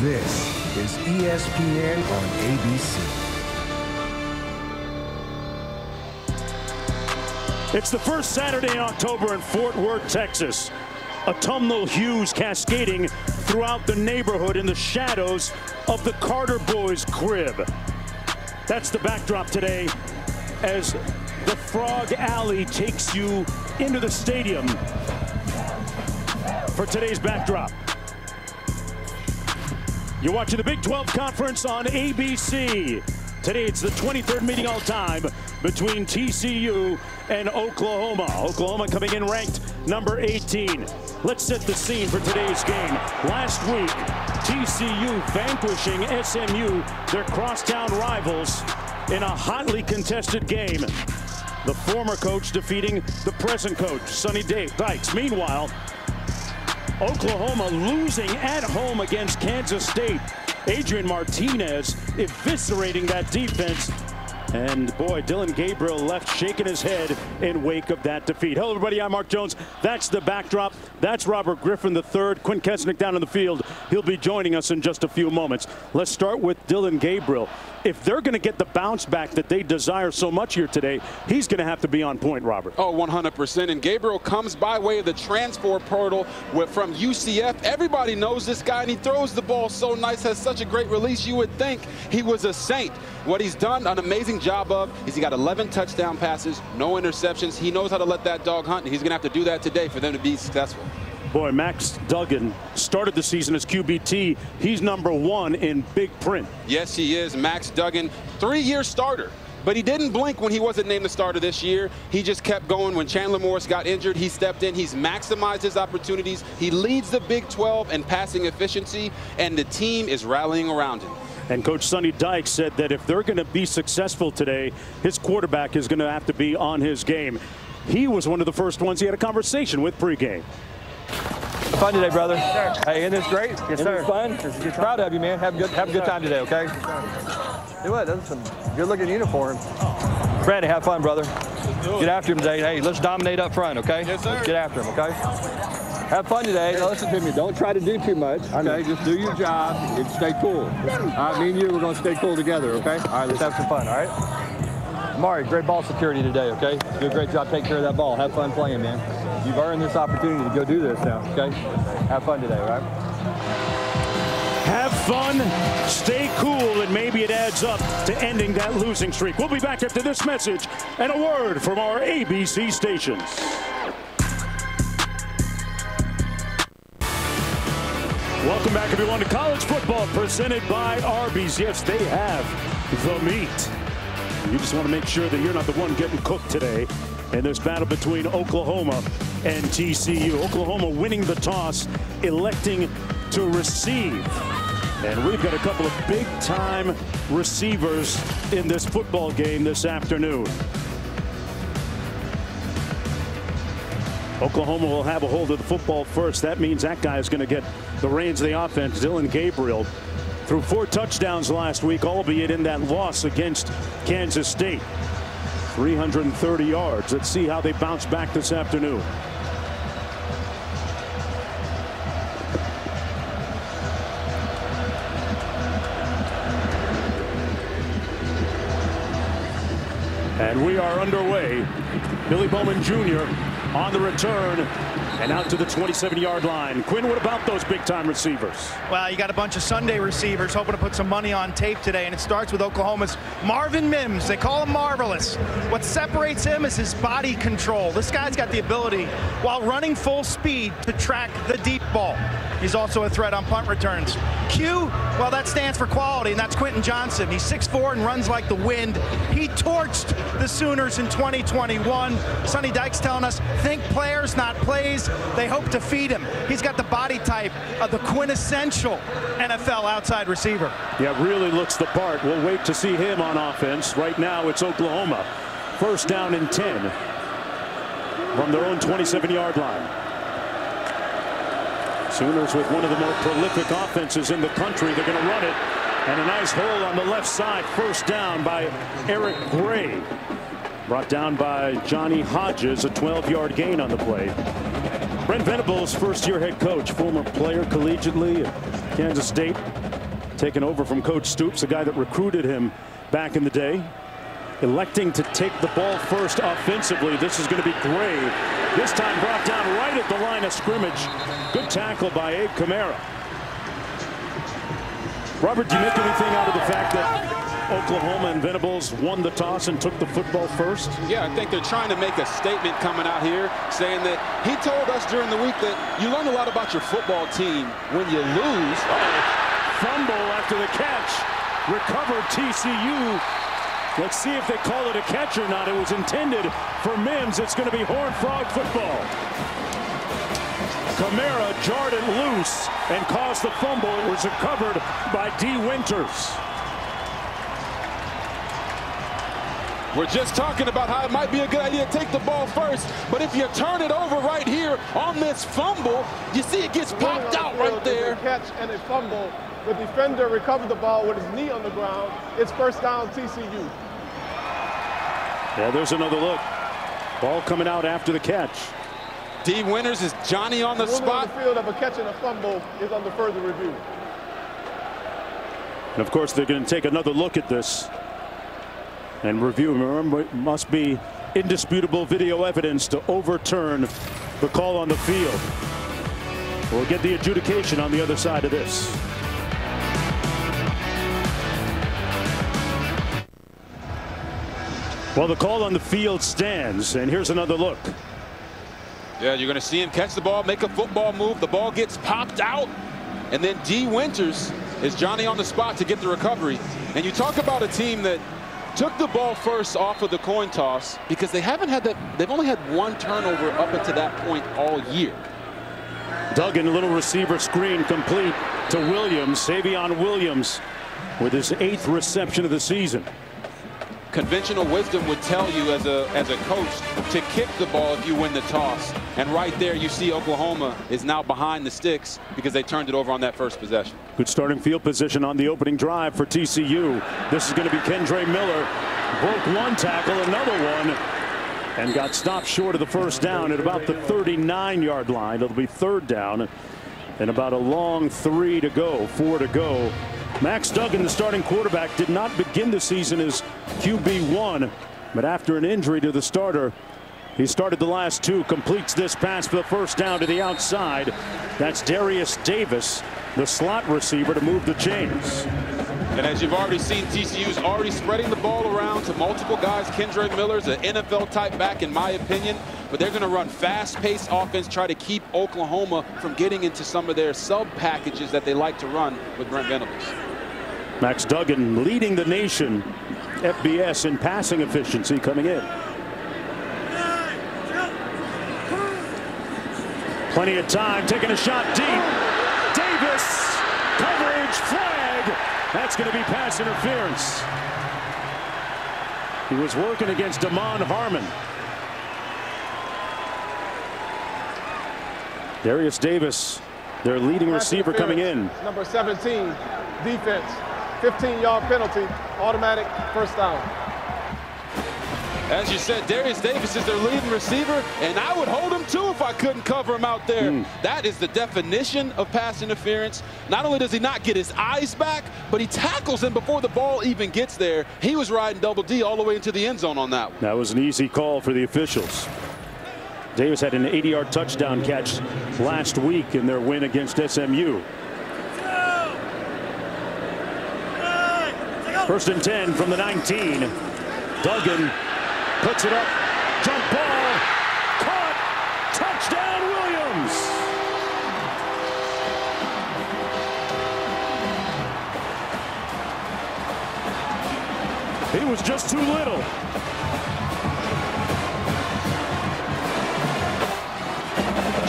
This is ESPN on ABC. It's the first Saturday in October in Fort Worth, Texas. Autumnal hues cascading throughout the neighborhood in the shadows of the Carter boys' crib. That's the backdrop today as the Frog Alley takes you into the stadium for today's backdrop. You're watching the Big 12 Conference on ABC. Today it's the 23rd meeting all time between TCU and Oklahoma. Oklahoma coming in ranked number 18. Let's set the scene for today's game. Last week, TCU vanquishing SMU, their crosstown rivals, in a hotly contested game. The former coach defeating the present coach, Sonny Dykes. Meanwhile, Oklahoma losing at home against Kansas State. Adrian Martinez eviscerating that defense. And boy, Dillon Gabriel left shaking his head in wake of that defeat. Hello, everybody. I'm Mark Jones. That's the backdrop. That's Robert Griffin III. Quinn Kesnick down in the field. He'll be joining us in just a few moments. Let's start with Dillon Gabriel. If they're going to get the bounce back that they desire so much here today, he's going to have to be on point, Robert. Oh, 100%. And Gabriel comes by way of the transfer portal from UCF. Everybody knows this guy, and he throws the ball so nice, has such a great release. You would think he was a saint. What he's done an amazing job of is he got 11 touchdown passes, no interceptions. He knows how to let that dog hunt, and he's going to have to do that today for them to be successful. Boy, Max Duggan started the season as QB. He's #1 in big print. Yes, he is. Max Duggan, 3-year starter. But he didn't blink when he wasn't named the starter this year. He just kept going. When Chandler Morris got injured, he stepped in. He's maximized his opportunities. He leads the Big 12 in passing efficiency, and the team is rallying around him. And Coach Sonny Dykes said that if they're going to be successful today, his quarterback is going to have to be on his game. He was one of the first ones he had a conversation with pregame. Fun today, brother. Yes, sir. Hey, isn't this great? Yes, sir. Isn't this fun? This is good. Proud of you, man. Have a good time today, okay? Do what? That's some good-looking uniform. Brandon, have fun, brother. Get after him today. Hey, let's dominate up front, okay? Yes, sir. Let's get after him, okay? Have fun today. Now listen to me. Don't try to do too much, okay? Just do your job and stay cool. All right, me and you, we're going to stay cool together, okay? All right, let's have some fun, all right? Mari, great ball security today, okay? Do a great job taking care of that ball. Have fun playing, man. You've earned this opportunity to go do this now, okay? Have fun today, all right? Have fun, stay cool, and maybe it adds up to ending that losing streak. We'll be back after this message and a word from our ABC stations. Welcome back, everyone, to college football presented by Arby's. Yes, they have the meat. You just want to make sure that you're not the one getting cooked today in this battle between Oklahoma and TCU. Oklahoma winning the toss, electing to receive. And we've got a couple of big-time receivers in this football game this afternoon. Oklahoma will have a hold of the football first. That means that guy is going to get the reins of the offense. Dillon Gabriel threw 4 touchdowns last week, albeit in that loss against Kansas State. 330 yards. Let's see how they bounce back this afternoon. And we are underway. Billy Bowman Jr. on the return and out to the 27-yard line. Quinn, what about those big-time receivers? Well, you got a bunch of Sunday receivers hoping to put some money on tape today, and it starts with Oklahoma's Marvin Mims. They call him Marvelous. What separates him is his body control. This guy's got the ability, while running full speed, to track the deep ball. He's also a threat on punt returns. Q, well, that stands for quality, and that's Quentin Johnson. He's 6'4" and runs like the wind. He torched the Sooners in 2021. Sonny Dykes telling us, think players, not plays. They hope to feed him. He's got the body type of the quintessential NFL outside receiver. Yeah, really looks the part. We'll wait to see him on offense. Right now, it's Oklahoma. First down and 10 from their own 27-yard line. Sooners with one of the more prolific offenses in the country. They're going to run it. And a nice hole on the left side. First down by Eric Gray. Brought down by Johnny Hodges. A 12-yard gain on the play. Brent Venables, first-year head coach, former player collegiately at Kansas State, taking over from Coach Stoops, a guy that recruited him back in the day. Electing to take the ball first offensively. This is going to be grave. This time brought down right at the line of scrimmage. Good tackle by Abe Kamara. Robert, do you make anything out of the fact that Oklahoma and Venables won the toss and took the football first? Yeah, I think they're trying to make a statement coming out here saying that he told us during the week that you learn a lot about your football team when you lose. Fumble after the catch. Recovered TCU. Let's see if they call it a catch or not. It was intended for Mims. It's going to be Horned Frog football. Kamara jarred it loose and caused the fumble. It was recovered by D. Winters. We're just talking about how it might be a good idea to take the ball first, but if you turn it over right here on this fumble, you see it gets popped out right there. A catch and a fumble. The defender recovered the ball with his knee on the ground. It's first down TCU. Yeah, there's another look. Ball coming out after the catch. D. Winters is Johnny on the spot. The field of a catch and a fumble is under further review. And of course, they're going to take another look at this and review. Remember, it must be indisputable video evidence to overturn the call on the field. We'll get the adjudication on the other side of this. Well, the call on the field stands, and here's another look. Yeah, you're going to see him catch the ball, make a football move. The ball gets popped out, and then D. Winters is Johnny on the spot to get the recovery. And you talk about a team that took the ball first off of the coin toss because they haven't had that. They've only had one turnover up until that point all year. Duggan, a little receiver screen complete to Williams. Savion Williams with his 8th reception of the season. Conventional wisdom would tell you as a coach to kick the ball if you win the toss. And right there you see Oklahoma is now behind the sticks because they turned it over on that first possession. Good starting field position on the opening drive for TCU. This is going to be Kendre Miller. Broke one tackle, another one, and got stopped short of the first down at about the 39-yard line. It'll be 3rd down and about a long 4 to go. Max Duggan, the starting quarterback, did not begin the season as QB1, but after an injury to the starter, he started the last 2, completes this pass for the first down to the outside. That's Darius Davis, the slot receiver, to move the chains. And as you've already seen, TCU's already spreading the ball around to multiple guys. Kendre Miller's an NFL-type back, in my opinion, but they're going to run fast-paced offense, try to keep Oklahoma from getting into some of their sub-packages that they like to run with Brent Venables. Max Duggan leading the nation, FBS in passing efficiency coming in. Plenty of time, taking a shot deep. Davis, coverage, flag. That's going to be pass interference. He was working against Damon Harmon. Darius Davis, their leading receiver, coming in. Number 17, defense. 15-yard penalty, automatic first down. As you said, Darius Davis is their leading receiver, and I would hold him too if I couldn't cover him out there. That is the definition of pass interference. Not only does he not get his eyes back, but he tackles him before the ball even gets there. He was riding double D all the way into the end zone on that one. That was an easy call for the officials. Davis had an 80-yard touchdown catch last week in their win against SMU. 1st and 10 from the 19. Duggan puts it up. Jump ball. Caught. Touchdown, Williams. He was just too little.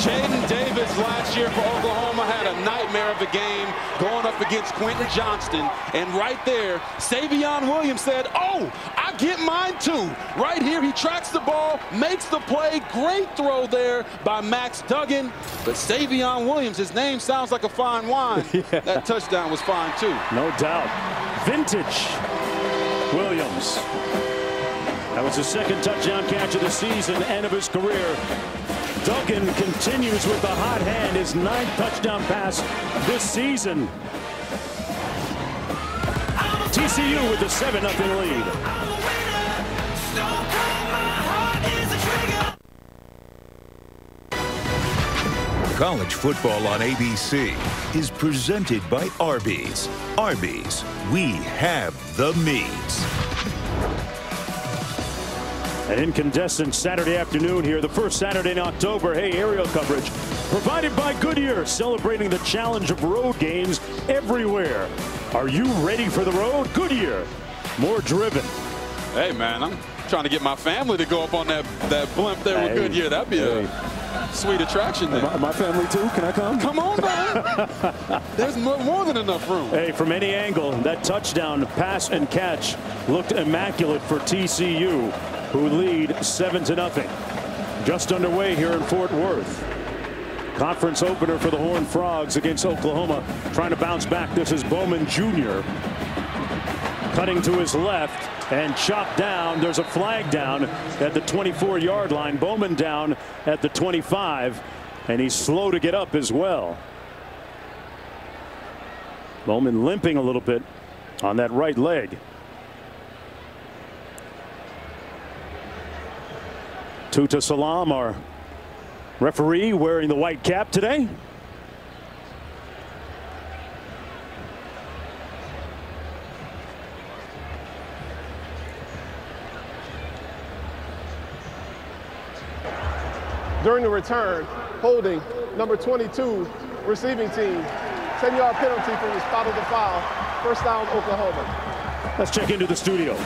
Jaden Davis last year for Oklahoma had a nightmare of a game going up against Quentin Johnston. And right there, Savion Williams said, oh, I get mine too. Right here, he tracks the ball, makes the play. Great throw there by Max Duggan. But Savion Williams, his name sounds like a fine wine. Yeah. That touchdown was fine too. No doubt. Vintage Williams. That was his 2nd touchdown catch of the season and of his career. Duggan continues with the hot hand, his 9th touchdown pass this season. TCU with the 7-0 lead. College football on ABC is presented by Arby's. Arby's, we have the meats. An incandescent Saturday afternoon here, the first Saturday in October. Hey, aerial coverage provided by Goodyear, celebrating the challenge of road games everywhere. Are you ready for the road? Goodyear, more driven. Hey, man, I'm trying to get my family to go up on that blimp there with Goodyear. That'd be a sweet attraction there. My family too, can I come? Come on, man. There's more than enough room. Hey, from any angle, that touchdown pass and catch looked immaculate for TCU, who lead 7-0. Just underway here in Fort Worth. Conference opener for the Horned Frogs against Oklahoma, trying to bounce back. This is Bowman Jr. cutting to his left and chopped down. There's a flag down at the 24-yard line. Bowman down at the 25, and he's slow to get up as well. Bowman limping a little bit on that right leg. Tuta Salam, our referee, wearing the white cap today. During the return, holding number 22 receiving team. 10-yard penalty from the spot of the foul. First down, Oklahoma. Let's check into the studio.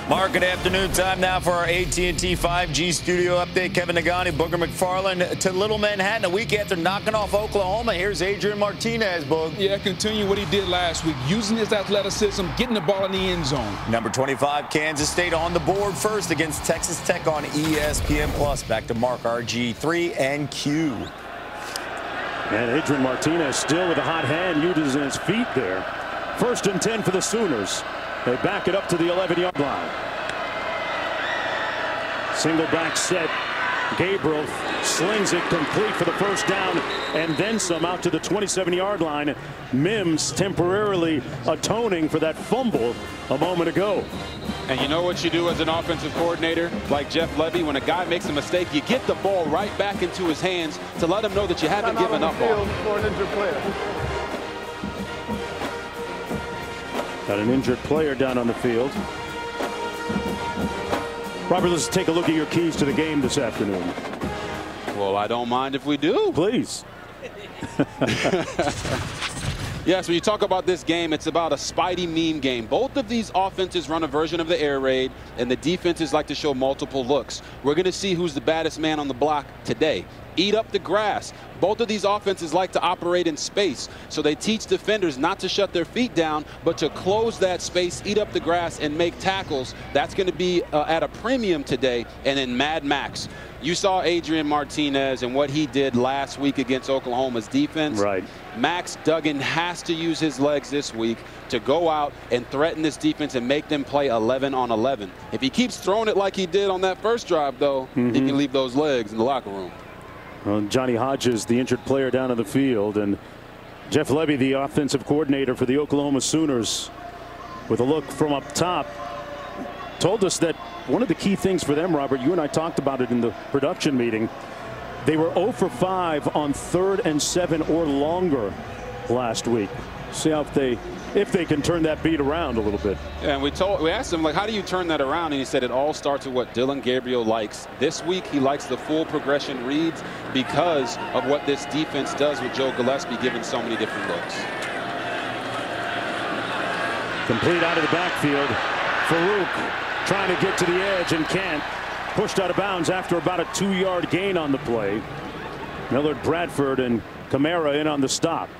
Mark, good afternoon. Time now for our AT&T 5G studio update. Kevin Nagani, Booger McFarland to Little Manhattan a week after knocking off Oklahoma. Here's Adrian Martinez, Boog. Yeah, continue what he did last week, using his athleticism, getting the ball in the end zone. Number 25, Kansas State on the board first against Texas Tech on ESPN+. Back to Mark, RG3 and Q. And Adrian Martinez still with a hot hand, using his feet there. 1st and 10 for the Sooners. They back it up to the 11-yard line. Single back set. Gabriel slings it complete for the first down and then some out to the 27-yard line. Mims temporarily atoning for that fumble a moment ago. And you know what you do as an offensive coordinator like Jeff Levy? When a guy makes a mistake, you get the ball right back into his hands to let him know that you haven't given up on him. For an injured player. Got an injured player down on the field. Robert, let's take a look at your keys to the game this afternoon. Well, I don't mind if we do. Please. Yes, when you talk about this game, it's about a Spidey meme game. Both of these offenses run a version of the air raid, and the defenses like to show multiple looks. We're going to see who's the baddest man on the block today. Eat up the grass. Both of these offenses like to operate in space, so they teach defenders not to shut their feet down, but to close that space, eat up the grass, and make tackles. That's going to be at a premium today. And in Mad Max, you saw Adrian Martinez and what he did last week against Oklahoma's defense. Right. Max Duggan has to use his legs this week to go out and threaten this defense and make them play 11 on 11. If he keeps throwing it like he did on that first drive, though, he can leave those legs in the locker room. Well, Johnny Hodges, the injured player down on the field, and Jeff Levy, the offensive coordinator for the Oklahoma Sooners, with a look from up top, told us that one of the key things for them, Robert, you and I talked about it in the production meeting, they were 0 for 5 on 3rd and 7 or longer last week. See how if they can turn that beat around a little bit. Yeah, and we asked him, like, how do you turn that around? And he said it all starts with what Dylan Gabriel likes. This week he likes the full progression reads because of what this defense does with Joe Gillespie giving so many different looks. Complete out of the backfield. Farouk trying to get to the edge and can't. Pushed out of bounds after about a 2-yard gain on the play. Millard Bradford and Kamara in on the stop.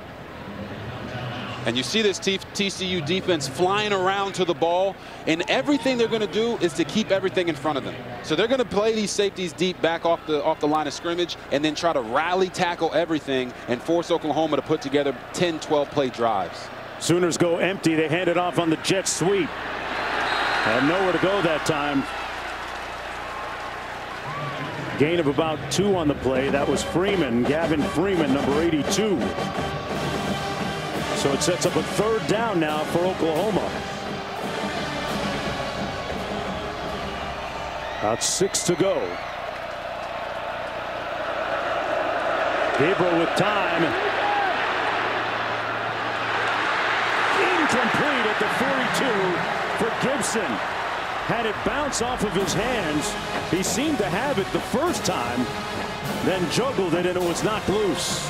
And you see this TCU defense flying around to the ball, and everything they're going to do is to keep everything in front of them. So they're going to play these safeties deep back off the line of scrimmage and then try to rally tackle everything and force Oklahoma to put together 10, 12-play drives. Sooners go empty. They hand it off on the jet sweep. And nowhere to go that time. Gain of about 2 on the play. That was Freeman, Gavin Freeman, number 82. So it sets up a 3rd down now for Oklahoma. About 6 to go. Gabriel with time. Incomplete at the 42 for Gibson. Had it bounce off of his hands. He seemed to have it the first time, then juggled it and it was knocked loose.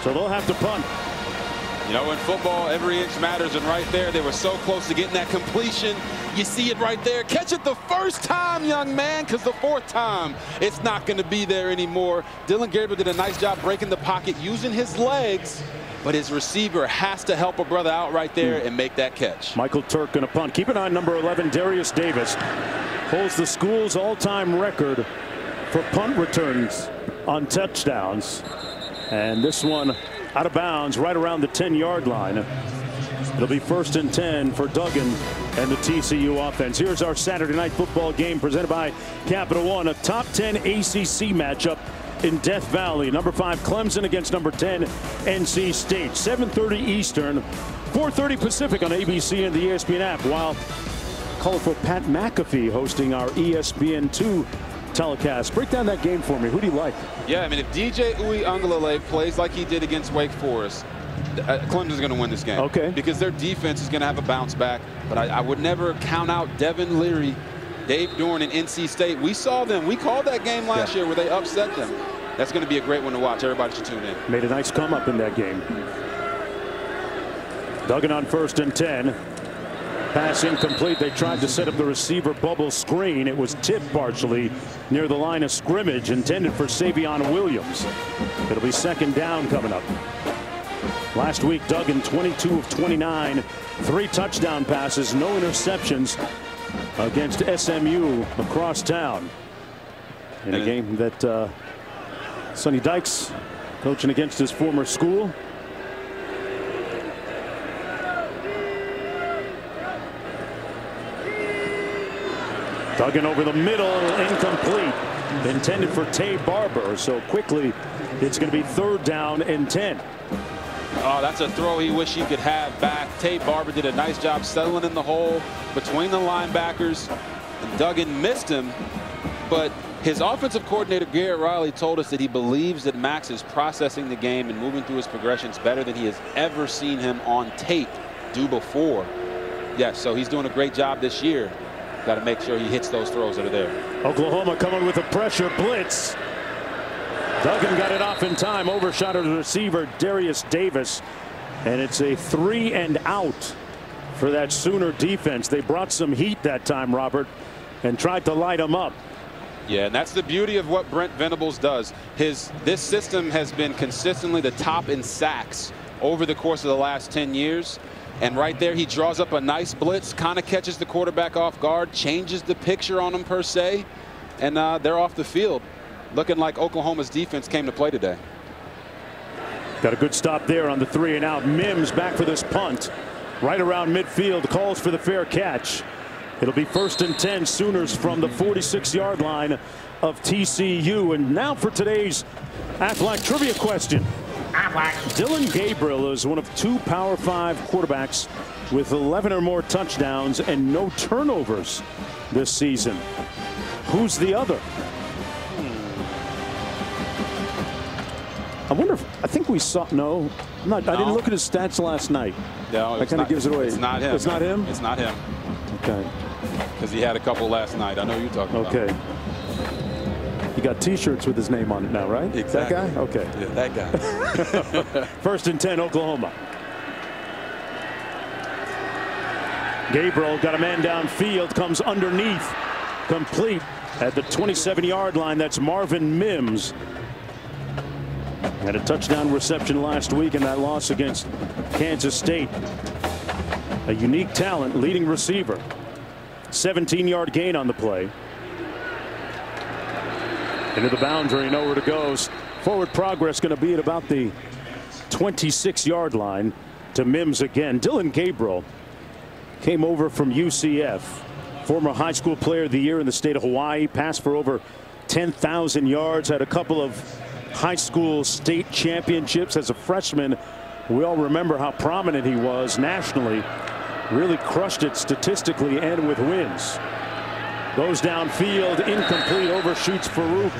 So they'll have to punt. You know, in football, every inch matters, and right there, they were so close to getting that completion. You see it right there. Catch it the first time, young man, because the 4th time, it's not going to be there anymore. Dillon Gabriel did a nice job breaking the pocket, using his legs, but his receiver has to help a brother out right there and make that catch. Michael Turk going to punt. Keep an eye on number 11, Darius Davis. Holds the school's all-time record for punt returns on touchdowns. And this one out of bounds right around the 10-yard line. It'll be 1st and 10 for Duggan and the TCU offense. Here's our Saturday night football game presented by Capital One, a top 10 ACC matchup in Death Valley. Number 5 Clemson against number 10 NC State. 7:30 Eastern, 4:30 Pacific on ABC and the ESPN app. While colorful Pat McAfee hosting our ESPN2 telecast. Break down that game for me. Who do you like? Yeah, I mean, if DJ Uiagalelei plays like he did against Wake Forest, Clemson's going to win this game. Okay. Because their defense is going to have a bounce back. But I would never count out Devin Leary, Dave Dorn, and NC State. We saw them. We called that game last year where they upset them. That's going to be a great one to watch. Everybody should tune in. Made a nice come up in that game. Duggan on 1st and 10. Pass incomplete. They tried to set up the receiver bubble screen. It was tipped partially near the line of scrimmage, intended for Savion Williams. It'll be 2nd down coming up. Last week, Duggan 22 of 29, 3 touchdown passes, no interceptions against SMU across town. In a game that Sonny Dykes coaching against his former school. Duggan over the middle, incomplete. Intended for Tay Barber. So quickly, it's going to be 3rd down and 10. Oh, that's a throw he wished he could have back. Tay Barber did a nice job settling in the hole between the linebackers. And Duggan missed him, but his offensive coordinator, Garrett Riley, told us that he believes that Max is processing the game and moving through his progressions better than he has ever seen him on tape do before. Yes, so he's doing a great job this year. Got to make sure he hits those throws that are there. Oklahoma coming with a pressure blitz. Duggan got it off in time, overshot his receiver Darius Davis, and it's a 3 and out for that Sooner defense. They brought some heat that time, Robert, and tried to light them up. Yeah, and that's the beauty of what Brent Venables does. This system has been consistently the top in sacks over the course of the last 10 years. And right there, he draws up a nice blitz, kind of catches the quarterback off guard, changes the picture on him per se, and they're off the field. Looking like Oklahoma's defense came to play today. Got a good stop there on the 3 and out. Mims back for this punt. Right around midfield, calls for the fair catch. It'll be 1st and 10 Sooners from the 46-yard line of TCU. And now for today's Aflac trivia question. Dillon Gabriel is one of 2 Power 5 quarterbacks with 11 or more touchdowns and no turnovers this season. Who's the other? I wonder if, I think we saw, no, I didn't look at his stats last night. No, that kind of gives it away. It's not him. It's not him? It's not him. Okay. Because he had a couple last night. I know you're talking about. Okay. You got T-shirts with his name on it now, right? Exactly. That guy? Okay. Yeah, that guy. 1st and 10, Oklahoma. Gabriel got a man downfield, comes underneath, complete at the 27-yard line. That's Marvin Mims. Had a touchdown reception last week in that loss against Kansas State. A unique talent, leading receiver. 17-yard gain on the play. Into the boundary, nowhere to go. Forward progress going to be at about the 26-yard line to Mims again. Dillon Gabriel came over from UCF. Former high school player of the year in the state of Hawaii. Passed for over 10,000 yards, had a couple of high school state championships as a freshman. We all remember how prominent he was nationally. Really crushed it statistically and with wins. Goes downfield, incomplete, overshoots Farouk.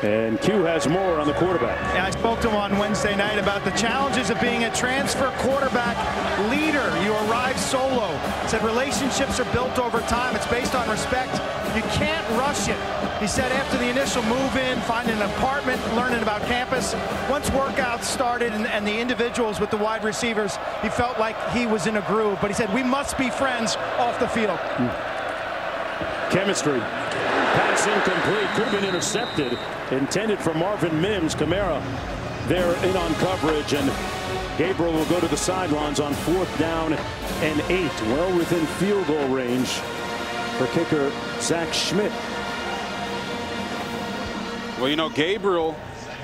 And Q has more on the quarterback. Yeah, I spoke to him on Wednesday night about the challenges of being a transfer quarterback leader. You arrive solo. Said relationships are built over time. It's based on respect. You can't rush it. He said after the initial move in, finding an apartment, learning about campus, once workouts started and the individuals with the wide receivers, he felt like he was in a groove. But he said, we must be friends off the field. Chemistry. Pass incomplete. Could have been intercepted. Intended for Marvin Mims. Kamara there in on coverage, and Gabriel will go to the sidelines on 4th down and 8. Well within field goal range for kicker Zach Schmidt. Well, you know, Gabriel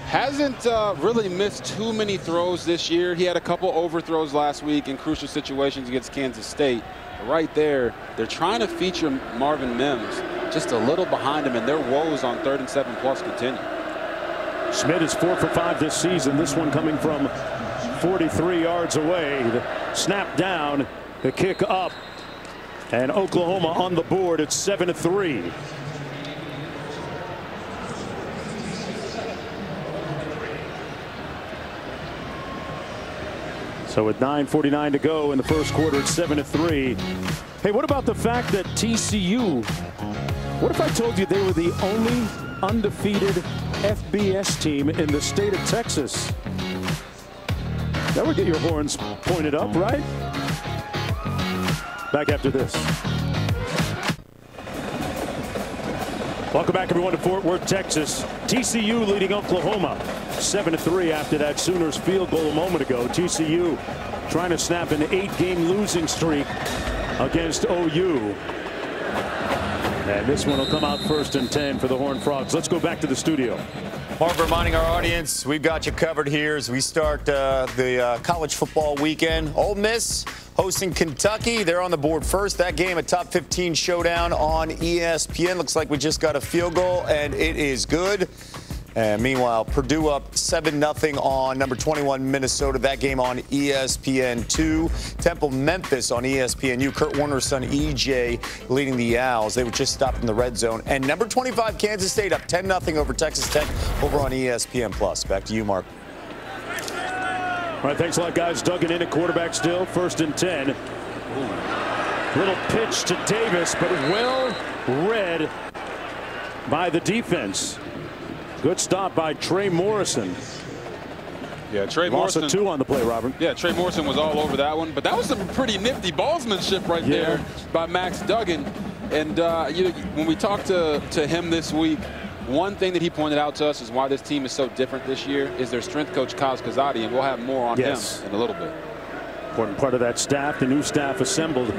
hasn't really missed too many throws this year. He had a couple overthrows last week in crucial situations against Kansas State. Right there, they're trying to feature Marvin Mims just a little behind him, and their woes on 3rd and 7+ continue. Schmidt is 4 for 5 this season. This one coming from 43 yards away. The snap down, the kick up, and Oklahoma on the board at 7-3. So with 9:49 to go in the first quarter, it's 7-3. Hey, what about the fact that TCU, what if I told you they were the only undefeated FBS team in the state of Texas? That would get your horns pointed up, right? Back after this. Welcome back, everyone, to Fort Worth, Texas. TCU leading Oklahoma 7-3 after that Sooners field goal a moment ago. TCU trying to snap an 8-game losing streak against OU. And this one will come out 1st and 10 for the Horned Frogs. Let's go back to the studio. Mark, reminding our audience, we've got you covered here as we start the college football weekend. Ole Miss hosting Kentucky. They're on the board first. That game, a top 15 showdown on ESPN. Looks like we just got a field goal, and it is good. And meanwhile, Purdue up 7-0 on number 21 Minnesota. That game on ESPN2. Temple Memphis on ESPNU. Kurt Warner's son EJ leading the Owls. They were just stopped in the red zone. And number 25 Kansas State up 10-0 over Texas Tech over on ESPN+. Back to you, Mark. All right, thanks a lot, guys. Duggan in at quarterback still, 1st and 10. Little pitch to Davis, but well read by the defense. Good stop by Trey Morrison. Yeah, Trey Morrison. Loss of 2 on the play, Robert. Yeah, Trey Morrison was all over that one. But that was some pretty nifty ballsmanship right there by Max Duggan. And you know, when we talked to him this week, one thing that he pointed out to us is why this team is so different this year is their strength coach, Kaz Kazadi, and we'll have more on him in a little bit. Important part of that staff, the new staff assembled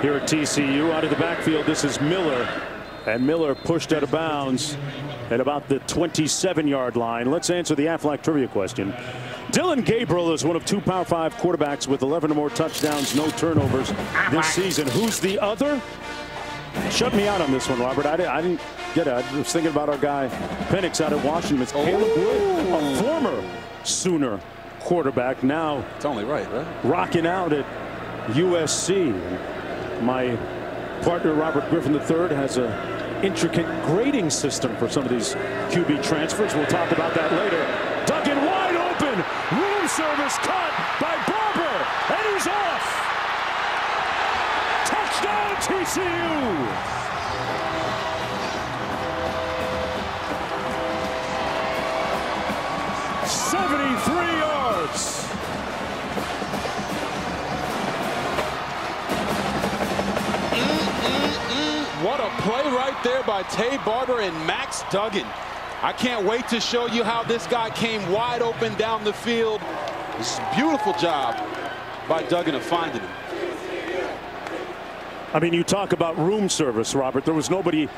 here at TCU. Out of the backfield, this is Miller. And Miller pushed out of bounds at about the 27-yard line. Let's answer the Aflac trivia question. Dylan Gabriel is one of 2 Power 5 quarterbacks with 11 or more touchdowns, no turnovers this season. Who's the other? Shut me out on this one, Robert. I didn't get it. I was thinking about our guy Penix out of Washington. It's Caleb Wood, a former Sooner quarterback, now it's only right? Rocking out at USC. My partner Robert Griffin III has a intricate grading system for some of these QB transfers. We'll talk about that later. Duggan wide open. Room service cut by Barber. And he's off. Touchdown TCU. '73 yards. What a play right there by Tay Barber and Max Duggan. I can't wait to show you how this guy came wide open down the field. This is a beautiful job by Duggan of finding him. I mean, you talk about room service, Robert. There was nobody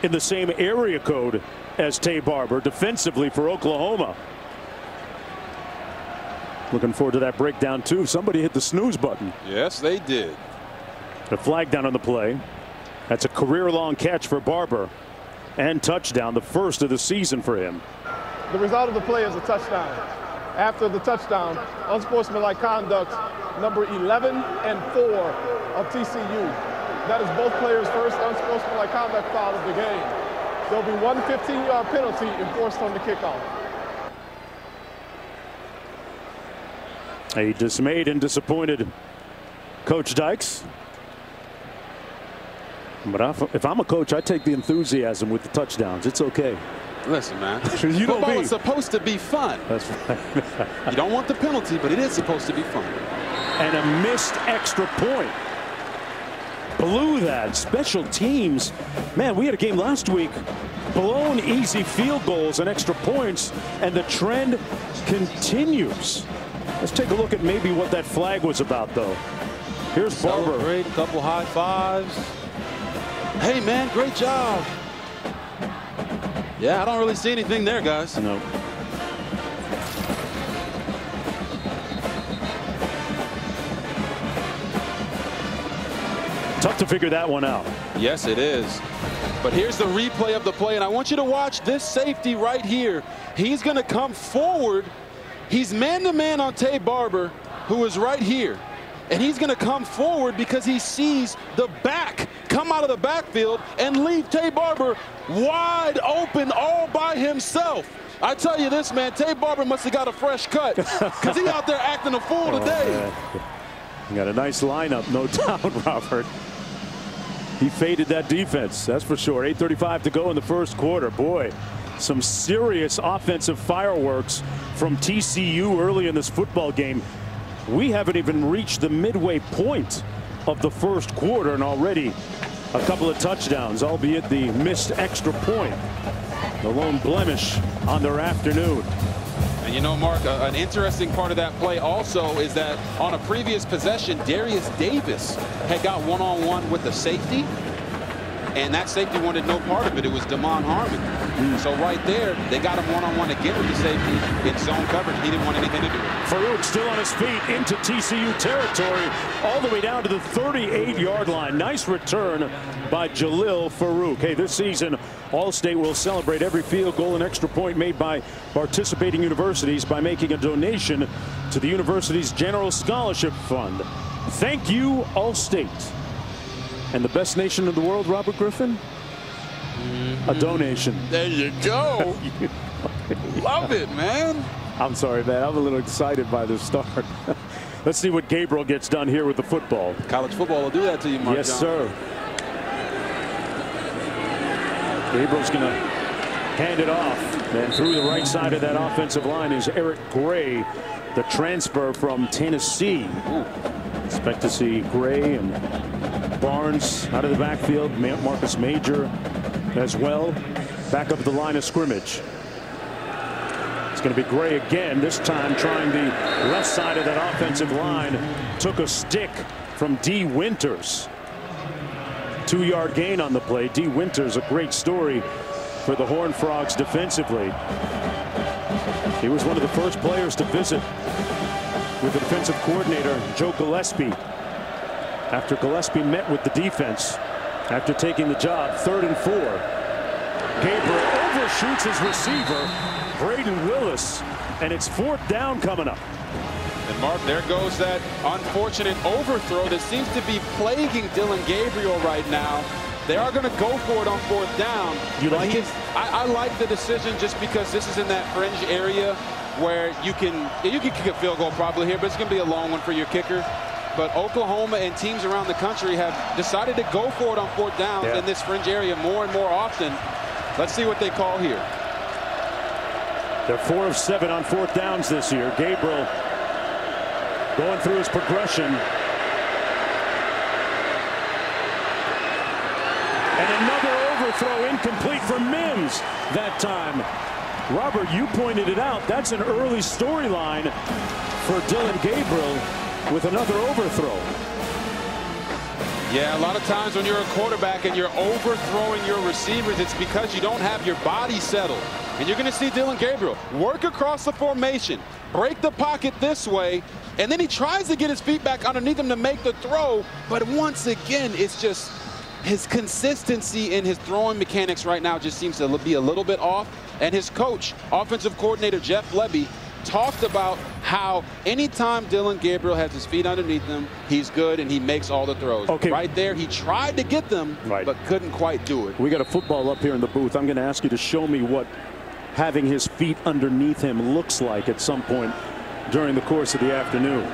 in the same area code as Tay Barber defensively for Oklahoma. Looking forward to that breakdown, too. Somebody hit the snooze button. Yes, they did. The flag down on the play. That's a career-long catch for Barber. And touchdown, the first of the season for him. The result of the play is a touchdown. After the touchdown, unsportsmanlike conduct, number 11 and 4 of TCU. That is both players' first unsportsmanlike conduct foul of the game. There'll be one 15-yard penalty enforced on the kickoff. A dismayed and disappointed Coach Dykes. But if I'm a coach, I take the enthusiasm with the touchdowns. It's okay. Listen, man. You know Football me. is supposed to be fun. That's right. You don't want the penalty, but it is supposed to be fun. And a missed extra point. Blew that. Special teams. Man, we had a game last week. Blown easy field goals and extra points. And the trend continues. Let's take a look at maybe what that flag was about, though. Here's Barber. Celebrate, a couple high fives. Hey, man, great job. Yeah, I don't really see anything there, guys. No. Tough to figure that one out. Yes, it is. But here's the replay of the play, and I want you to watch this safety right here. He's going to come forward. He's man-to-man on Tay Barber, who is right here. And he's going to come forward because he sees the back come out of the backfield and leave Tay Barber wide open all by himself. I tell you this, man, Tay Barber must have got a fresh cut because he out there acting a fool today. You got a nice lineup, no doubt, Robert. He faded that defense, that's for sure. 8:35 to go in the first quarter. Boy, some serious offensive fireworks from TCU early in this football game. We haven't even reached the midway point of the first quarter, and already a couple of touchdowns, albeit the missed extra point. The lone blemish on their afternoon. And you know, Mark, an interesting part of that play also is that on a previous possession, Darius Davis had got one-on-one with the safety, and that safety wanted no part of it. It was Damon Harmon. So right there, they got him one-on-one again with the safety in zone coverage. He didn't want anything to do with it. Farouk still on his feet into TCU territory, all the way down to the 38-yard line. Nice return by Jalil Farouk. Hey, this season, All-State will celebrate every field goal and extra point made by participating universities by making a donation to the university's General Scholarship Fund. Thank you, All-State. And the best nation in the world, Robert Griffin? A donation. There you go. Love it, man. I'm sorry, man. I'm a little excited by this start. Let's see what Gabriel gets done here with the football. College football will do that to you, Mark. Yes, John. sir. Gabriel's going to hand it off. And through the right side of that offensive line is Eric Gray, the transfer from Tennessee. Ooh. Expect to see Gray and Barnes out of the backfield. Marcus Major as well. Back up the line of scrimmage. It's going to be Gray again, this time trying the left side of that offensive line. Took a stick from D. Winters. 2-yard gain on the play. D. Winters, a great story for the Horned Frogs defensively. He was one of the first players to visit with the defensive coordinator, Joe Gillespie. After Gillespie met with the defense after taking the job, 3rd and 4. Gabriel overshoots his receiver, Braden Willis, and it's 4th down coming up. And Mark, there goes that unfortunate overthrow that seems to be plaguing Dylan Gabriel right now. They are going to go for it on 4th down. You like it? I like the decision just because this is in that fringe area where you can kick a field goal probably here, but it's going to be a long one for your kicker. But Oklahoma and teams around the country have decided to go for it on 4th downs in this fringe area more and more often. Let's see what they call here. They're 4 of 7 on 4th downs this year. Gabriel going through his progression. And another overthrow incomplete for Mims that time. Robert, you pointed it out. That's an early storyline for Dylan Gabriel with another overthrow. Yeah, a lot of times when you're a quarterback and you're overthrowing your receivers, it's because you don't have your body settled. And you're going to see Dylan Gabriel work across the formation, break the pocket this way, and then he tries to get his feet back underneath him to make the throw. But once again, it's just his consistency in his throwing mechanics right now just seems to be a little bit off. And his coach, offensive coordinator Jeff Lebby, talked about how anytime Dylan Gabriel has his feet underneath him, he's good and he makes all the throws. Okay. Right there, he tried to get them, but couldn't quite do it. We got a football up here in the booth. I'm going to ask you to show me what having his feet underneath him looks like at some point during the course of the afternoon.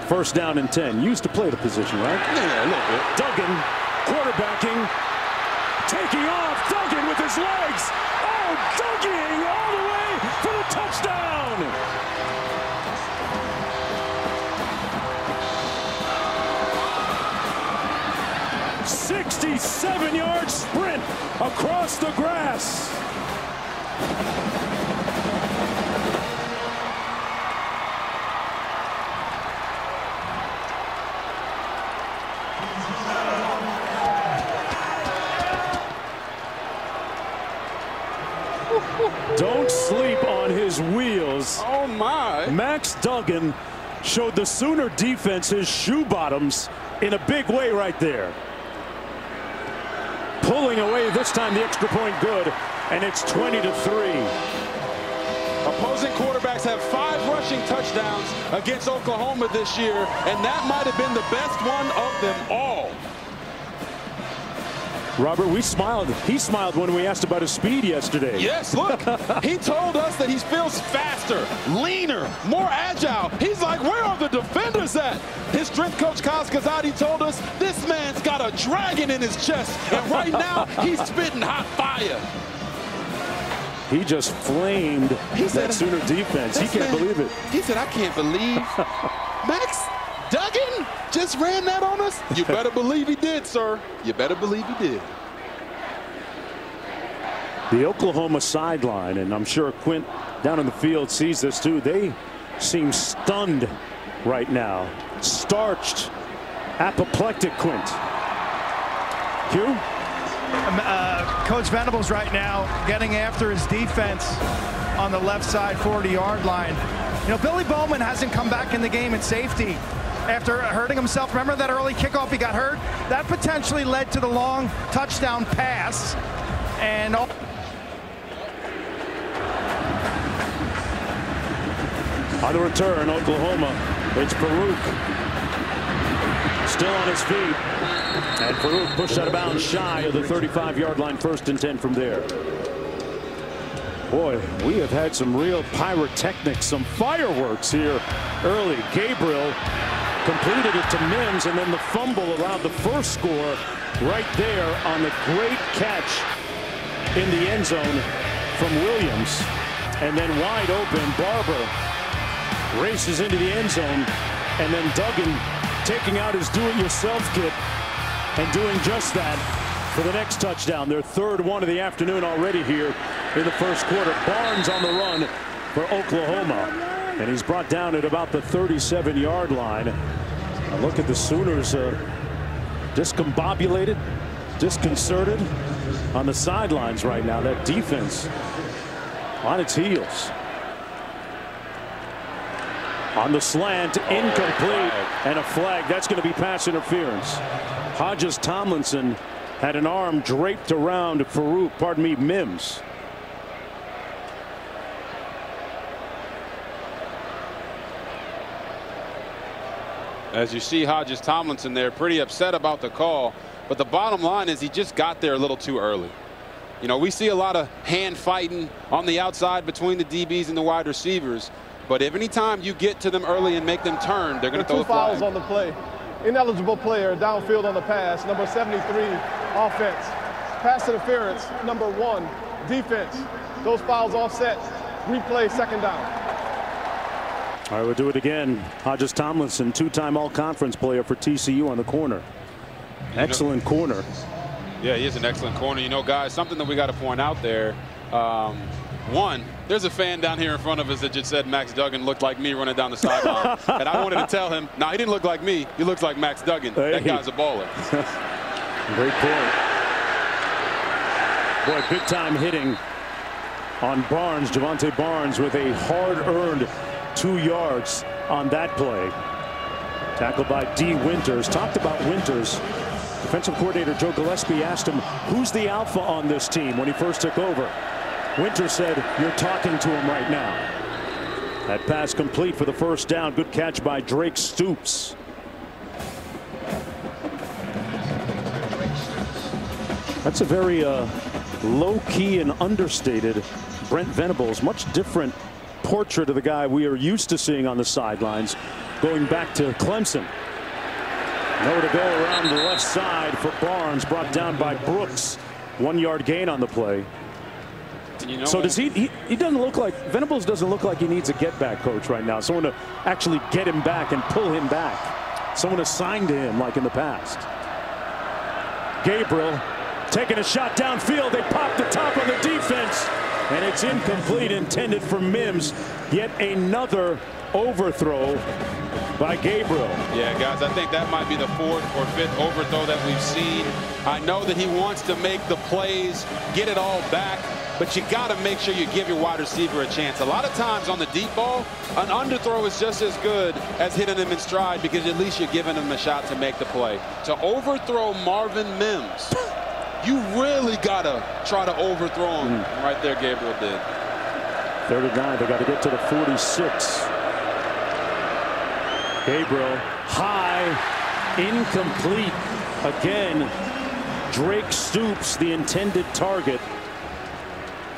First down and 10. You used to play the position, right? Yeah, a little bit. Duggan quarterbacking, taking off. Duggan with his legs. Oh, Duggan all the way for the touchdown. "67-yard sprint across the grass." Don't sleep on his wheels. Oh, my. Max Duggan showed the Sooner defense his shoe bottoms in a big way right there. Pulling away this time, the extra point good, and it's 20-3. Opposing quarterbacks have 5 rushing touchdowns against Oklahoma this year, and that might have been the best one of them all. Robert, we smiled. He smiled when we asked about his speed yesterday. Yes, look, he told us that he feels faster, leaner, more agile. He's like, where are the defenders at? His strength coach, Kaz Kazadi, told us this man's got a dragon in his chest, and right now he's spitting hot fire. He just flamed that Sooner defense. He can't believe it. He said, I can't believe Max Duggan just ran that on us. You better believe he did, sir. You better believe he did. The Oklahoma sideline, and I'm sure Quint down in the field sees this too. They seem stunned right now. Starched, apoplectic Quint. Hugh? Coach Venables right now getting after his defense on the left side 40-yard line. You know, Billy Bowman hasn't come back in the game at safety after hurting himself. Remember that early kickoff he got hurt? That potentially led to the long touchdown pass. And on the return, Oklahoma, it's Farouk. Still on his feet. And Farouk pushed out of bounds shy of the 35-yard line, 1st and 10 from there. Boy, we have had some real pyrotechnics, some fireworks here early. Gabriel completed it to Mims, and then the fumble allowed the first score right there on the great catch in the end zone from Williams. And then wide open, Barber races into the end zone, and then Duggan taking out his do-it-yourself kit and doing just that for the next touchdown. Their 3rd one of the afternoon already here in the first quarter. Barnes on the run for Oklahoma, and he's brought down at about the 37-yard line. Now look at the Sooners discombobulated, disconcerted on the sidelines right now. That defense on its heels. On the slant, incomplete, and a flag. That's going to be pass interference. Hodges Tomlinson had an arm draped around Mims. As you see Hodges Tomlinson there, pretty upset about the call. But the bottom line is he just got there a little too early. You know, we see a lot of hand fighting on the outside between the DBs and the wide receivers. But if any time you get to them early and make them turn, they're going to throw a flag. 2 fouls on the play. Ineligible player downfield on the pass, number 73, offense. Pass interference, number 1, defense. Those fouls offset. Replay, 2nd down. All right, we'll do it again. Hodges Tomlinson, 2-time all-conference player for TCU on the corner. Excellent corner. Yeah, he is an excellent corner. You know, guys, something that we got to point out there. One, there's a fan down here in front of us that just said Max Duggan looked like me running down the sideline. And I wanted to tell him, no, he didn't look like me. He looks like Max Duggan. Hey. That guy's a baller. Great point. Boy, big time hitting on Barnes. Javante Barnes with a hard-earned 2 yards on that play. Tackled by D. Winters. Talked about Winters Defensive coordinator Joe Gillespie asked him, who's the alpha on this team when he first took over. Winter said, you're talking to him right now. That pass complete for the first down. Good catch by Drake Stoops. That's a very low-key and understated Brent Venables. Much different portrait of the guy we are used to seeing on the sidelines going back to Clemson. Nowhere to go around the left side for Barnes, brought down by Brooks. 1 yard gain on the play. You know, so does he doesn't look like, Venables doesn't look like he needs a get back coach right now. Someone to actually get him back and pull him back. Someone assigned to him like in the past. Gabriel taking a shot downfield. They pop the top on the defense. And it's incomplete, intended for Mims. Yet another overthrow by Gabriel. Yeah, guys, I think that might be the 4th or 5th overthrow that we've seen. I know that he wants to make the plays, get it all back, but you got to make sure you give your wide receiver a chance. A lot of times on the deep ball, an underthrow is just as good as hitting him in stride, because at least you're giving him a shot to make the play. To overthrow Marvin Mims, you really got to try to overthrow him. Right there, Gabriel did. 3rd and 9. They got to get to the 46. Gabriel high, incomplete. Again, Drake Stoops, the intended target.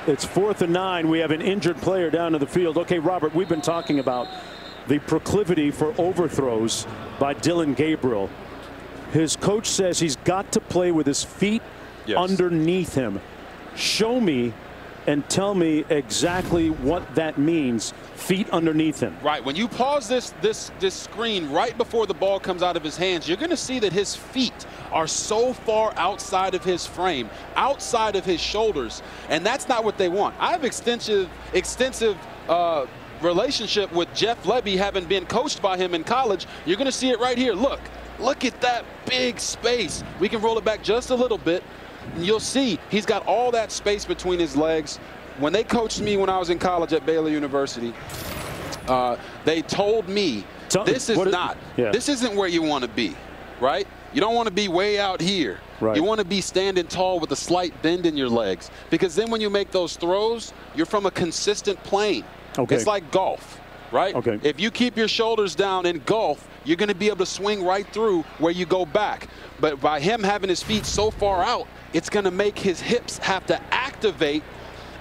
It's 4th and 9. We have an injured player down in the field. Okay, Robert, we've been talking about the proclivity for overthrows by Dylan Gabriel. His coach says he's got to play with his feet underneath him. Show me and tell me exactly what that means. Feet underneath him. Right. When you pause this screen right before the ball comes out of his hands, you're going to see that his feet are so far outside of his frame, outside of his shoulders, and that's not what they want. I have extensive relationship with Jeff Lebby, having been coached by him in college. You're going to see it right here. Look at that big space. We can roll it back just a little bit. You'll see he's got all that space between his legs. When they coached me when I was in college at Baylor University, they told me this isn't where you want to be, right? You don't want to be way out here. Right. You want to be standing tall with a slight bend in your legs, because then when you make those throws, you're from a consistent plane. Okay. It's like golf, right? Okay. If you keep your shoulders down in golf, you're going to be able to swing right through where you go back. But by him having his feet so far out, it's going to make his hips have to activate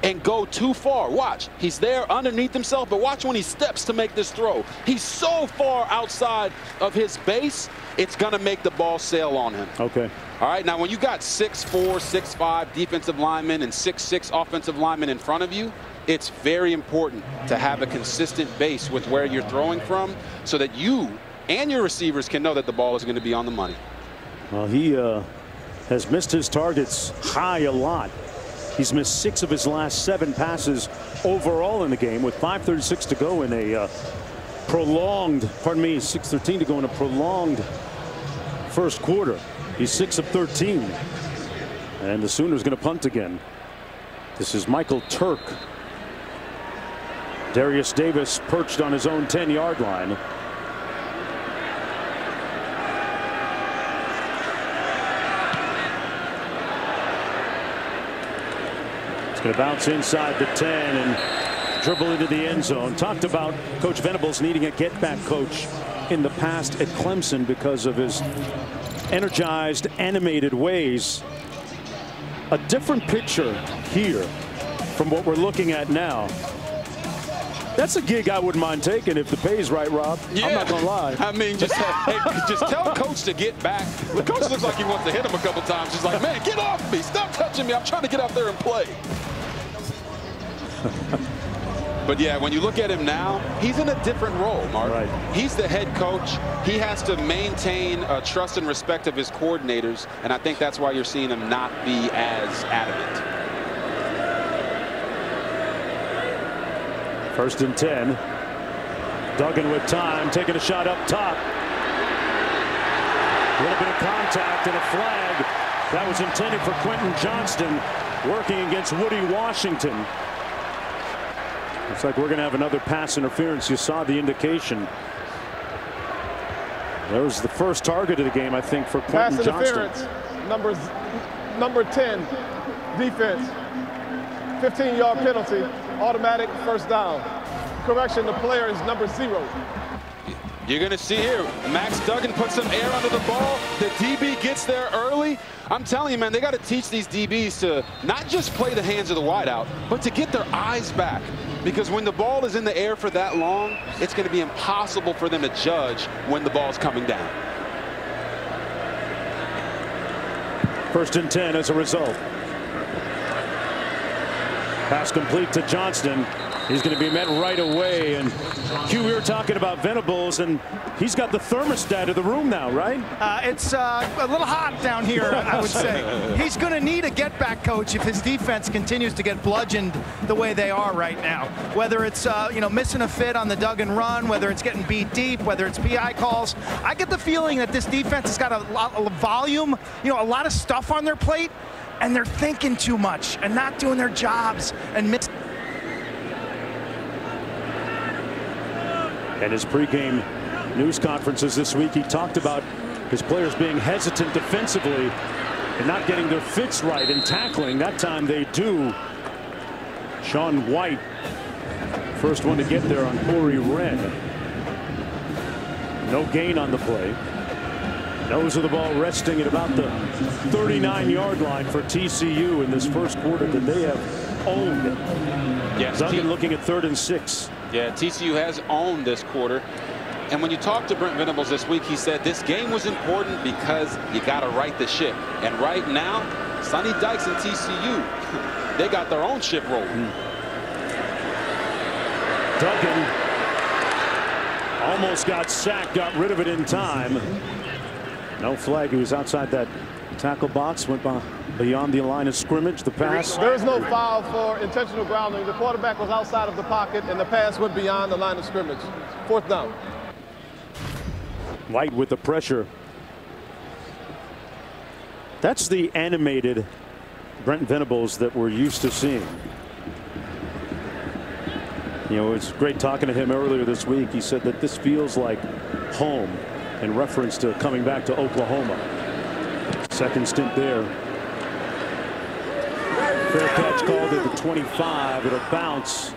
and go too far. Watch, he's there underneath himself, but watch when he steps to make this throw. He's so far outside of his base, it's going to make the ball sail on him. Okay. All right, now when you got 6'4", 6'5" defensive linemen and 6'6" offensive linemen in front of you, it's very important to have a consistent base with where you're throwing from, so that you and your receivers can know that the ball is going to be on the money. Well, he has missed his targets high a lot. He's missed 6 of his last 7 passes overall in the game, with 5:36 to go in a prolonged, 6:13 to go in a prolonged first quarter. He's 6 of 13. And the Sooners going to punt again. This is Michael Turk. Darius Davis perched on his own 10-yard line. Going to bounce inside the 10 and dribble into the end zone. Talked about Coach Venables needing a get-back coach in the past at Clemson because of his energized, animated ways. A different picture here from what we're looking at now. That's a gig I wouldn't mind taking if the pay's right, Rob. Yeah. I'm not going to lie. I mean, just tell Coach to get back. The coach looks like he wants to hit him a couple times. He's like, man, get off me. Stop touching me. I'm trying to get out there and play. But yeah, when you look at him now, he's in a different role, Mark. Right. He's the head coach. He has to maintain trust and respect of his coordinators, and I think that's why you're seeing him not be as adamant. 1st and 10. Duggan with time, taking a shot up top. A little bit of contact and a flag. That was intended for Quentin Johnston, working against Woody Washington. Looks like we're going to have another pass interference. You saw the indication. That was the first target of the game, I think, for Pass Quentin Johnston. interference, number 10, defense. 15-yard penalty, automatic first down. Correction, the player is number 0. You're going to see here, Max Duggan puts some air under the ball. The DB gets there early. I'm telling you, man, they got to teach these DBs to not just play the hands of the wideout, but to get their eyes back. Because when the ball is in the air for that long, it's going to be impossible for them to judge when the ball's coming down. 1st and 10 as a result. Pass complete to Johnston. He's going to be met right away. And Q, we were talking about Venables, and he's got the thermostat of the room now, right? It's a little hot down here, I would say. He's going to need a get-back coach if his defense continues to get bludgeoned the way they are right now. Whether it's missing a fit on the Duggan run, whether it's getting beat deep, whether it's PI calls. I get the feeling that this defense has got a lot of volume, a lot of stuff on their plate, and they're thinking too much and not doing their jobs and missing. And his pregame news conferences this week, he talked about his players being hesitant defensively and not getting their fits right in tackling. That time they do. Sean White, first one to get there on Corey Wren. No gain on the play. Nose of the ball resting at about the 39-yard line for TCU in this first quarter that they have owned. Yes, Duggan looking at 3rd and 6. Yeah, TCU has owned this quarter. And when you talk to Brent Venables this week, he said this game was important because you got to right the ship. And right now, Sonny Dykes and TCU, they got their own ship rolling. Duggan almost got sacked, got rid of it in time. No flag. He was outside that tackle box, went beyond the line of scrimmage. The pass. There is no foul for intentional grounding. The quarterback was outside of the pocket, and the pass went beyond the line of scrimmage. 4th down. White with the pressure. That's the animated Brent Venables that we're used to seeing. It's great talking to him earlier this week. He said that this feels like home in reference to coming back to Oklahoma. Second stint there. Fair catch called at the 25. It'll bounce.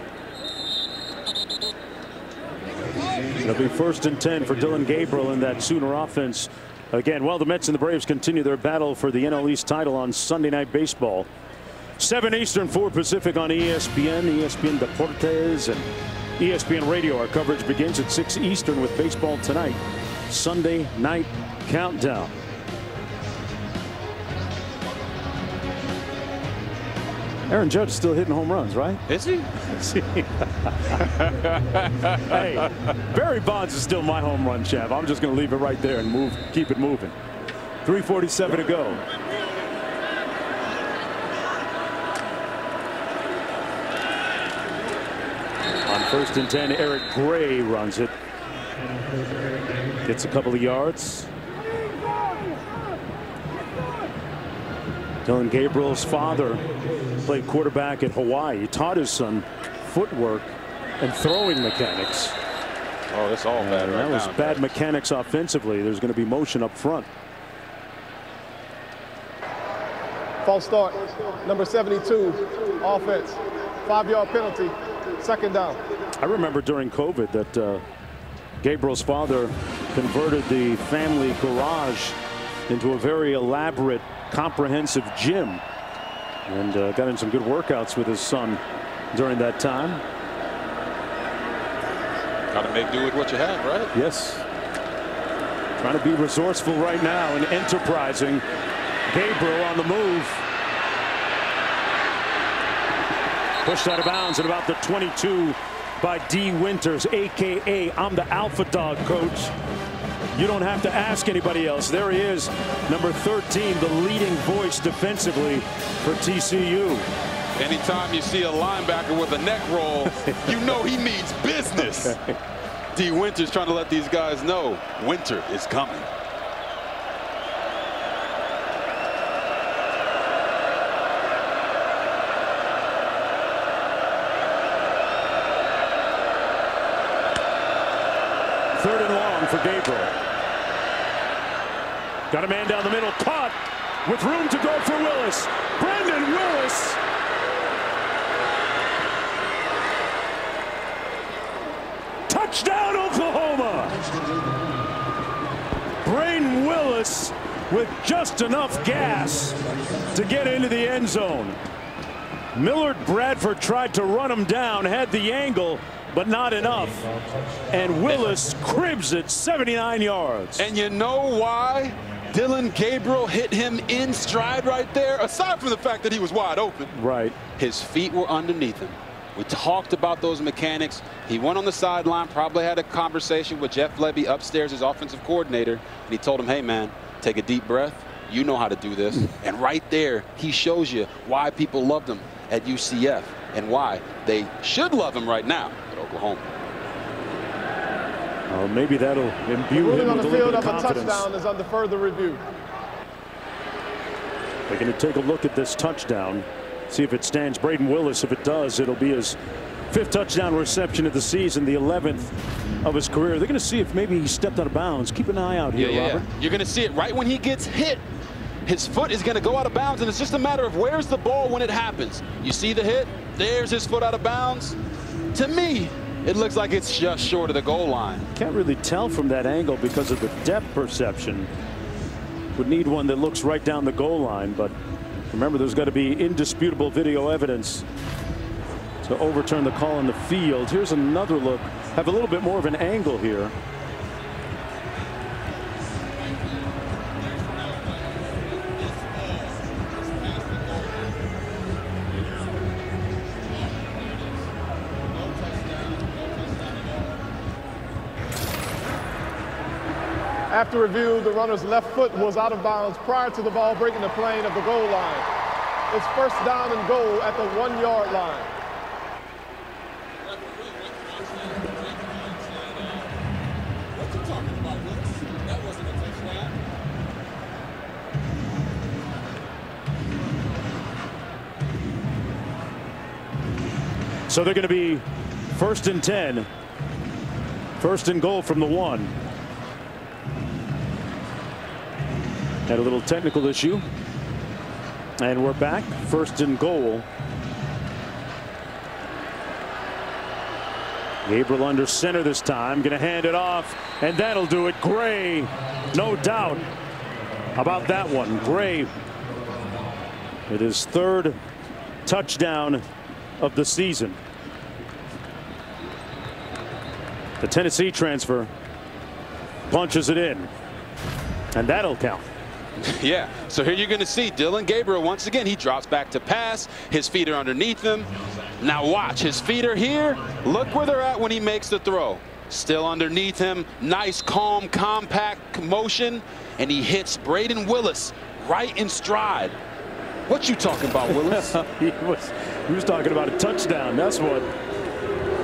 It'll be 1st and 10 for Dylan Gabriel in that Sooner offense. Again, the Mets and the Braves continue their battle for the NL East title on Sunday Night Baseball. 7 Eastern, 4 Pacific on ESPN, ESPN Deportes, and ESPN Radio. Our coverage begins at 6 Eastern with Baseball Tonight. Sunday Night Countdown. Aaron Judge still hitting home runs, right? Is he? Hey, Barry Bonds is still my home run champ. I'm just going to leave it right there and keep it moving. 3:47 to go. On 1st and 10, Eric Gray runs it. Gets a couple of yards. Dylan Gabriel's father played quarterback at Hawaii. He taught his son footwork and throwing mechanics. Oh, that's all bad right now. That was bad mechanics offensively. There's going to be motion up front. False start. Number 72, offense. 5-yard penalty. 2nd down. I remember during COVID that Gabriel's father converted the family garage into a very elaborate, comprehensive gym, and got in some good workouts with his son during that time. Got to make do with what you have, right? Yes. Trying to be resourceful right now and enterprising. Gabriel on the move. Pushed out of bounds at about the 22 by D. Winters, a.k.a. I'm the alpha dog, coach. You don't have to ask anybody else. There he is, number 13, the leading voice defensively for TCU. Anytime you see a linebacker with a neck roll, you know he means business. D. Winters trying to let these guys know winter is coming. Third and long for Gabriel. Got a man down the middle, caught with room to go for Willis. Brandon Willis. Touchdown, Oklahoma. Brandon Willis with just enough gas to get into the end zone. Millard Bradford tried to run him down, had the angle, but not enough. And Willis cribs it 79 yards. And you know why Dillon Gabriel hit him in stride right there? Aside from the fact that he was wide open. Right. His feet were underneath him. We talked about those mechanics. He went on the sideline, probably had a conversation with Jeff Lebby upstairs, his offensive coordinator, and he told him, hey, man, take a deep breath. You know how to do this. And right there, he shows you why people loved him at UCF and why they should love him right now at Oklahoma. Well, maybe that'll imbue him with a little bit of confidence. A touchdown is under further review. They're going to take a look at this touchdown, see if it stands. Brayden Willis, if it does, it'll be his 5th touchdown reception of the season, the 11th of his career. They're going to see if maybe he stepped out of bounds. Keep an eye out here, Robert. You're going to see it right when he gets hit. His foot is going to go out of bounds, and it's just a matter of where's the ball when it happens. You see the hit? There's his foot out of bounds. To me, it looks like it's just short of the goal line. Can't really tell from that angle because of the depth perception. Would need one that looks right down the goal line, but remember, there's got to be indisputable video evidence to overturn the call in the field. Here's another look. Have a little bit more of an angle here. After review, the runner's left foot was out of bounds prior to the ball breaking the plane of the goal line. It's first down and goal at the 1-yard line. So they're going to be 1st and 10. 1st and goal from the 1. Had a little technical issue. And we're back. 1st and goal. Gabriel under center this time. Going to hand it off. And that'll do it. Gray. No doubt about that one. Gray. It is 3rd touchdown of the season. The Tennessee transfer punches it in. And that'll count. Yeah, so here you're going to see Dillon Gabriel once again. He drops back to pass. His feet are underneath him. Now watch, his feet are here. Look where they're at when he makes the throw. Still underneath him. Nice, calm, compact motion. And he hits Brayden Willis right in stride. What you talking about, Willis? he was talking about a touchdown. That's what.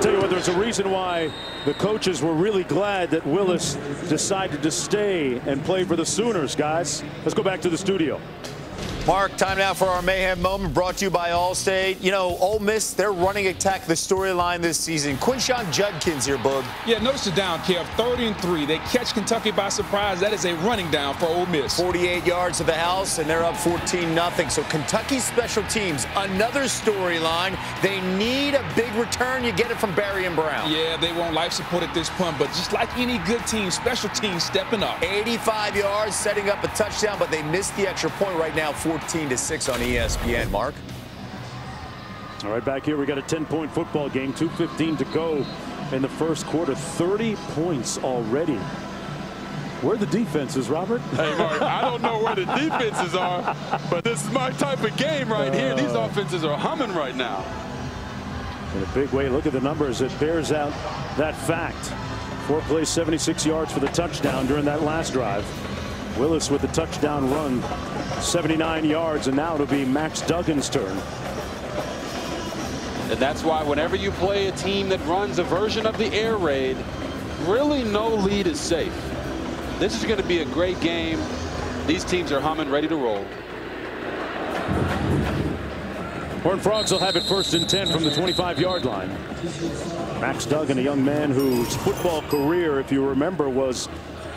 Tell you what, there's a reason why the coaches were really glad that Willis decided to stay and play for the Sooners, guys. Let's go back to the studio. Mark, time now for our Mayhem Moment, brought to you by Allstate. You know, Ole Miss, their running attack, the storyline this season. Quinshon Judkins here, Boog. Yeah, notice the down, Kev. 3rd and 3. They catch Kentucky by surprise. That is a running down for Ole Miss. 48 yards to the house, and they're up 14-0. So Kentucky's special teams, another storyline. They need a big return. You get it from Barry and Brown. Yeah, they want life support at this point, but just like any good team, special teams stepping up. 85 yards, setting up a touchdown, but they missed the extra point right now. 14-6 on ESPN. Mark. All right, back here we got a 10-point football game. 2:15 to go in the first quarter. 30 points already. Where are the defenses, Robert? Hey, Mark, I don't know where the defenses are, but this is my type of game right here. These offenses are humming right now. In a big way, look at the numbers. It bears out that fact. 4 plays, 76 yards for the touchdown during that last drive. Willis with the touchdown run, 79 yards, and now it'll be Max Duggan's turn. And that's why whenever you play a team that runs a version of the air raid, really no lead is safe. This is going to be a great game. These teams are humming, ready to roll. Horned Frogs will have it 1st and 10 from the 25-yard line. Max Duggan, a young man whose football career, if you remember, was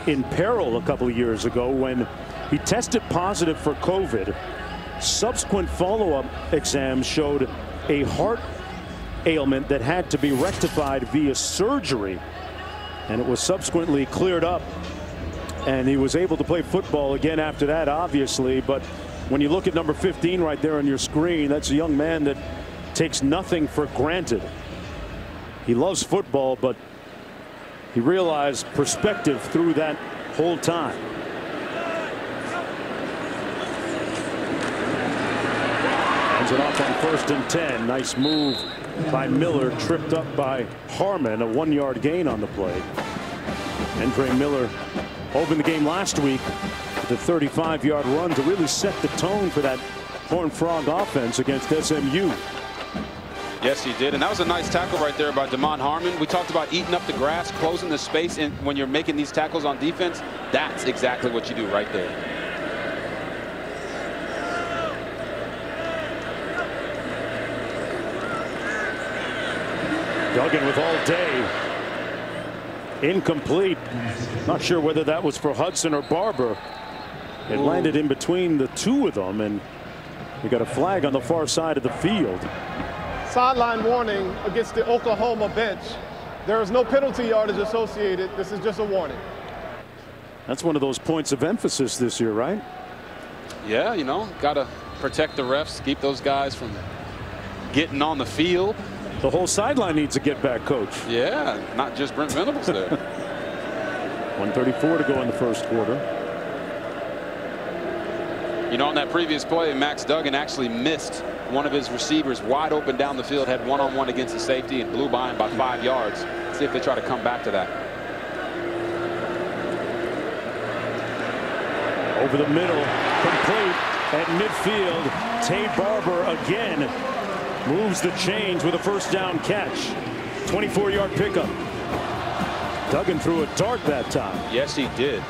in peril a couple of years ago when He tested positive for COVID. Subsequent follow-up exams showed a heart ailment that had to be rectified via surgery, and it was subsequently cleared up, and he was able to play football again after that, obviously. But when you look at number 15 right there on your screen, that's a young man that takes nothing for granted. He loves football, but he realized perspective through that whole time. Hands it off on 1st and 10. Nice move by Miller, tripped up by Harmon. A 1-yard gain on the play. Andre Miller opened the game last week with a 35-yard run to really set the tone for that Horned Frog offense against SMU. Yes, he did, and that was a nice tackle right there by Damon Harmon. We talked about eating up the grass, closing the space, and when you're making these tackles on defense, that's exactly what you do right there. Duggan with all day. Incomplete. Not sure whether that was for Hudson or Barber. It landed in between the two of them, and we got a flag on the far side of the field. Sideline warning against the Oklahoma bench. There is no penalty yardage associated. This is just a warning. That's one of those points of emphasis this year, right? Yeah, you know, got to protect the refs, keep those guys from getting on the field. The whole sideline needs a get back coach. Yeah, not just Brent Venables there. 1:34 to go in the first quarter. You know, on that previous play, Max Duggan actually missed one of his receivers wide open down the field, had one-on-one against the safety and blew by him by 5 yards. See if they try to come back to that. Over the middle, complete at midfield. Tay Barber again moves the chains with a first down catch. 24-yard pickup. Duggan threw a dart that time. Yes, he did.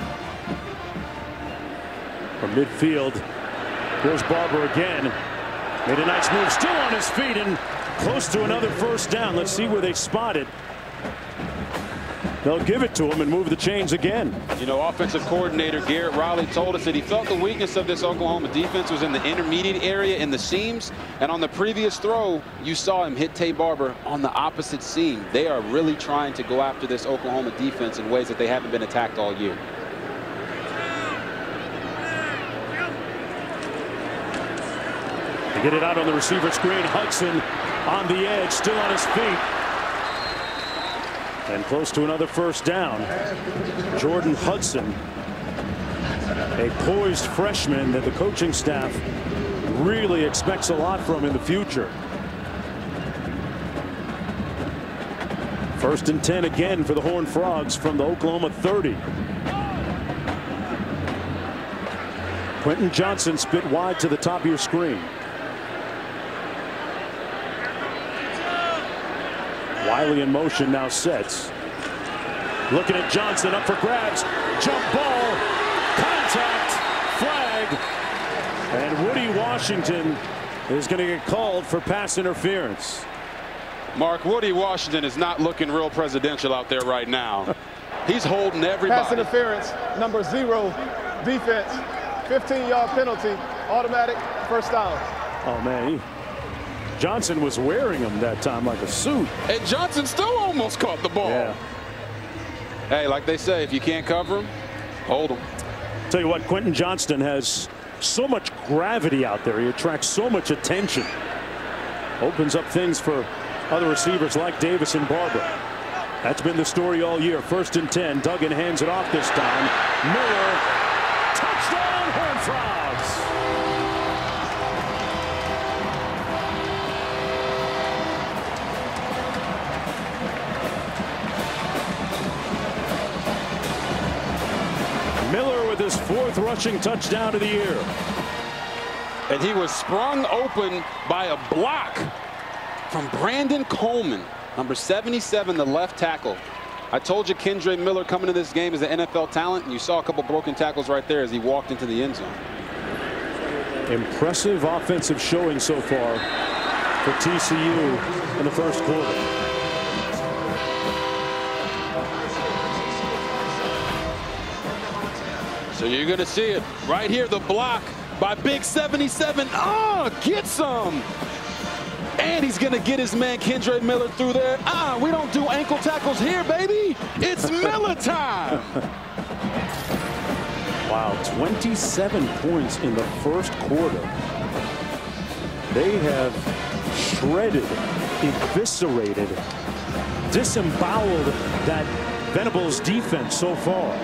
From midfield, here's Barber again. Made a nice move, still on his feet and close to another first down. Let's see where they spot it. They'll give it to him and move the chains again. You know, offensive coordinator Garrett Riley told us that he felt the weakness of this Oklahoma defense was in the intermediate area in the seams. And on the previous throw, you saw him hit Tay Barber on the opposite seam. They are really trying to go after this Oklahoma defense in ways that they haven't been attacked all year. They get it out on the receiver screen. Hudson on the edge, still on his feet. And close to another first down. Jordan Hudson, a poised freshman that the coaching staff really expects a lot from in the future. 1st and 10 again for the Horned Frogs from the Oklahoma 30. Quentin Johnson spit wide to the top of your screen. Wiley in motion, now sets. Looking at Johnson, up for grabs. Jump ball. Contact. Flag. And Woody Washington is going to get called for pass interference. Mark, Woody Washington is not looking real presidential out there right now. He's holding everybody. Pass interference, number 0, defense, 15-yard penalty, automatic, first down. Oh, man. Johnson was wearing him that time like a suit. And Johnson still almost caught the ball. Yeah. Hey, like they say, if you can't cover him, hold him. Tell you what, Quentin Johnston has so much gravity out there. He attracts so much attention. Opens up things for other receivers like Davis and Barber. That's been the story all year. 1st and 10. Duggan hands it off this time. Miller. Touchdown, Horned Frogs. Miller with his 4th rushing touchdown of the year. And he was sprung open by a block from Brandon Coleman, number 77, the left tackle. I told you Kendre Miller coming to this game is an NFL talent, and you saw a couple broken tackles right there as he walked into the end zone. Impressive offensive showing so far for TCU in the first quarter. So you're going to see it right here, the block by Big 77. Oh, get some. And he's going to get his man Kendre Miller through there. We don't do ankle tackles here, baby. It's Miller time. Wow, 27 points in the first quarter. They have shredded, eviscerated, disemboweled that Venables defense so far.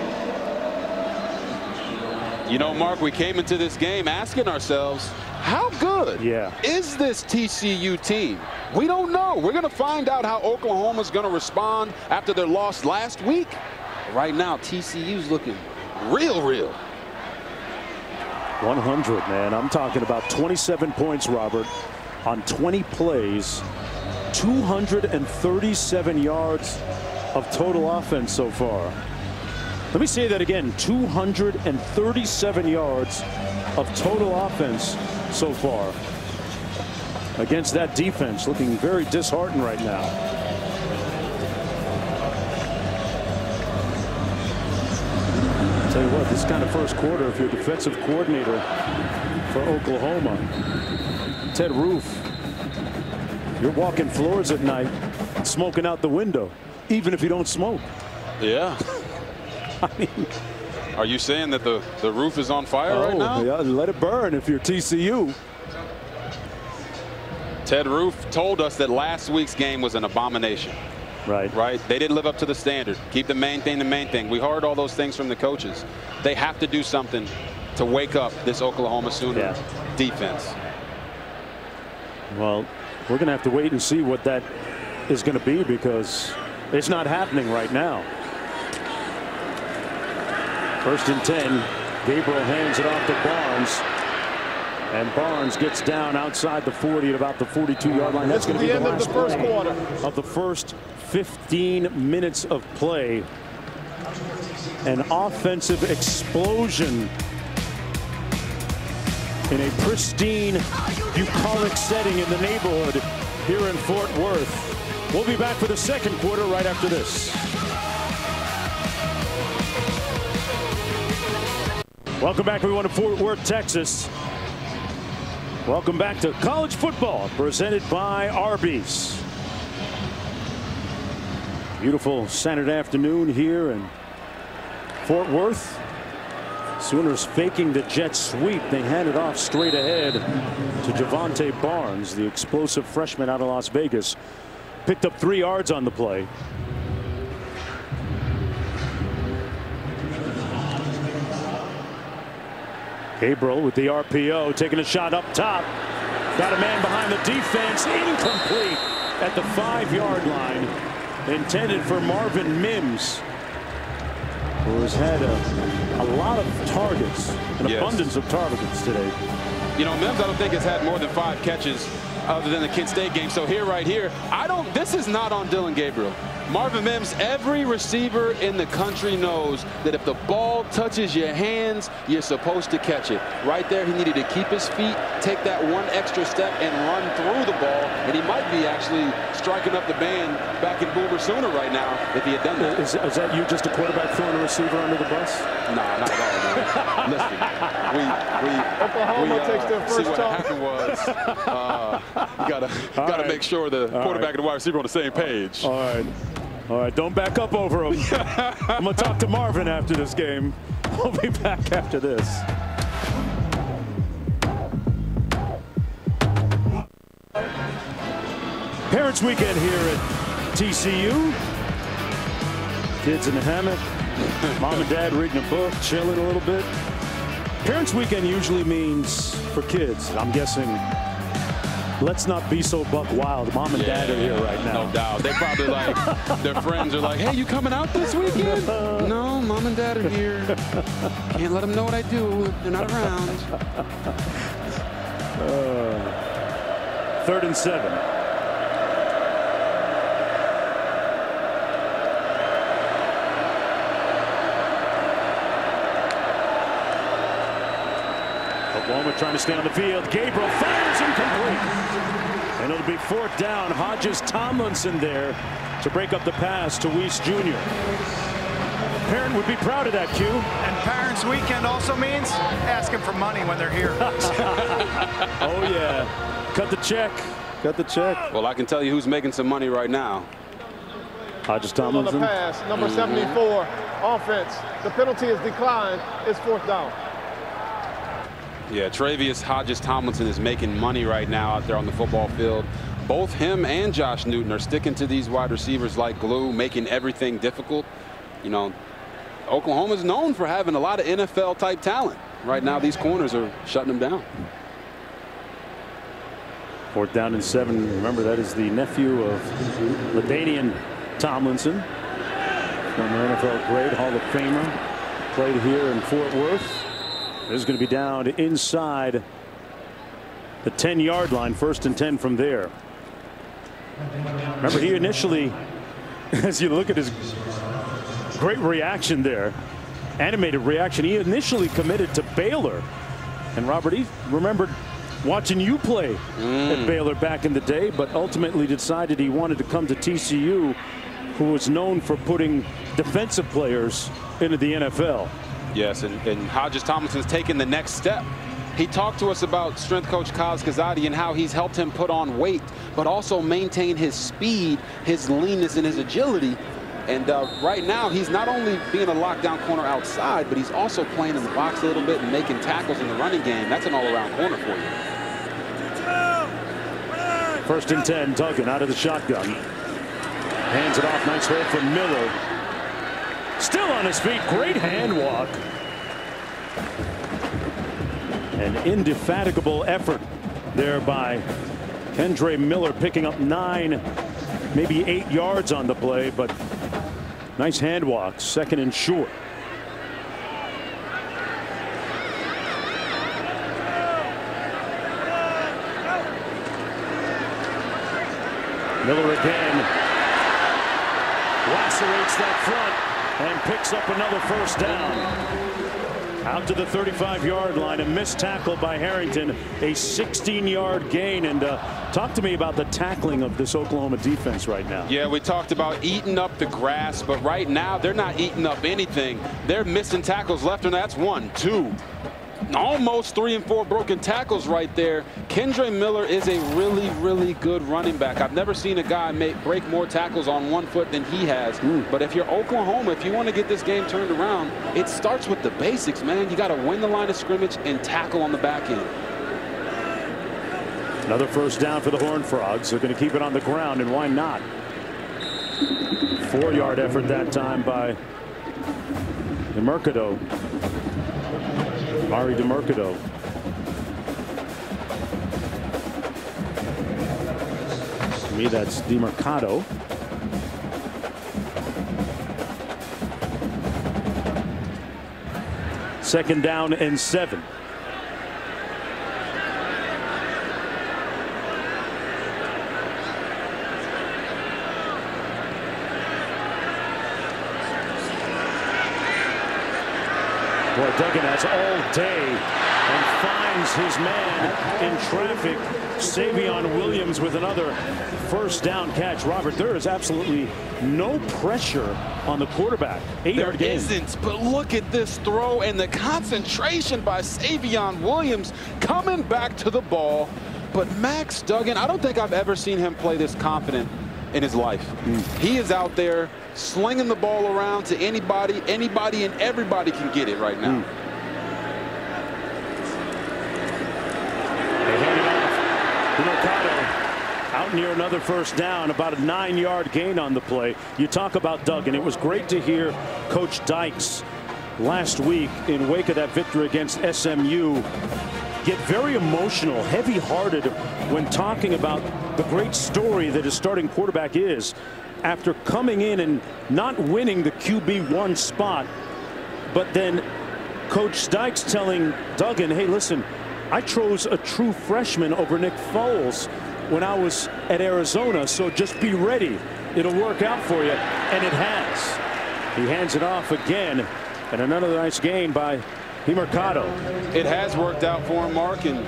You know, Mark, we came into this game asking ourselves, how good is this TCU team? We don't know. We're going to find out how Oklahoma's going to respond after their loss last week. Right now, TCU's looking real. 100, man. I'm talking about 27 points, Robert, on 20 plays, 237 yards of total offense so far. Let me say that again, 237 yards of total offense so far against that defense, looking very disheartened right now. I'll tell you what, this kind of first quarter, if you're defensive coordinator for Oklahoma, Ted Roof, you're walking floors at night, smoking out the window, even if you don't smoke. Yeah. I mean, are you saying that the roof is on fire right now? Yeah, let it burn if you're TCU. Ted Roof told us that last week's game was an abomination. Right. They didn't live up to the standard. Keep the main thing the main thing. We heard all those things from the coaches. They have to do something to wake up this Oklahoma Sooner defense. Well, we're going to have to wait and see what that is going to be, because it's not happening right now. First and 10. Gabriel hands it off to Barnes. And Barnes gets down outside the 40 at about the 42-yard line. That's going to be the end of the first quarter of the first 15 minutes of play. An offensive explosion in a pristine, bucolic setting in the neighborhood here in Fort Worth. We'll be back for the second quarter right after this. Welcome back, everyone, to Fort Worth, Texas. Welcome back to college football, presented by Arby's. Beautiful Saturday afternoon here in Fort Worth. Sooners faking the jet sweep. They hand it off straight ahead to Javonte Barnes, the explosive freshman out of Las Vegas. Picked up 3 yards on the play. Gabriel with the RPO, taking a shot up top. Got a man behind the defense, incomplete at the 5-yard line. Intended for Marvin Mims, who has had a lot of targets, an abundance of targets today. You know, Mims, I don't think has had more than 5 catches other than the Kent State game. So right here, this is not on Dillon Gabriel. Marvin Mims, every receiver in the country knows that if the ball touches your hands, you're supposed to catch it. Right there, he needed to keep his feet, take that 1 extra step, and run through the ball. And he might be actually striking up the band back in Boomer Sooner right now if he had done that. Is that you, just a quarterback throwing a receiver under the bus? Nah, not at all, man. Listen, Oklahoma takes their first what happened was you gotta make sure the quarterback and the wide receiver are on the same page. All right, don't back up over him. I'm going to talk to Marvin after this game. We'll be back after this. Parents' weekend here at TCU. Kids in the hammock. Mom and Dad reading a book, chilling a little bit. Parents' weekend usually means, for kids, I'm guessing, let's not be so buck wild. Mom and Dad are here right now. No doubt. They probably like, their friends are like, hey, you coming out this weekend? No, Mom and Dad are here. Can't let them know what I do. They're not around. 3rd and 7. Oklahoma trying to stay on the field. Gabriel fires incomplete. And it'll be 4th down. Hodges Tomlinson there to break up the pass to Weiss Jr. parent would be proud of that, Q. And Parents Weekend also means asking for money when they're here. Oh, yeah. Cut the check. Cut the check. Well, I can tell you who's making some money right now. Hodges Tomlinson. On the pass, number 74, offense. The penalty is declined. It's 4th down. Yeah, Travius Hodges Tomlinson is making money right now out there on the football field. Both him and Josh Newton are sticking to these wide receivers like glue, making everything difficult. You know, Oklahoma's known for having a lot of NFL-type talent. Right now, these corners are shutting them down. 4th down and 7. Remember, that is the nephew of LaDainian Tomlinson, former NFL great, Hall of Famer, played here in Fort Worth. This is going to be down inside the 10-yard line, 1st and 10 from there. Remember, he initially, as you look at his great reaction there, animated reaction, he initially committed to Baylor. And Robert, he remembered watching you play at Baylor back in the day, but ultimately decided he wanted to come to TCU, who was known for putting defensive players into the NFL. Yes, and Hodges Tomlinson's taken the next step. He talked to us about strength coach Kaz Kazadi and how he's helped him put on weight, but also maintain his speed, his leanness, and his agility. And right now, he's not only being a lockdown corner outside, but he's also playing in the box a little bit and making tackles in the running game. That's an all-around corner for you. 1st and 10, Duggan out of the shotgun. Hands it off, nice hold from Miller. Still on his feet, great hand walk. An indefatigable effort there by Kendre Miller, picking up 9, maybe 8 yards on the play, but nice hand walk, 2nd and short. Miller again lacerates that front and picks up another 1st down. Out to the 35-yard line, a missed tackle by Harrington, a 16-yard gain. And talk to me about the tackling of this Oklahoma defense right now. Yeah, we talked about eating up the grass, but right now they're not eating up anything. They're missing tackles left, and that's 1, 2. Almost 3 and 4 broken tackles right there. Kendre Miller is a really, really good running back. I've never seen a guy break more tackles on 1 foot than he has. But if you're Oklahoma, if you want to get this game turned around, it starts with the basics, man. You got to win the line of scrimmage and tackle on the back end. Another 1st down for the Horned Frogs. They're going to keep it on the ground, and why not? 4-yard effort that time by DeMercado. Ari DeMercado. To me, that's DeMercado. Second down and 7. Boy, Duggan has all day and finds his man in traffic. Savion Williams with another 1st down catch. Robert, there is absolutely no pressure on the quarterback. 8-yard gain. There isn't, but look at this throw and the concentration by Savion Williams coming back to the ball. But Max Duggan, I don't think I've ever seen him play this confident in his life. He is out there slinging the ball around to anybody, and everybody can get it right now. They hand it off. Mercado out near another 1st down, about a 9-yard gain on the play. You talk about Duggan. It was great to hear Coach Dykes last week in wake of that victory against SMU get very emotional, heavy-hearted when talking about the great story that his starting quarterback is after coming in and not winning the QB1 spot. But then Coach Dykes telling Duggan, hey, listen, I chose a true freshman over Nick Foles when I was at Arizona, so just be ready. It'll work out for you, and it has. He hands it off again, and another nice gain by DeMercado. It has worked out for him, Mark, and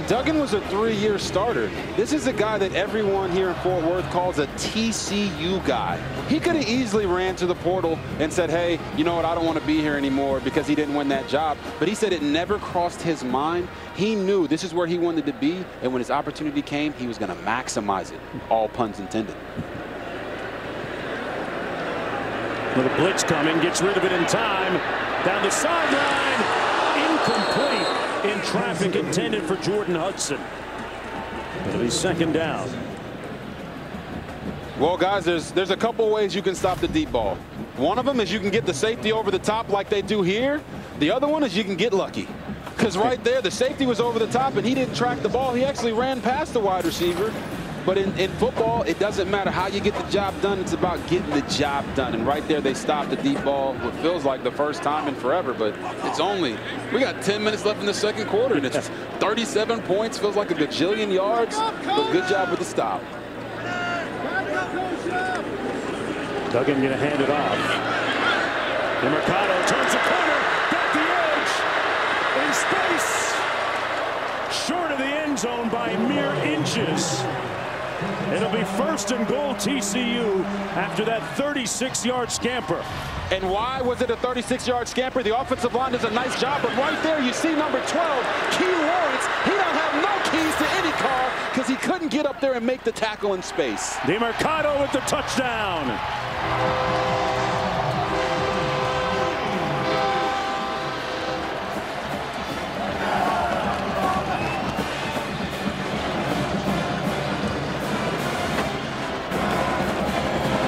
Duggan was a 3-year starter. This is a guy that everyone here in Fort Worth calls a TCU guy. He could have easily ran to the portal and said, hey, you know what, I don't want to be here anymore because he didn't win that job. But he said it never crossed his mind. He knew this is where he wanted to be, and when his opportunity came, he was going to maximize it. All puns intended. Little blitz coming, gets rid of it in time. Down the sideline. Incomplete in traffic intended for Jordan Hudson. It'll be second down. Well, guys, there's a couple ways you can stop the deep ball. One of them is you can get the safety over the top like they do here. The other one is you can get lucky. Because right there, the safety was over the top and he didn't track the ball. He actually ran past the wide receiver. But in football, it doesn't matter how you get the job done. It's about getting the job done. And right there, they stopped the deep ball. What feels like the first time in forever, but it's only, we got 10 minutes left in the second quarter, and it's 37 points. Feels like a gajillion yards, but good job with the stop. Duggan going to hand it off. DeMercado turns the corner, got the edge, in space, short of the end zone by mere inches. It'll be first and goal TCU after that 36-yard scamper. And why was it a 36-yard scamper? The offensive line does a nice job, but right there you see number 12, Key Lawrence. He don't have no keys to any car because he couldn't get up there and make the tackle in space. DeMercado with the touchdown.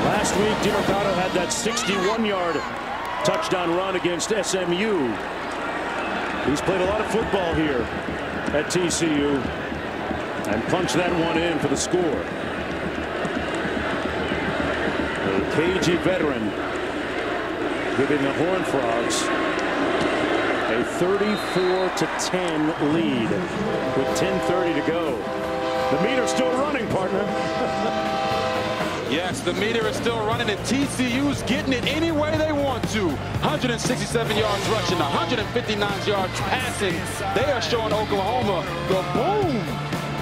Last week, DeMercado had that 61-yard touchdown run against SMU. He's played a lot of football here at TCU and punched that one in for the score. A KG veteran giving the Horned Frogs a 34-10 lead with 10:30 to go. The meter's still running, partner. Yes, the meter is still running, and TCU's getting it any way they want to. 167 yards rushing, 159 yards passing. They are showing Oklahoma the boom.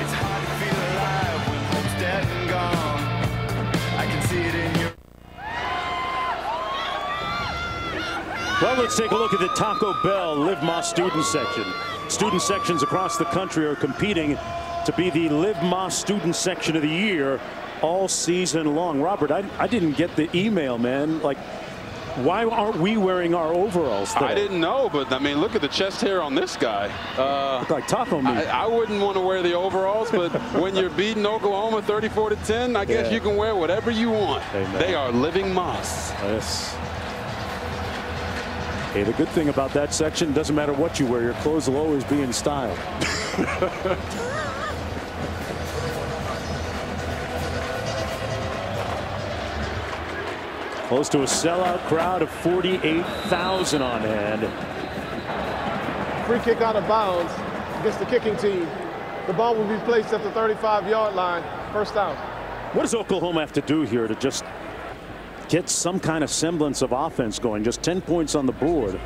It's hard to feel alive when hope's dead and gone. I can see it in your... Well, let's take a look at the Taco Bell Live Más student section. Student sections across the country are competing to be the Live Más student section of the year all season long. Robert, I didn't get the email, man. Like, why aren't we wearing our overalls today? I didn't know, but I mean, look at the chest hair on this guy. Look like taco meat. I wouldn't want to wear the overalls, but when you're beating Oklahoma 34-10, I guess you can wear whatever you want. Amen. They are living moss. Yes. Hey, the good thing about that section, doesn't matter what you wear, your clothes will always be in style. Close to a sellout crowd of 48,000 on hand. Free kick out of bounds against the kicking team. The ball will be placed at the 35-yard line. First down. What does Oklahoma have to do here to just get some kind of semblance of offense going? Just 10 points on the board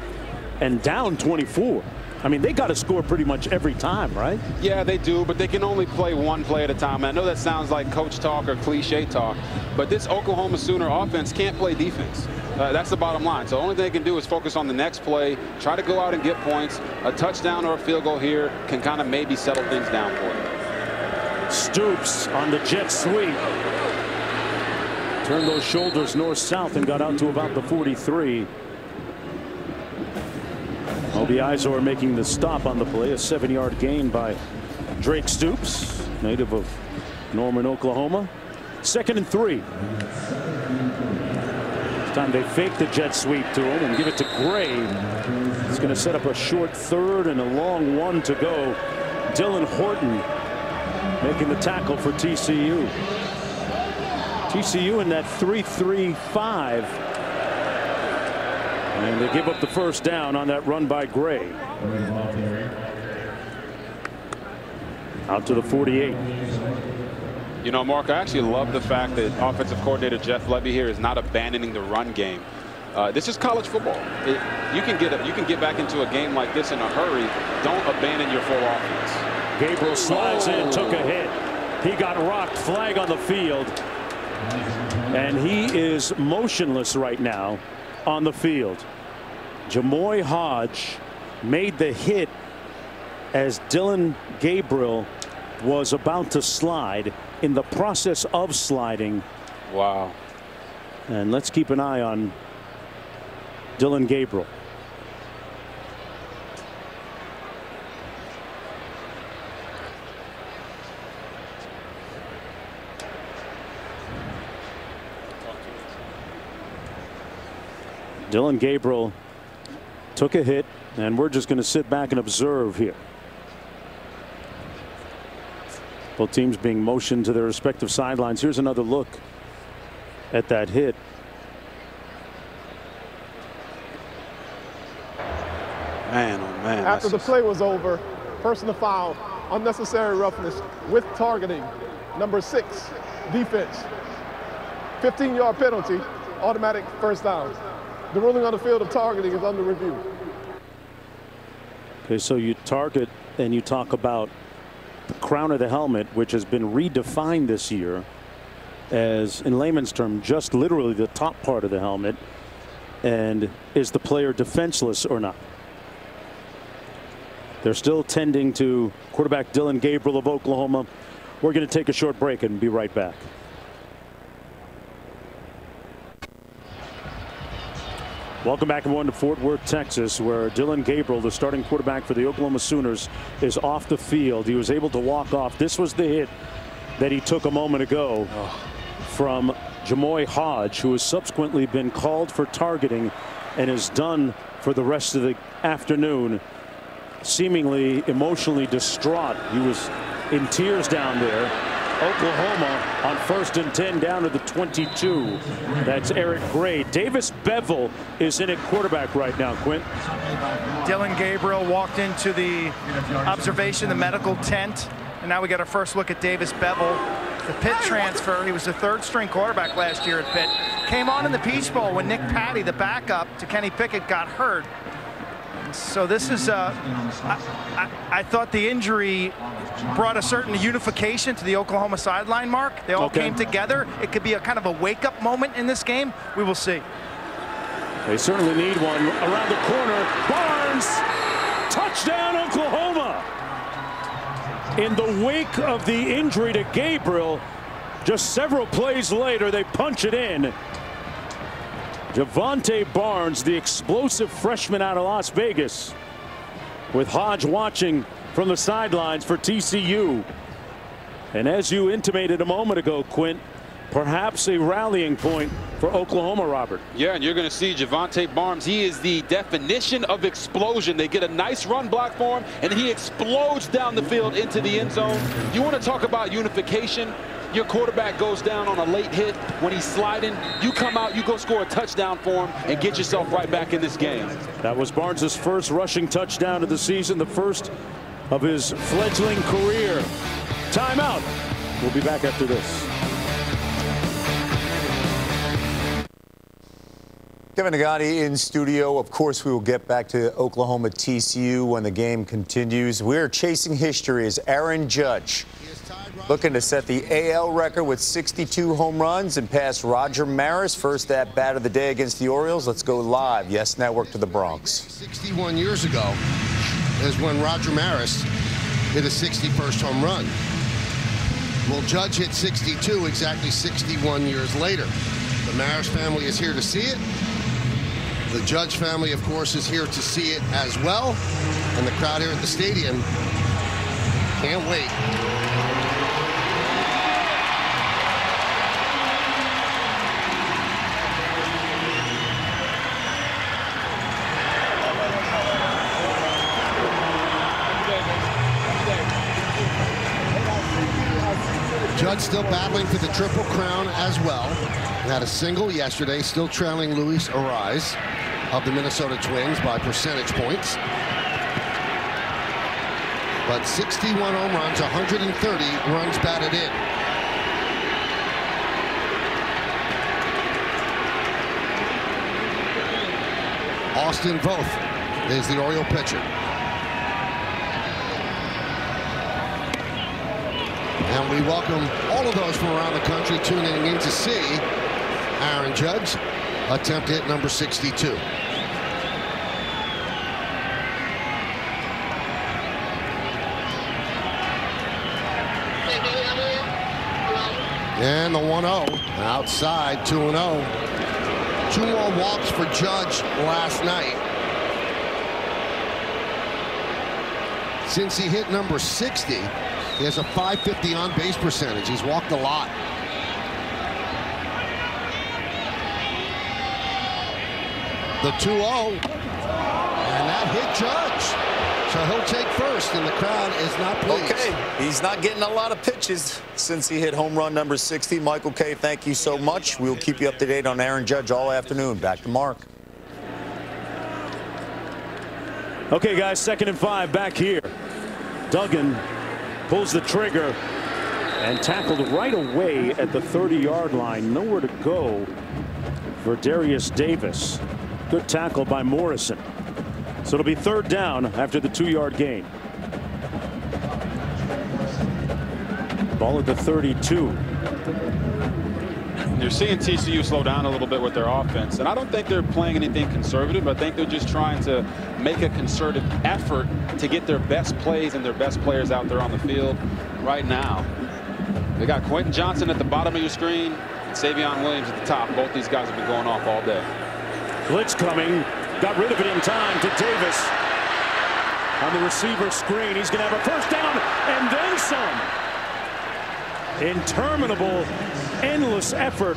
and down 24. I mean, they got to score pretty much every time, right? Yeah, they do, but they can only play one play at a time. I know that sounds like coach talk or cliche talk, but this Oklahoma Sooner offense can't play defense. That's the bottom line. So the only thing they can do is focus on the next play, try to go out and get points. A touchdown or a field goal here can kind of maybe settle things down for them. Stoops on the jet sweep. Turned those shoulders north-south and got out to about the 43. The Izor making the stop on the play. A 7-yard gain by Drake Stoops, native of Norman, Oklahoma. 2nd and 3. This time they fake the jet sweep to him and give it to Gray. He's going to set up a short 3rd and a long 1 to go. Dylan Horton making the tackle for TCU. TCU in that 3-3-5. And they give up the first down on that run by Gray. Out to the 48. You know, Mark, I actually love the fact that offensive coordinator Jeff Levy here is not abandoning the run game. This is college football. You can get back into a game like this in a hurry. Don't abandon your full offense. Gabriel slides in, took a hit. He got rocked, flag on the field. And he is motionless right now on the field. Jamoy Hodge made the hit as Dillon Gabriel was about to slide, in the process of sliding. Wow. And let's keep an eye on Dillon Gabriel. Dillon Gabriel took a hit, and we're just going to sit back and observe here. Both teams being motioned to their respective sidelines. Here's another look at that hit. Man, oh man. After the play was over, personal foul, unnecessary roughness with targeting. Number 6, defense. 15-yard penalty, automatic first down. The ruling on the field of targeting is under review. Okay, so you target and you talk about the crown of the helmet, which has been redefined this year as, in layman's term, just literally the top part of the helmet. And is the player defenseless or not? They're still tending to quarterback Dillon Gabriel of Oklahoma. We're going to take a short break and be right back. Welcome back, everyone, to Fort Worth, Texas, where Dillon Gabriel, the starting quarterback for the Oklahoma Sooners, is off the field. He was able to walk off. This was the hit that he took a moment ago from Jamoy Hodge, who has subsequently been called for targeting and is done for the rest of the afternoon. Seemingly emotionally distraught. He was in tears down there. Oklahoma on 1st and 10 down to the 22. That's Eric Gray. Davis Beville is in at quarterback right now, Quint. Dillon Gabriel walked into the observation, the medical tent, and now we got our first look at Davis Beville, the Pitt transfer. He was the 3rd-string quarterback last year at Pitt. Came on in the Peach Bowl when Nick Patty, the backup to Kenny Pickett, got hurt. So this is, I thought the injury brought a certain unification to the Oklahoma sideline, Mark. They all came together. It could be a kind of a wake-up moment in this game. We will see. They certainly need one. Around the corner, Barnes, touchdown Oklahoma. In the wake of the injury to Gabriel, just several plays later, they punch it in. Javonte Barnes, the explosive freshman out of Las Vegas, with Hodge watching from the sidelines for TCU. And as you intimated a moment ago, Quint, perhaps a rallying point for Oklahoma, Robert. Yeah, and you're going to see Javonte Barnes. He is the definition of explosion. They get a nice run block for him, and he explodes down the field into the end zone. You want to talk about unification? Your quarterback goes down on a late hit when he's sliding. You come out, you go score a touchdown for him and get yourself right back in this game. That was Barnes' first rushing touchdown of the season, the first of his fledgling career. Timeout. We'll be back after this. Kevin Nagati in studio. Of course, we will get back to Oklahoma TCU when the game continues. We're chasing history as Aaron Judge looking to set the AL record with 62 home runs and pass Roger Maris. First at bat of the day against the Orioles. Let's go live. Yes Network to the Bronx. 61 years ago is when Roger Maris hit his 61st home run. Well, Judge hit 62 exactly 61 years later. The Maris family is here to see it. The Judge family, of course, is here to see it as well. And the crowd here at the stadium can't wait. Judge still battling for the Triple Crown as well. Had a single yesterday, still trailing Luis Ariz of the Minnesota Twins by percentage points. But 61 home runs, 130 runs batted in. Austin Voth is the Oriole pitcher. And we welcome all of those from around the country tuning in to see Aaron Judge attempt hit number 62. And the 1-0 outside, 2-0. 2 more walks for Judge last night. Since he hit number 60, he has a .550 on base percentage. He's walked a lot. The 2-0, and that hit Judge. So he'll take first, and the crowd is not pleased. Okay, he's not getting a lot of pitches since he hit home run number 60. Michael K., thank you so much. We'll keep you up to date on Aaron Judge all afternoon. Back to Mark. Okay, guys, 2nd and 5 back here. Duggan pulls the trigger and tackled right away at the 30-yard line. Nowhere to go for Darius Davis. Good tackle by Morrison. So it'll be 3rd down after the 2-yard gain. Ball at the 32. You're seeing TCU slow down a little bit with their offense, and I don't think they're playing anything conservative. I think they're just trying to make a concerted effort to get their best plays and their best players out there on the field right now. They got Quentin Johnson at the bottom of your screen and Savion Williams at the top. Both these guys have been going off all day. Blitz coming. Got rid of it in time to Davis. On the receiver screen, he's going to have a 1st down and then some. Interminable, endless effort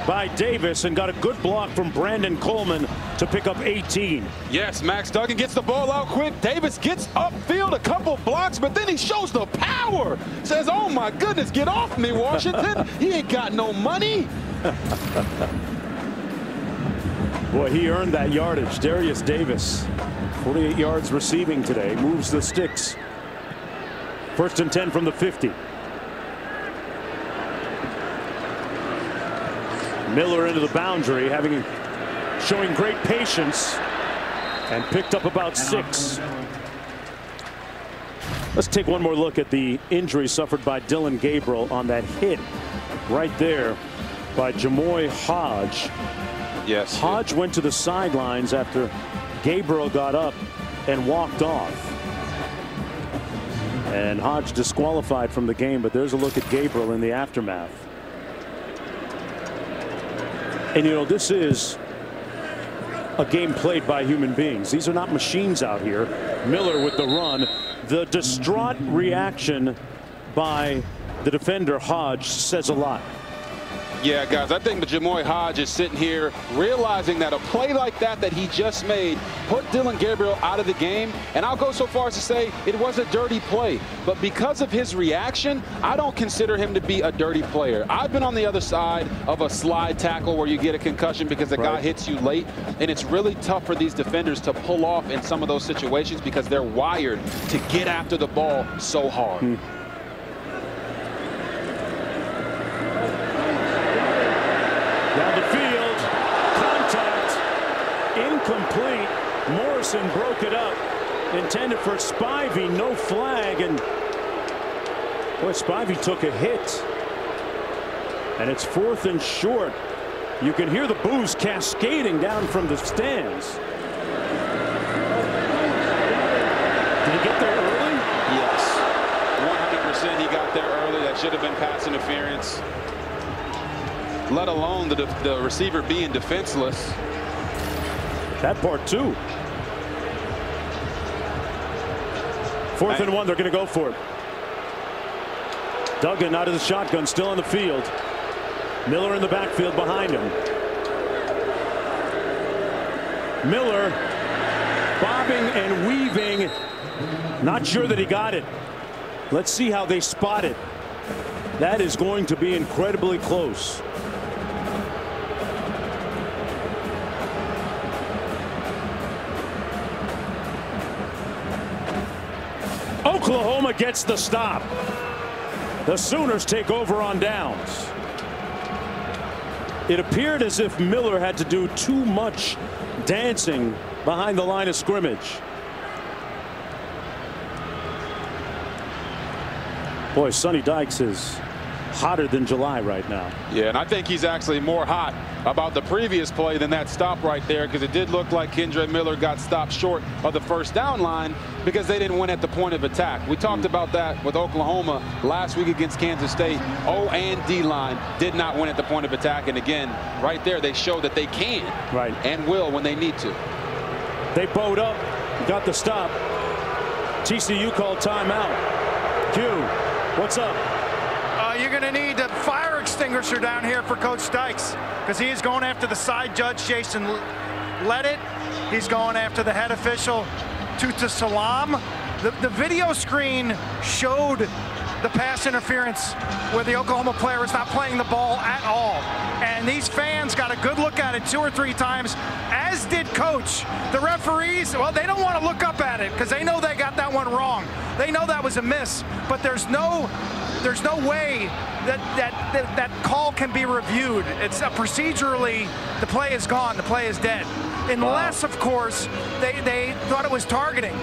by Davis, and got a good block from Brandon Coleman to pick up 18. Yes, Max Duggan gets the ball out quick. Davis gets upfield a couple blocks, but then he shows the power. Says, oh my goodness, get off me, Washington. He ain't got no money. Boy, he earned that yardage. Darius Davis, 48 yards receiving today, moves the sticks. 1st and 10 from the 50. Miller into the boundary, showing great patience, and picked up about 6. Let's take one more look at the injury suffered by Dillon Gabriel on that hit right there by Jamoy Hodge. Yes. Hodge went to the sidelines after Gabriel got up and walked off. And Hodge disqualified from the game, but there's a look at Gabriel in the aftermath. And you know, this is a game played by human beings. These are not machines out here. Miller with the run. The distraught reaction by the defender Hodge says a lot. Yeah, guys, I think that Jamoy Hodge is sitting here realizing that a play like that he just made put Dillon Gabriel out of the game. And I'll go so far as to say it was a dirty play. But because of his reaction, I don't consider him to be a dirty player. I've been on the other side of a slide tackle where you get a concussion because the guy hits you late. And it's really tough for these defenders to pull off in some of those situations because they're wired to get after the ball so hard. Down the field, contact, incomplete. Morrison broke it up, intended for Spivey, no flag, and boy, Spivey took a hit. And it's 4th and short. You can hear the boos cascading down from the stands. Did he get there early? Yes, 100% he got there early. That should have been pass interference. Let alone the receiver being defenseless. That part too. 4th and 1, they're going to go for it. Duggan out of the shotgun, still on the field. Miller in the backfield behind him. Miller bobbing and weaving. Not sure that he got it. Let's see how they spot it. That is going to be incredibly close. Oklahoma gets the stop. The Sooners take over on downs. It appeared as if Miller had to do too much dancing behind the line of scrimmage. Boy, Sonny Dykes is hotter than July right now. Yeah, and I think he's actually more hot about the previous play than that stop right there, because it did look like Kendre Miller got stopped short of the first down line because they didn't win at the point of attack. We talked about that with Oklahoma last week against Kansas State. O and D line did not win at the point of attack, and again, right there, they showed that they can and will when they need to. They bowed up, got the stop. TCU called timeout. Q, what's up? You're going to need a fire extinguisher down here for Coach Dykes, because he is going after the side judge, Jason Leddit. He's going after the head official, Tuta Salam. The video screen showed the pass interference where the Oklahoma player is not playing the ball at all. And these fans got a good look at it 2 or 3 times, as did Coach. The referees, well, they don't want to look up at it because they know they got that one wrong. They know that was a miss, but there's no way that call can be reviewed. It's procedurally, the play is gone, the play is dead. Unless, of course, they thought it was targeting.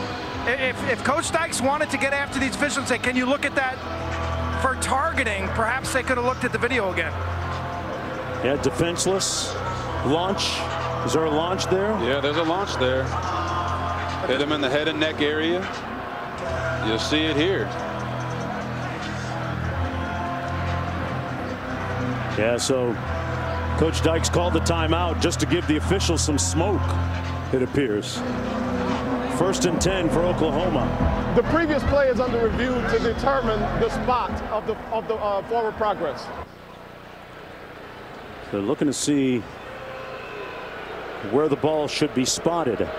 If Coach Dykes wanted to get after these officials and say, can you look at that for targeting, perhaps they could have looked at the video again. Yeah, defenseless. Launch. Is there a launch there? Yeah, there's a launch there. Hit him in the head and neck area. You'll see it here. Yeah, so Coach Dykes called the timeout just to give the officials some smoke, it appears. 1st and 10 for Oklahoma. The previous play is under review to determine the spot of the forward progress. They're looking to see where the ball should be spotted.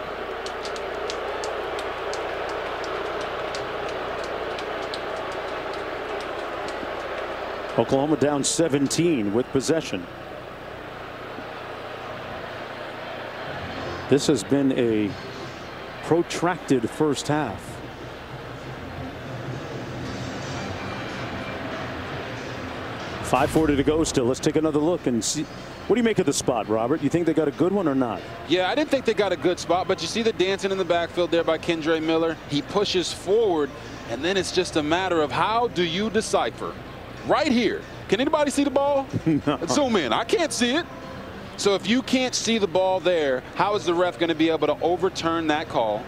Oklahoma down 17 with possession. This has been a protracted first half. .540 to go still. Let's take another look and see. What do you make of the spot, Robert? You think they got a good one or not? Yeah, I didn't think they got a good spot, but you see the dancing in the backfield there by Kendre Miller. He pushes forward, and then it's just a matter of how do you decipher. Right here. Can anybody see the ball? No. Zoom in. I can't see it. So if you can't see the ball there, how is the ref going to be able to overturn that call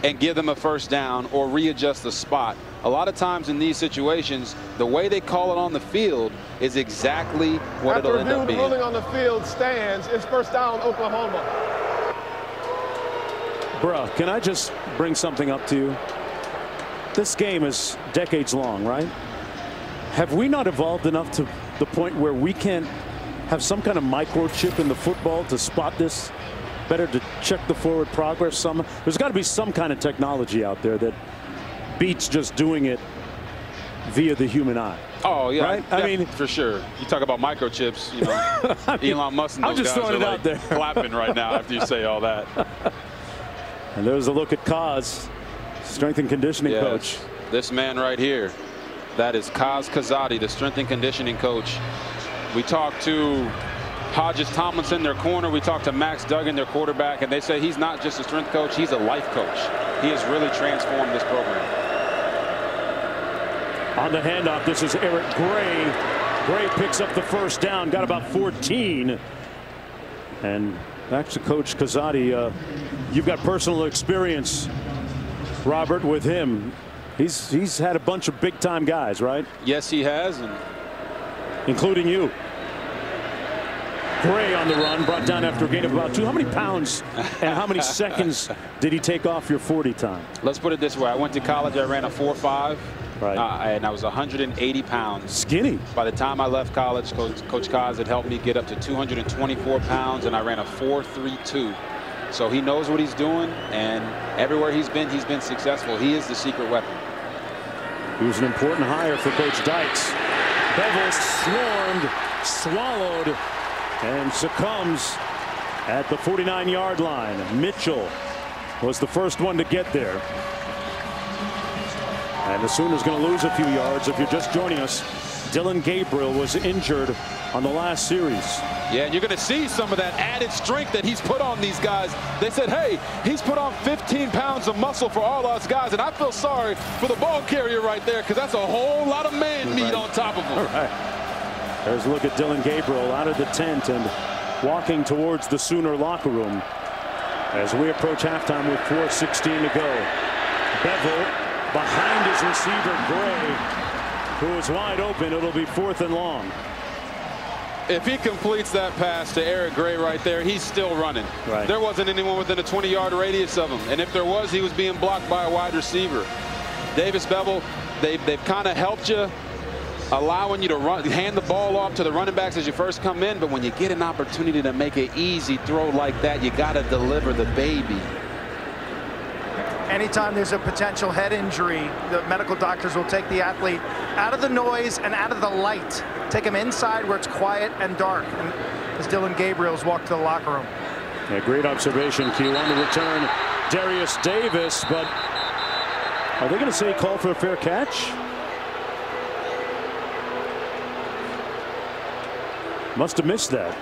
and give them a first down or readjust the spot? A lot of times in these situations, the way they call it on the field is exactly what it'll end up being. After the ruling on the field stands, it's first down, Oklahoma. Bruh, can I just bring something up to you? This game is decades long, right? Have we not evolved enough to the point where we can't have some kind of microchip in the football to spot this better, to check the forward progress? There's got to be some kind of technology out there that beats just doing it via the human eye. Oh yeah, right? I mean, for sure. You talk about microchips, you know. I mean, Elon Musk and those guys are like there. Clapping right now after you say all that. And there's a look at Kaz, strength and conditioning coach. This man right here, that is Kaz Kazadi, the strength and conditioning coach. We talked to Hodges Tomlinson, their corner. We talked to Max Duggan, their quarterback, and they say he's not just a strength coach, he's a life coach. He has really transformed this program. On the handoff, this is Eric Gray. Gray picks up the first down, got about 14. And back to Coach Kazadi. You've got personal experience, Robert, with him. He's had a bunch of big-time guys, right? Yes, he has. And including you. Gray on the run, brought down after a gain of about 2. How many pounds and how many seconds did he take off your 40 time? Let's put it this way. I went to college. I ran a 4.5. Right. And I was 180 pounds. Skinny. By the time I left college, Coach Kaz had helped me get up to 224 pounds, and I ran a 4.32. So he knows what he's doing, and everywhere he's been successful. He is the secret weapon. He was an important hire for Coach Dykes. Bevel swarmed, swallowed, and succumbs at the 49-yard line. Mitchell was the first one to get there. And the Sooners going to lose a few yards. If you're just joining us, Dillon Gabriel was injured on the last series. Yeah, and you're going to see some of that added strength that he's put on these guys. They said, hey, he's put on 15 pounds of muscle for all us guys, and I feel sorry for the ball carrier right there, because that's a whole lot of man meat on top of him. All right. There's a look at Dillon Gabriel out of the tent and walking towards the Sooner locker room as we approach halftime with 4:16 to go. Bevel behind his receiver, Gray, who is wide open. It'll be 4th and long. If he completes that pass to Eric Gray right there, he's still running. Right. There wasn't anyone within a 20-yard radius of him. And if there was, he was being blocked by a wide receiver. Davis Bevel, they've kind of helped you, allowing you to hand the ball off to the running backs as you first come in. But when you get an opportunity to make an easy throw like that, you got to deliver the baby. Anytime there's a potential head injury, the medical doctors will take the athlete out of the noise and out of the light. Take him inside where it's quiet and dark. And as Dillon Gabriel's walked to the locker room. Yeah, great observation, Q. On the return, Darius Davis, but are they going to say call for a fair catch? Must have missed that.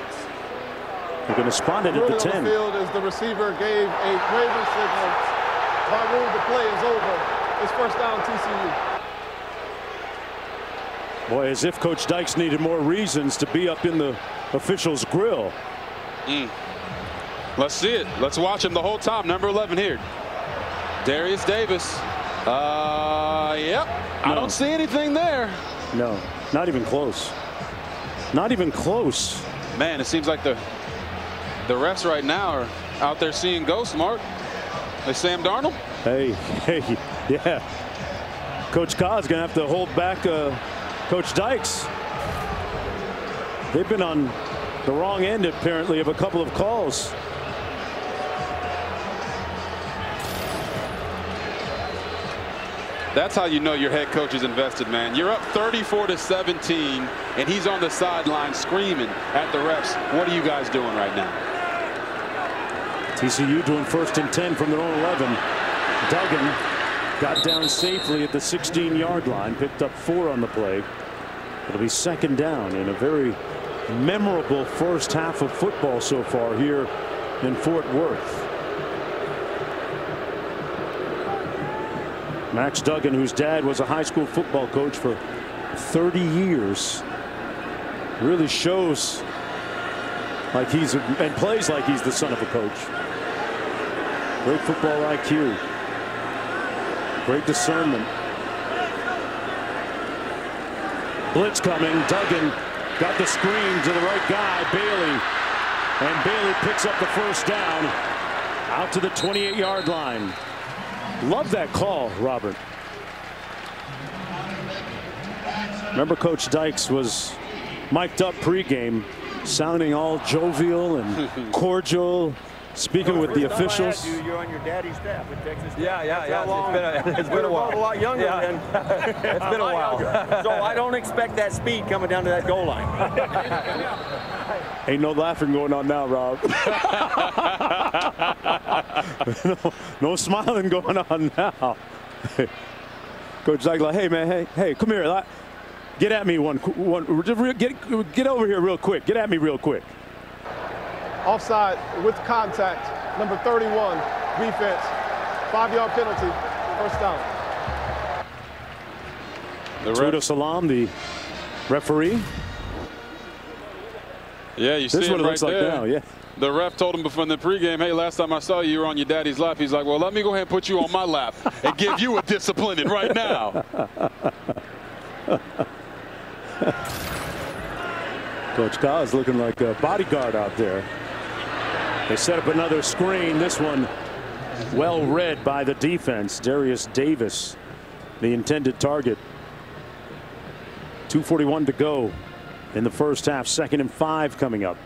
They're going to spot it at the 10. On the field as the receiver gave a waving signal. The play is over. It's first down, TCU. Boy, as if Coach Dykes needed more reasons to be up in the official's grill. Let's see it. Let's watch him the whole time. Number 11 here. Darius Davis. Yep. I don't see anything there. No, not even close. Not even close. Man, it seems like the refs right now are out there seeing ghosts, Mark. Hey, Sam Darnold? Hey, yeah. Coach K's going to have to hold back Coach Dykes. They've been on the wrong end, apparently, of a couple of calls. That's how you know your head coach is invested, man. You're up 34-17, and he's on the sideline screaming at the refs. What are you guys doing right now? TCU doing 1st and 10 from their own 11. Duggan got down safely at the 16-yard line, picked up 4 on the play. It'll be 2nd down in a very memorable first half of football so far here in Fort Worth. Max Duggan, whose dad was a high school football coach for 30 years, really shows like he's and plays like he's the son of a coach. Great football IQ. Great discernment. Blitz coming. Duggan got the screen to the right guy, Bailey. And Bailey picks up the 1st down out to the 28-yard line. Love that call, Robert. Remember, Coach Dykes was mic'd up pregame, sounding all jovial and cordial, speaking with the officials. You're on your daddy's staff at Texas State. Yeah. It's been a while. A lot younger than. It's been a while. So I don't expect that speed coming down to that goal line. Ain't no laughing going on now, Rob. no smiling going on now. Coach Dykes like, hey man, hey, come here. Get at me one. Get over here real quick. Get at me real quick. Offside with contact, number 31, defense. 5-yard penalty, 1st down. Tuda Salam, the referee. Yeah, you see this is what it right looks like there. now. Yeah. The ref told him before in the pregame, hey, last time I saw you, you were on your daddy's lap. He's like, well, let me go ahead and put you on my lap and give you a disciplining right now. Coach Ka is looking like a bodyguard out there. They set up another screen. This one well read by the defense. Darius Davis, the intended target. 2:41 to go in the first half. 2nd and 5 coming up.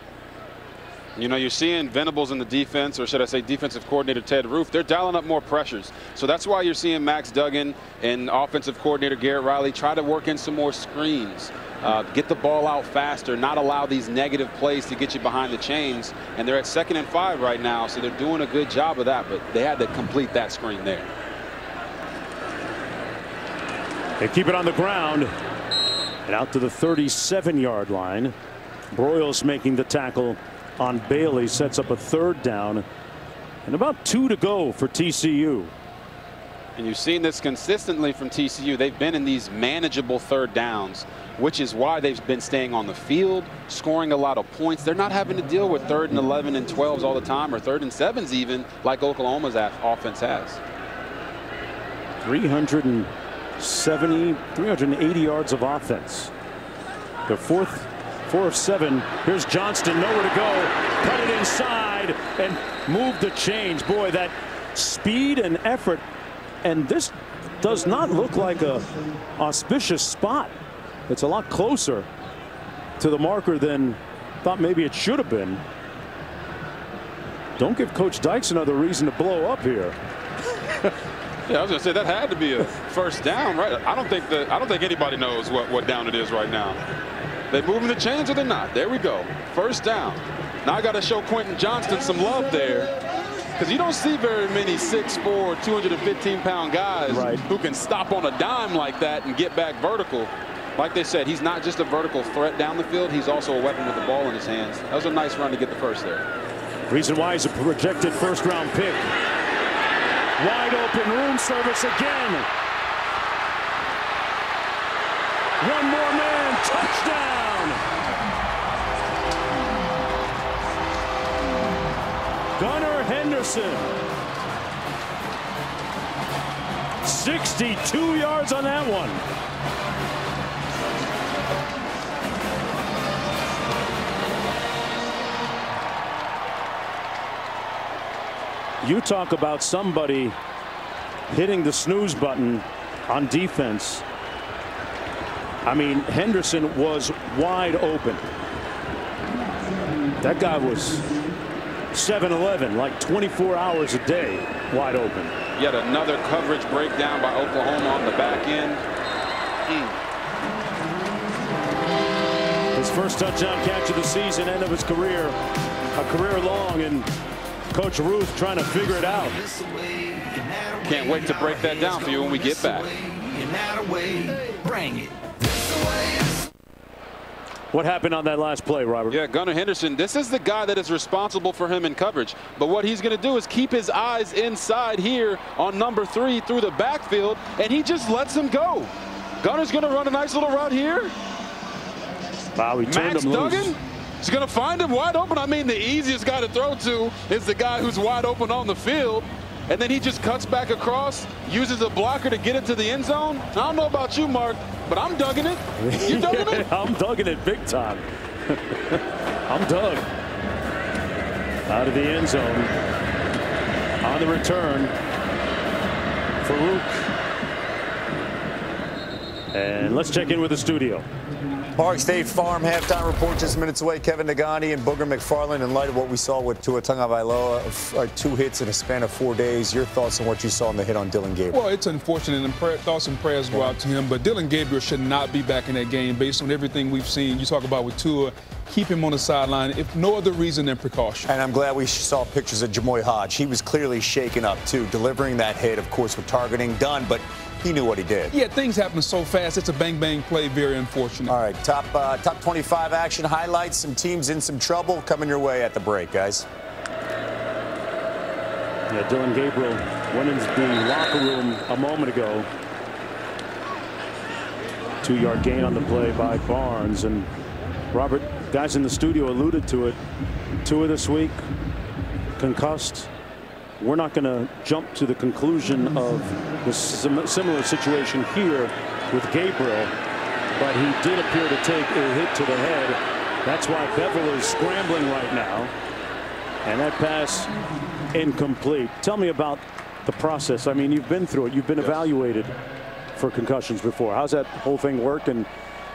You know, you're seeing Venables in the defense, or should I say defensive coordinator Ted Roof. They're dialing up more pressures. So that's why you're seeing Max Duggan and offensive coordinator Garrett Riley try to work in some more screens. Get the ball out faster, not allow these negative plays to get you behind the chains. And they're at 2nd and 5 right now, so they're doing a good job of that, but they had to complete that screen there. They keep it on the ground. And out to the 37-yard line. Broyles making the tackle on Bailey, sets up a 3rd down. And about 2 to go for TCU. And you've seen this consistently from TCU. They've been in these manageable 3rd downs, which is why they've been staying on the field, scoring a lot of points. They're not having to deal with 3rd and 11 and 12s all the time, or 3rd and 7s even, like Oklahoma's offense has. 380 yards of offense. The 4 of 7. Here's Johnston, nowhere to go. Cut it inside and move the change. Boy, that speed and effort. And this does not look like a auspicious spot. It's a lot closer to the marker than thought maybe it should have been. Don't give Coach Dykes another reason to blow up here. Yeah, I was going to say that had to be a 1st down, right? I don't think anybody knows what down it is right now. They moving the chains or they're not? There we go. 1st down. Now I got to show Quentin Johnston some love there, because you don't see very many 6'4", 215-pound guys who can stop on a dime like that and get back vertical. Like they said, he's not just a vertical threat down the field. He's also a weapon with the ball in his hands. That was a nice run to get the 1st there. Reason why he's a projected 1st-round pick. Wide open room service again. One more man, touchdown. Gunnar Henderson. 62 yards on that one. You talk about somebody hitting the snooze button on defense. I mean, Henderson was wide open. That guy was 7-11, like 24 hours a day, wide open. Yet another coverage breakdown by Oklahoma on the back end. His first touchdown catch of the season, end of his career, a career long, and Coach Ruth trying to figure it out. Can't wait to break that down for you when we get back. What happened on that last play, Robert? Yeah, Gunnar Henderson, this is the guy that is responsible for him in coverage. But what he's going to do is keep his eyes inside here on number 3 through the backfield, and he just lets him go. Gunnar's going to run a nice little route here. Wow, he turned him loose. Duggan is going to find him wide open. I mean, the easiest guy to throw to is the guy who's wide open on the field. And then he just cuts back across, uses a blocker to get into the end zone. I don't know about you, Mark, but I'm dugging it. You dugging it? I'm dugging it big time. I'm dug. Out of the end zone. On the return. Farouk. And let's check in with the studio. Park State Farm halftime report just minutes away. Kevin Nagani and Booger McFarland. In light of what we saw with Tua Tagovailoa, 2 hits in a span of 4 days, your thoughts on what you saw in the hit on Dylan Gabriel? Well, it's unfortunate, and thoughts and prayers go out to him. But Dylan Gabriel should not be back in that game based on everything we've seen. You talk about with Tua, keep him on the sideline, if no other reason than precaution. And I'm glad we saw pictures of Jamoy Hodge. He was clearly shaken up, too, delivering that hit, of course, with targeting done, but he knew what he did. Yeah, things happen so fast. It's a bang-bang play, very unfortunate. All right, top 25 action highlights, some teams in some trouble coming your way at the break, guys. Yeah, Dylan Gabriel went into the locker room a moment ago. 2-yard gain on the play by Barnes. And Robert, guys in the studio alluded to it. Tua this week, concussed. We're not going to jump to the conclusion of the similar situation here with Gabriel, but he did appear to take a hit to the head. That's why Bevel is scrambling right now. And that pass incomplete. Tell me about the process. I mean, you've been through it. You've been evaluated for concussions before. How's that whole thing work? And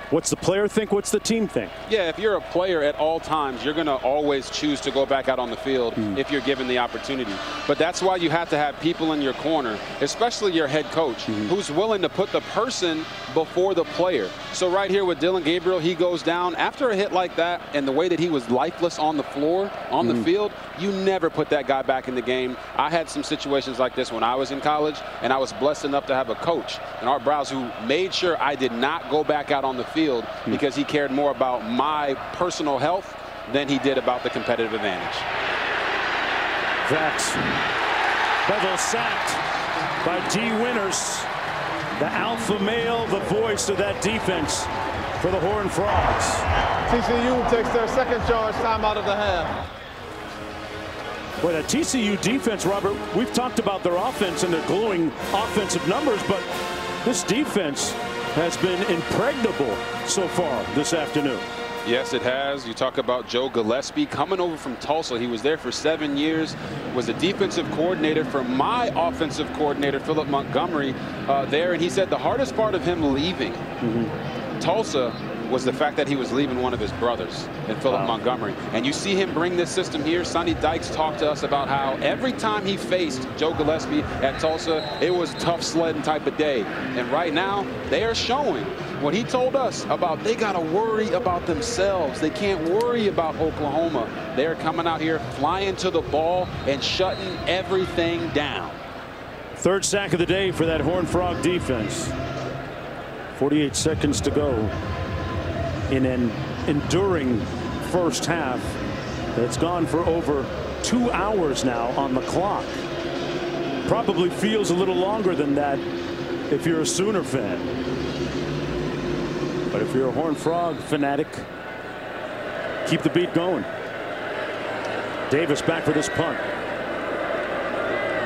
what's the player think? What's the team think? Yeah, if you're a player at all times, you're going to always choose to go back out on the field if you're given the opportunity. But that's why you have to have people in your corner, especially your head coach, who's willing to put the person before the player. So right here with Dylan Gabriel, he goes down after a hit like that, and the way that he was lifeless on the floor, on the field, you never put that guy back in the game. I had some situations like this when I was in college, and I was blessed enough to have a coach in Art Browse who made sure I did not go back out on the field field because he cared more about my personal health than he did about the competitive advantage. Vax. Bevel sacked by D. Winters, the alpha male, the voice of that defense for the Horned Frogs. TCU takes their second charge timeout of the half. Boy, that TCU defense, Robert, we've talked about their offense and their glowing offensive numbers, but this defense has been impregnable so far this afternoon. Yes, it has. You talk about Joe Gillespie coming over from Tulsa. He was there for 7 years, was a defensive coordinator for my offensive coordinator, Philip Montgomery, there. And he said the hardest part of him leaving Tulsa was the fact that he was leaving one of his brothers in Philip Montgomery. And you see him bring this system here. Sonny Dykes talked to us about how every time he faced Joe Gillespie at Tulsa, it was tough sledding type of day. And right now, they are showing what he told us about they got to worry about themselves. They can't worry about Oklahoma. They're coming out here flying to the ball and shutting everything down. Third sack of the day for that Horned Frog defense. 48 seconds to go in an enduring first half that's gone for over 2 hours now on the clock. Probably feels a little longer than that if you're a Sooner fan. But if you're a Horned Frog fanatic, keep the beat going. Davis back for this punt.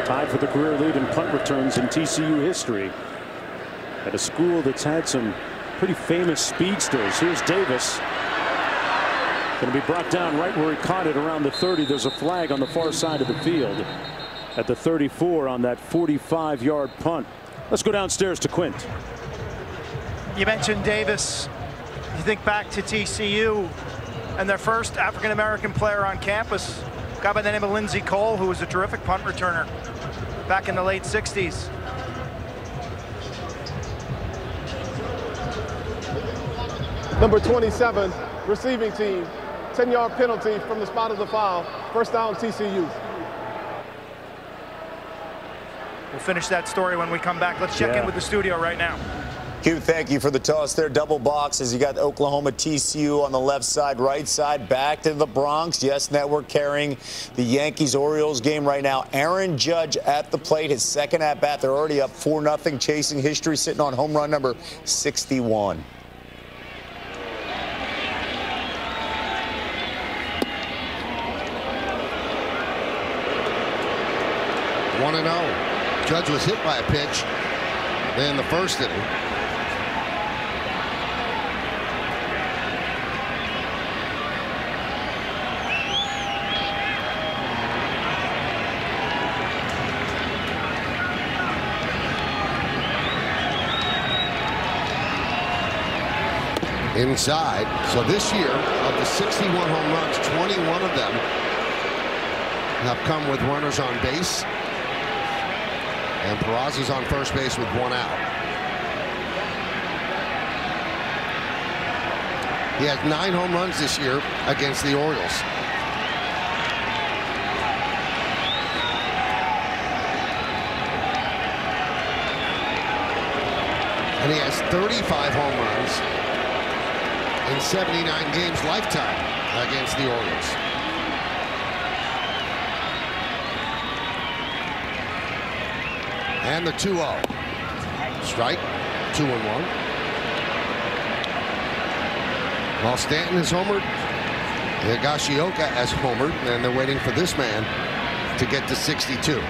Tied for the career lead in punt returns in TCU history at a school that's had some pretty famous speedsters. Here's Davis. Going to be brought down right where he caught it around the 30. There's a flag on the far side of the field at the 34 on that 45-yard punt. Let's go downstairs to Quint. You mentioned Davis. You think back to TCU and their first African-American player on campus, a guy by the name of Lindsey Cole, who was a terrific punt returner back in the late 60s. Number 27, receiving team, 10-yard penalty from the spot of the foul. First down, TCU. We'll finish that story when we come back. Let's check in with the studio right now. Q, thank you for the toss there. Double boxes. You got Oklahoma TCU on the left side, right side, back to the Bronx. Yes Network carrying the Yankees-Orioles game right now. Aaron Judge at the plate, his second at-bat. They're already up 4-0, chasing history, sitting on home run number 61. 1-0. Judge was hit by a pitch in the first inning. Inside. So this year, of the 61 home runs, 21 of them have come with runners on base. And Peraza's on first base with 1 out. He had 9 home runs this year against the Orioles. And he has 35 home runs in 79 games lifetime against the Orioles. And the 2-0. Strike, 2-1. While Stanton is homered, Higashioka has homered, and they're waiting for this man to get to 62.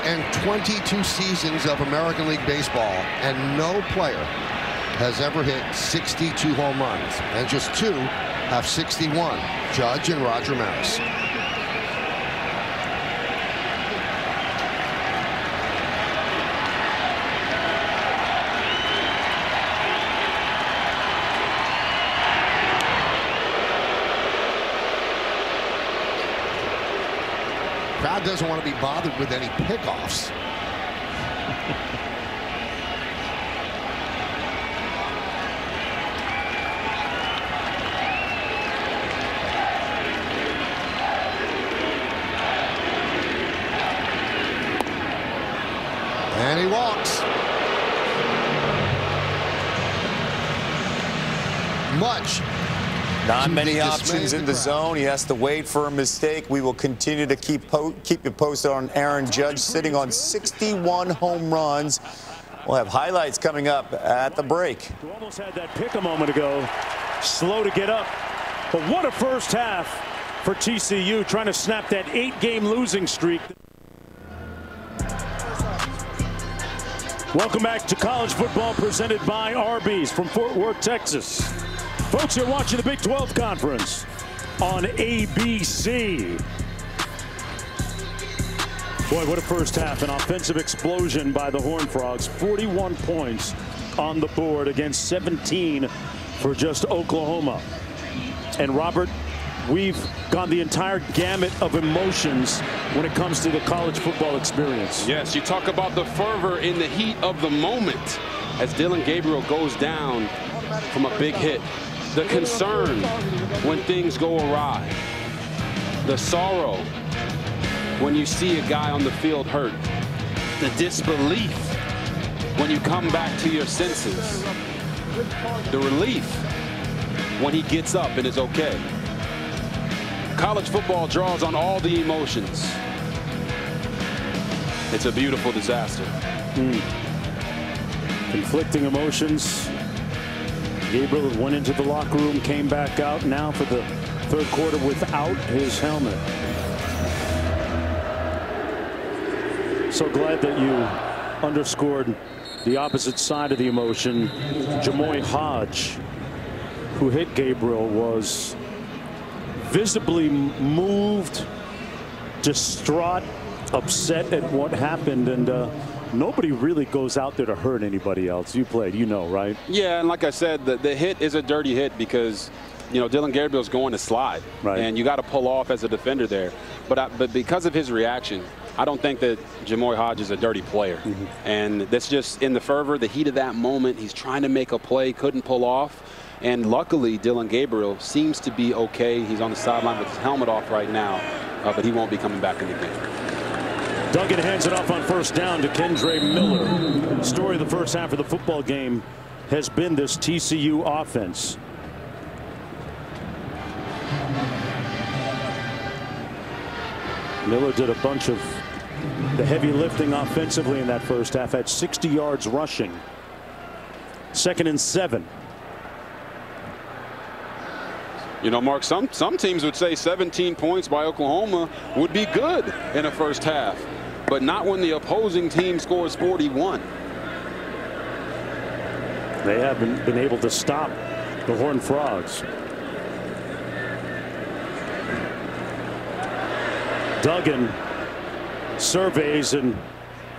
And 22 seasons of American League Baseball, and no player has ever hit 62 home runs, and just 2 have 61, Judge and Roger Maris. Crowd doesn't want to be bothered with any pickoffs. And he walks. Not many options in the zone. He has to wait for a mistake. We will continue to keep you posted on Aaron Judge, sitting on 61 home runs. We'll have highlights coming up at the break. You almost had that pick a moment ago. Slow to get up. But what a first half for TCU, trying to snap that 8-game losing streak. Welcome back to college football presented by Arby's from Fort Worth, Texas. Folks, you're watching the Big 12 Conference on ABC. Boy, what a first half. An offensive explosion by the Horned Frogs. 41 points on the board against 17 for just Oklahoma. And Robert, we've gone the entire gamut of emotions when it comes to the college football experience. Yes, you talk about the fervor in the heat of the moment as Dillon Gabriel goes down from a big hit. The concern when things go awry. The sorrow when you see a guy on the field hurt. The disbelief when you come back to your senses. The relief when he gets up and is okay. College football draws on all the emotions. It's a beautiful disaster. Conflicting emotions. Gabriel went into the locker room, came back out now for the third quarter without his helmet. So glad that you underscored the opposite side of the emotion. Jamoy Hodge, who hit Gabriel, was visibly moved, distraught, upset at what happened, and nobody really goes out there to hurt anybody else. You played, you know, right? Yeah, and like I said, the hit is a dirty hit because, you know, Dillon Gabriel's going to slide, right, and you got to pull off as a defender there. But because of his reaction, I don't think that Jamoy Hodge is a dirty player. And that's just in the fervor, the heat of that moment. He's trying to make a play, couldn't pull off. And luckily, Dillon Gabriel seems to be okay. He's on the sideline with his helmet off right now, but he won't be coming back in the game. Duggan hands it off on first down to Kendre Miller. The story of the first half of the football game has been this TCU offense. Miller did a bunch of the heavy lifting offensively in that first half. Had 60 yards rushing. 2nd and 7. You know, Mark, some teams would say 17 points by Oklahoma would be good in a first half, but not when the opposing team scores 41. They haven't been able to stop the Horned Frogs. Duggan surveys and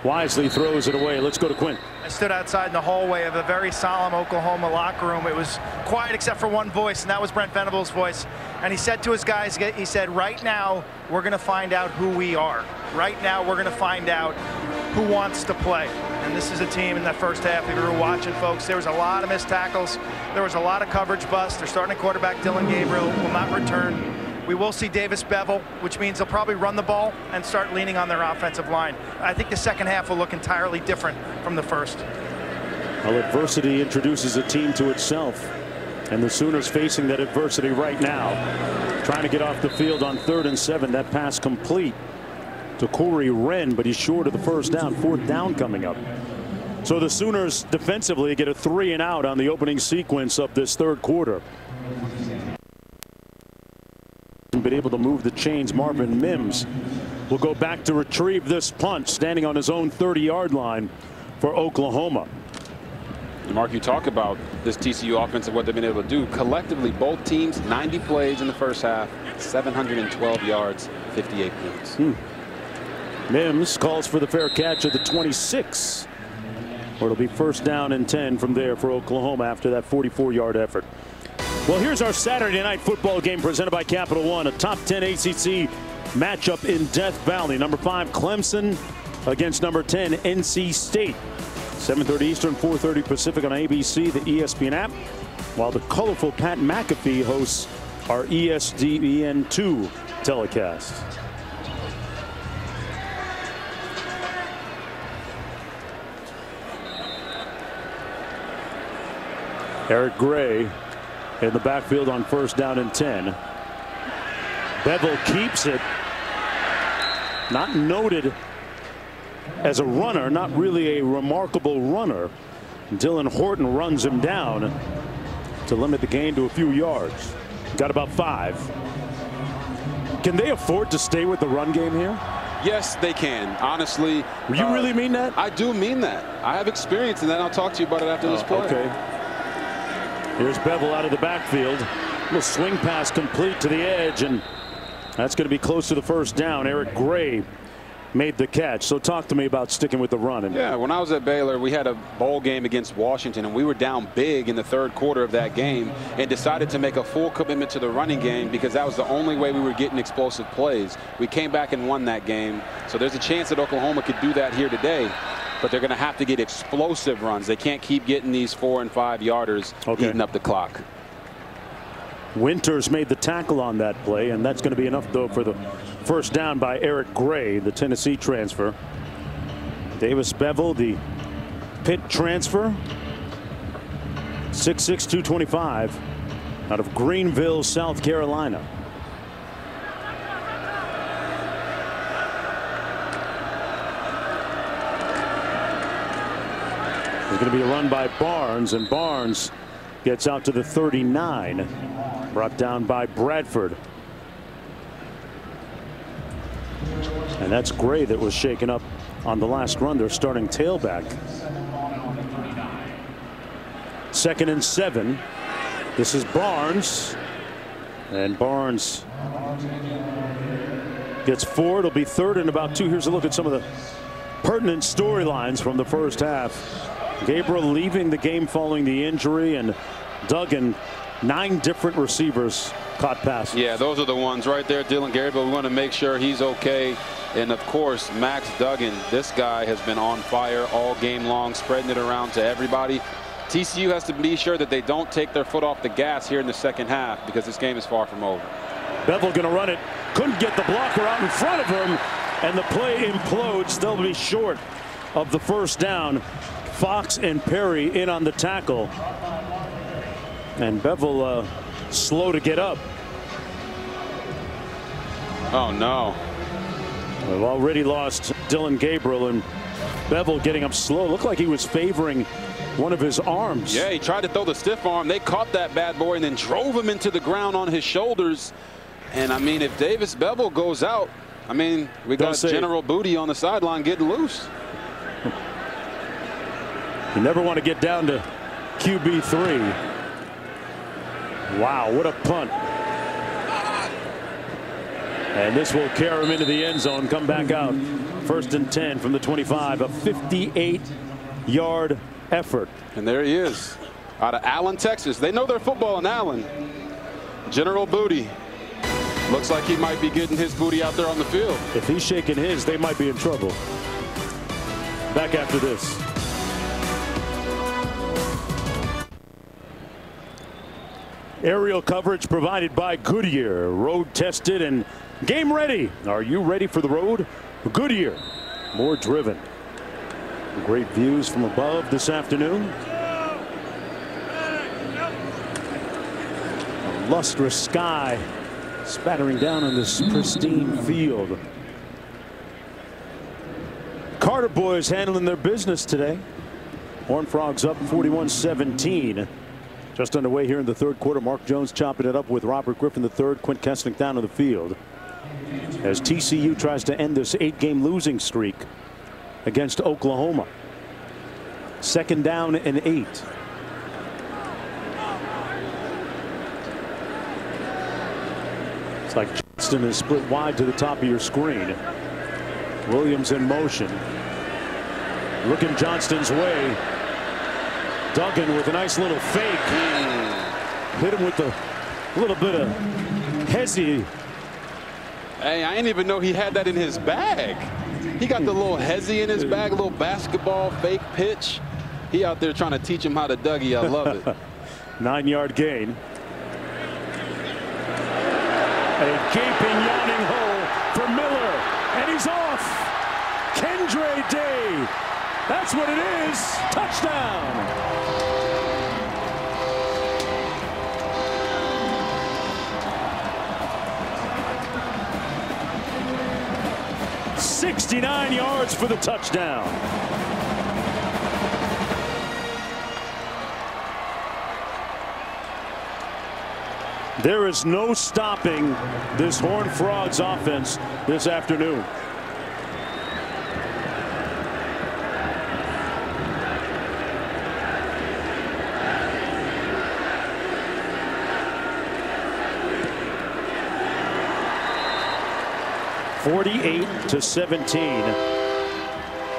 wisely throws it away. Let's go to Quinn. I stood outside in the hallway of a very solemn Oklahoma locker room. It was quiet except for one voice, and that was Brent Venables' voice. And he said to his guys, he said, right now, we're going to find out who we are. Right now, we're going to find out who wants to play. And this is a team in that first half. If you were watching, folks, there was a lot of missed tackles. There was a lot of coverage busts. Their starting quarterback, Dillon Gabriel, will not return. We will see Davis bevel, which means they'll probably run the ball and start leaning on their offensive line. I think the second half will look entirely different from the first. Well, adversity introduces a team to itself, and the Sooners facing that adversity right now, trying to get off the field on 3rd and 7. That pass complete to Corey Wren, but he's short of the first down. 4th down coming up. So the Sooners defensively get a 3 and out on the opening sequence of this third quarter. Been able to move the chains. Marvin Mims will go back to retrieve this punt, standing on his own 30-yard line for Oklahoma. Mark, you talk about this TCU offense and what they've been able to do. Collectively, both teams, 90 plays in the first half, 712 yards, 58 points. Mims calls for the fair catch at the 26, where it'll be 1st down and 10 from there for Oklahoma after that 44-yard effort. Well, here's our Saturday night football game presented by Capital One, a top 10 ACC matchup in Death Valley. Number 5 Clemson against number 10 NC State. 7:30 Eastern, 4:30 Pacific on ABC, the ESPN app, while the colorful Pat McAfee hosts our ESPN2 telecast. Eric Gray in the backfield on 1st down and 10. Bevel keeps it. Not noted as a runner, not really a remarkable runner. Dylan Horton runs him down to limit the gain to a few yards. Got about 5. Can they afford to stay with the run game here? Yes, they can. Honestly. You really mean that? I do mean that. I have experience in that. I'll talk to you about it after this play. Okay. Here's Bevel out of the backfield. Little swing pass complete to the edge, and that's going to be close to the 1st down. Eric Gray made the catch. So talk to me about sticking with the run. Yeah, when I was at Baylor, we had a bowl game against Washington, and we were down big in the 3rd quarter of that game and decided to make a full commitment to the running game because that was the only way we were getting explosive plays. We came back and won that game. So there's a chance that Oklahoma could do that here today, but they're going to have to get explosive runs. They can't keep getting these 4- and 5-yarders eating up the clock. Winters made the tackle on that play, and that's going to be enough, though, for the 1st down by Eric Gray, the Tennessee transfer. Davis Bevel, the Pitt transfer. 6'6", 225, out of Greenville, South Carolina. There's going to be a run by Barnes, and Barnes gets out to the 39. Brought down by Bradford. And that's Gray that was shaken up on the last run. They're starting tailback. 2nd and 7. This is Barnes. And Barnes gets 4. It'll be 3rd and about 2. Here's a look at some of the pertinent storylines from the 1st half. Gabriel leaving the game following the injury, and Duggan, 9 different receivers caught passes. Yeah, those are the ones right there. Dylan Gabriel, we want to make sure he's okay. And of course, Max Duggan, this guy has been on fire all game long, spreading it around to everybody. TCU has to be sure that they don't take their foot off the gas here in the 2nd half because this game is far from over. Bevel going to run it. Couldn't get the blocker out in front of him, and the play implodes. They'll be short of the 1st down. Fox and Perry in on the tackle. And Bevel slow to get up. Oh, no. We've already lost Dylan Gabriel, and Bevel getting up slow. Looked like he was favoring one of his arms. Yeah, he tried to throw the stiff arm. They caught that bad boy and then drove him into the ground on his shoulders. And, I mean, if Davis Bevel goes out, I mean, we got General Booty on the sideline getting loose. You never want to get down to QB3. Wow, what a punt. And this will carry him into the end zone, come back out. 1st and 10 from the 25, a 58-yard effort. And there he is, out of Allen, Texas. They know their football in Allen. General Booty. Looks like he might be getting his booty out there on the field. If he's shaking his, they might be in trouble. Back after this. Aerial coverage provided by Goodyear. Road tested and game ready. Are you ready for the road? Goodyear, more driven. Great views from above this afternoon. A lustrous sky spattering down on this pristine field. Carter boys handling their business today. Horned Frogs up 41-17. Just underway here in the 3rd quarter. Mark Jones chopping it up with Robert Griffin III. Quint Kessling down on the field as TCU tries to end this 8-game losing streak against Oklahoma. 2nd down and 8. It's like Johnston is split wide to the top of your screen. Williams in motion. Looking Johnston's way. Duggan with a nice little fake. Hit him with a little bit of Hey, I didn't even know he had that in his bag. He got the little hezzy in his bag, a little basketball fake pitch. He out there trying to teach him how to Dougie. I love it. 9-yard gain. A gaping, yawning hole for Miller, and he's off. Kendre Day. That's what it is. Touchdown. "69 yards for the touchdown." There is no stopping this Horned Frogs offense this afternoon. (48-17).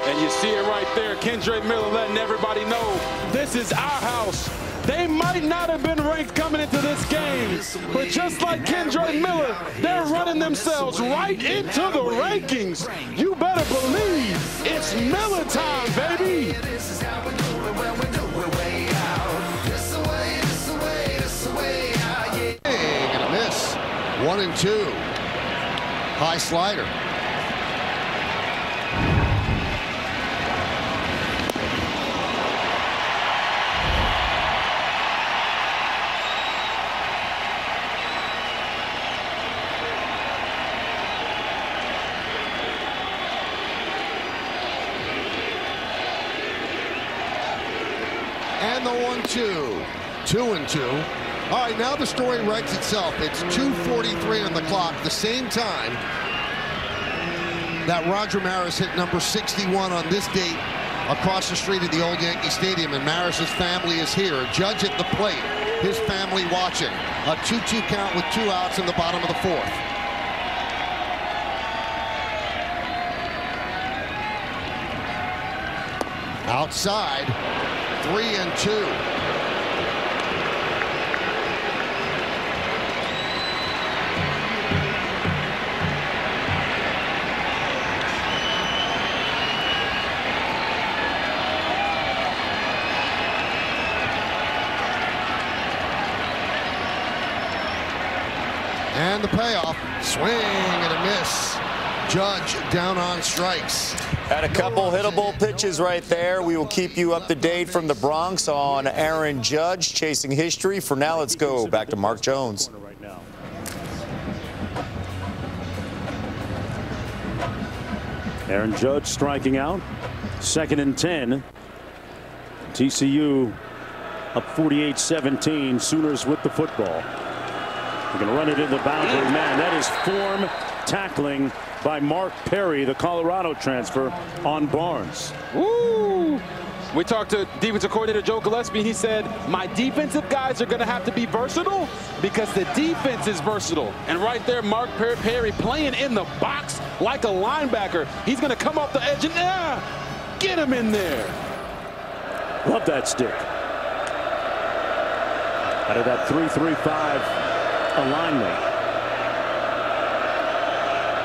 And you see it right there. Kendre Miller letting everybody know this is our house. They might not have been ranked coming into this game, but just like Kendre Miller, they're running themselves right into the rankings. You better believe it's Miller time, baby. Hey, gonna miss. 1 and 2. High slider. And the 1-2. 2 and 2. All right, now the story writes itself. It's 2:43 on the clock, the same time that Roger Maris hit number 61 on this date across the street at the old Yankee Stadium, and Maris's family is here. Judge at the plate, his family watching. A 2-2 count with 2 outs in the bottom of the 4th. Outside, 3 and 2. And the payoff, swing and a miss. Judge down on strikes. Had a couple hittable pitches right there. We will keep you up to date from the Bronx on Aaron Judge chasing history. For now, let's go back to Mark Jones. Aaron Judge striking out. 2nd and 10. TCU up 48-17. Sooners with the football. They're going to run it in the boundary. Man, that is form tackling by Mark Perry, the Colorado transfer, on Barnes. Woo! We talked to defensive coordinator Joe Gillespie. He said, my defensive guys are going to have to be versatile because the defense is versatile. And right there, Mark Perry playing in the box like a linebacker. He's going to come off the edge and get him in there. Love that stick. Out of that 3-3-5 alignment.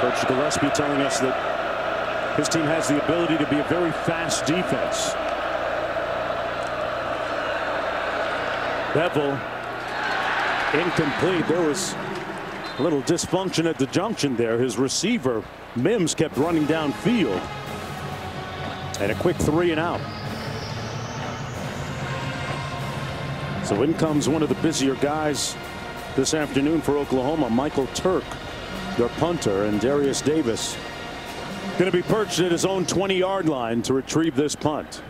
Coach Gillespie telling us that his team has the ability to be a very fast defense. Bevel incomplete. There was a little dysfunction at the junction there. His receiver Mims kept running downfield, and a quick 3 and out. So in comes one of the busier guys this afternoon for Oklahoma, Michael Turk, their punter, and Darius Davis going to be perched at his own 20-yard line to retrieve this punt.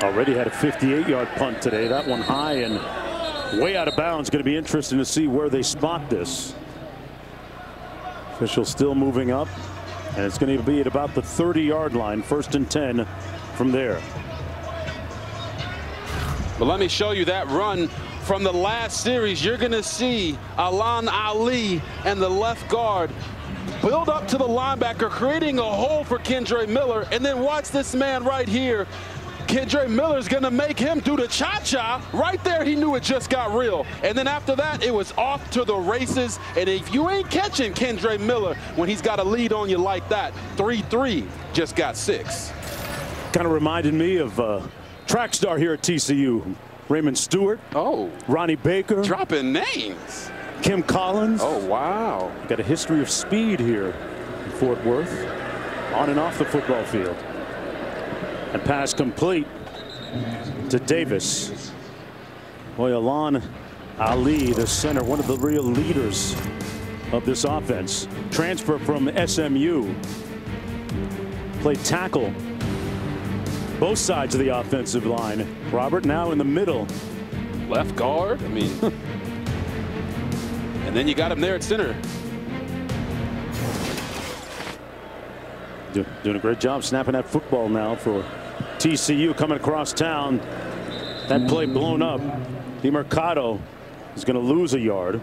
Already had a 58-yard punt today. That one high and way out of bounds. Going to be interesting to see where they spot this. Official still moving up, and it's going to be at about the 30-yard line. 1st and 10 from there. But let me show you that run from the last series. You're going to see Alan Ali and the left guard build up to the linebacker, creating a hole for Kendre Miller, and then watch this man right here. Kendre Miller's going to make him do the cha-cha. Right there, he knew it just got real. And then after that, it was off to the races. And if you ain't catching Kendre Miller when he's got a lead on you like that, 3-3 just got 6. Kind of reminded me of track star here at TCU, Raymond Stewart. Oh. Ronnie Baker. Dropping names. Kim Collins. Oh, wow. Got a history of speed here in Fort Worth, on and off the football field. And pass complete to Davis. Boy, Alon Ali, the center, one of the real leaders of this offense. Transfer from SMU. Played tackle both sides of the offensive line. Robert now in the middle. Left guard. I mean, and then you got him there at center. Doing a great job snapping that football now for TCU coming across town. That play blown up. DeMercado is going to lose a yard.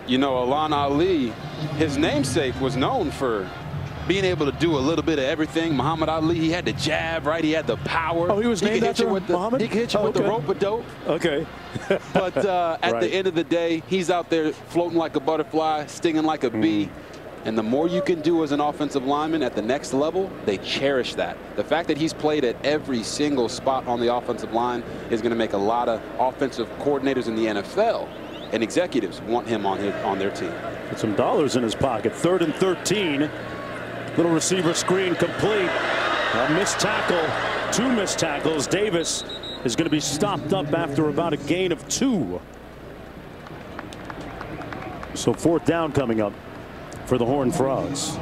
You know, Alon Ali, his namesake was known for being able to do a little bit of everything. Muhammad Ali, he had the jab, right? He had the power. Oh, he was named after Muhammad? He could hit you with the rope-a-dope. Okay. But at the end of the day, he's out there floating like a butterfly, stinging like a bee. And the more you can do as an offensive lineman at the next level, they cherish that. The fact that he's played at every single spot on the offensive line is going to make a lot of offensive coordinators in the NFL and executives want him on their team. Put some dollars in his pocket. 3rd and 13. Little receiver screen complete. A missed tackle. 2 missed tackles. Davis is going to be stopped up after about a gain of 2. So 4th down coming up for the Horned Frogs.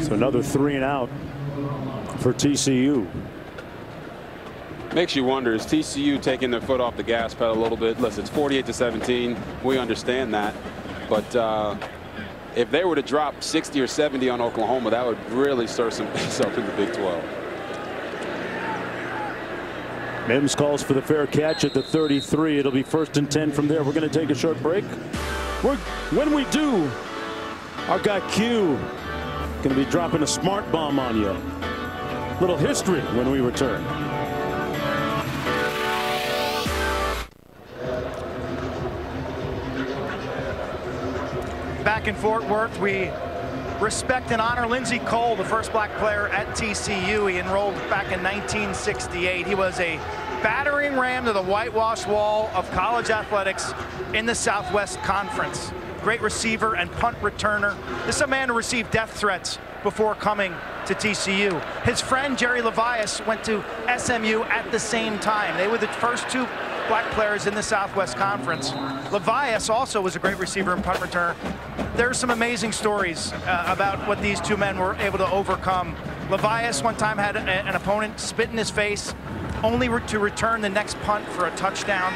So another 3 and out for TCU. Makes you wonder, is TCU taking their foot off the gas pedal a little bit? Listen, it's 48-17. We understand that. But if they were to drop 60 or 70 on Oklahoma, that would really stir some things up in the Big 12. Mims calls for the fair catch at the 33. It'll be 1st and 10 from there. We're going to take a short break. When we do, our guy Q going to be dropping a smart bomb on you. Little history when we return. Back in Fort Worth, we respect and honor Lindsey Cole, the first black player at TCU. He enrolled back in 1968. He was a battering ram to the whitewash wall of college athletics in the Southwest Conference. Great receiver and punt returner. This is a man who received death threats before coming to TCU. His friend Jerry Levias went to SMU at the same time. They were the first 2 black players in the Southwest Conference. Levias also was a great receiver and punt returner. There's some amazing stories about what these 2 men were able to overcome. Levias one time had an opponent spit in his face, only to return the next punt for a touchdown.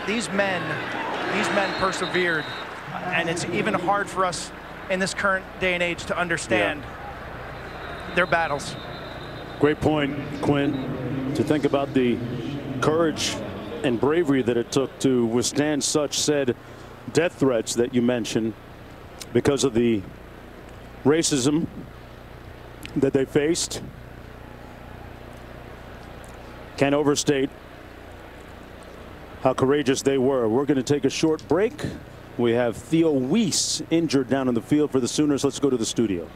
These men persevered, and it's even hard for us in this current day and age to understand their battles. Great point, Quinn, to think about the courage and bravery that it took to withstand such said death threats that you mentioned because of the racism that they faced. Can't overstate how courageous they were. We're going to take a short break. We have Theo Weiss injured down in the field for the Sooners. Let's go to the studio.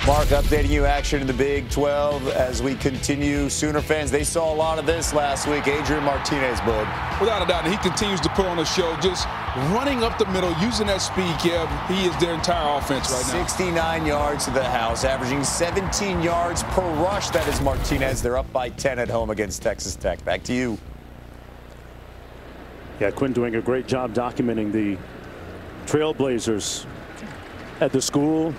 Mark, updating you action in the Big 12 as we continue. Sooner fans, they saw a lot of this last week. Adrian Martinez, bud. Without a doubt, and he continues to put on a show, just running up the middle, using that speed, Kev. He is their entire offense right now. 69 yards to the house, averaging 17 yards per rush. That is Martinez. They're up by 10 at home against Texas Tech. Back to you. Yeah, Quinn doing a great job documenting the Trailblazers at the school.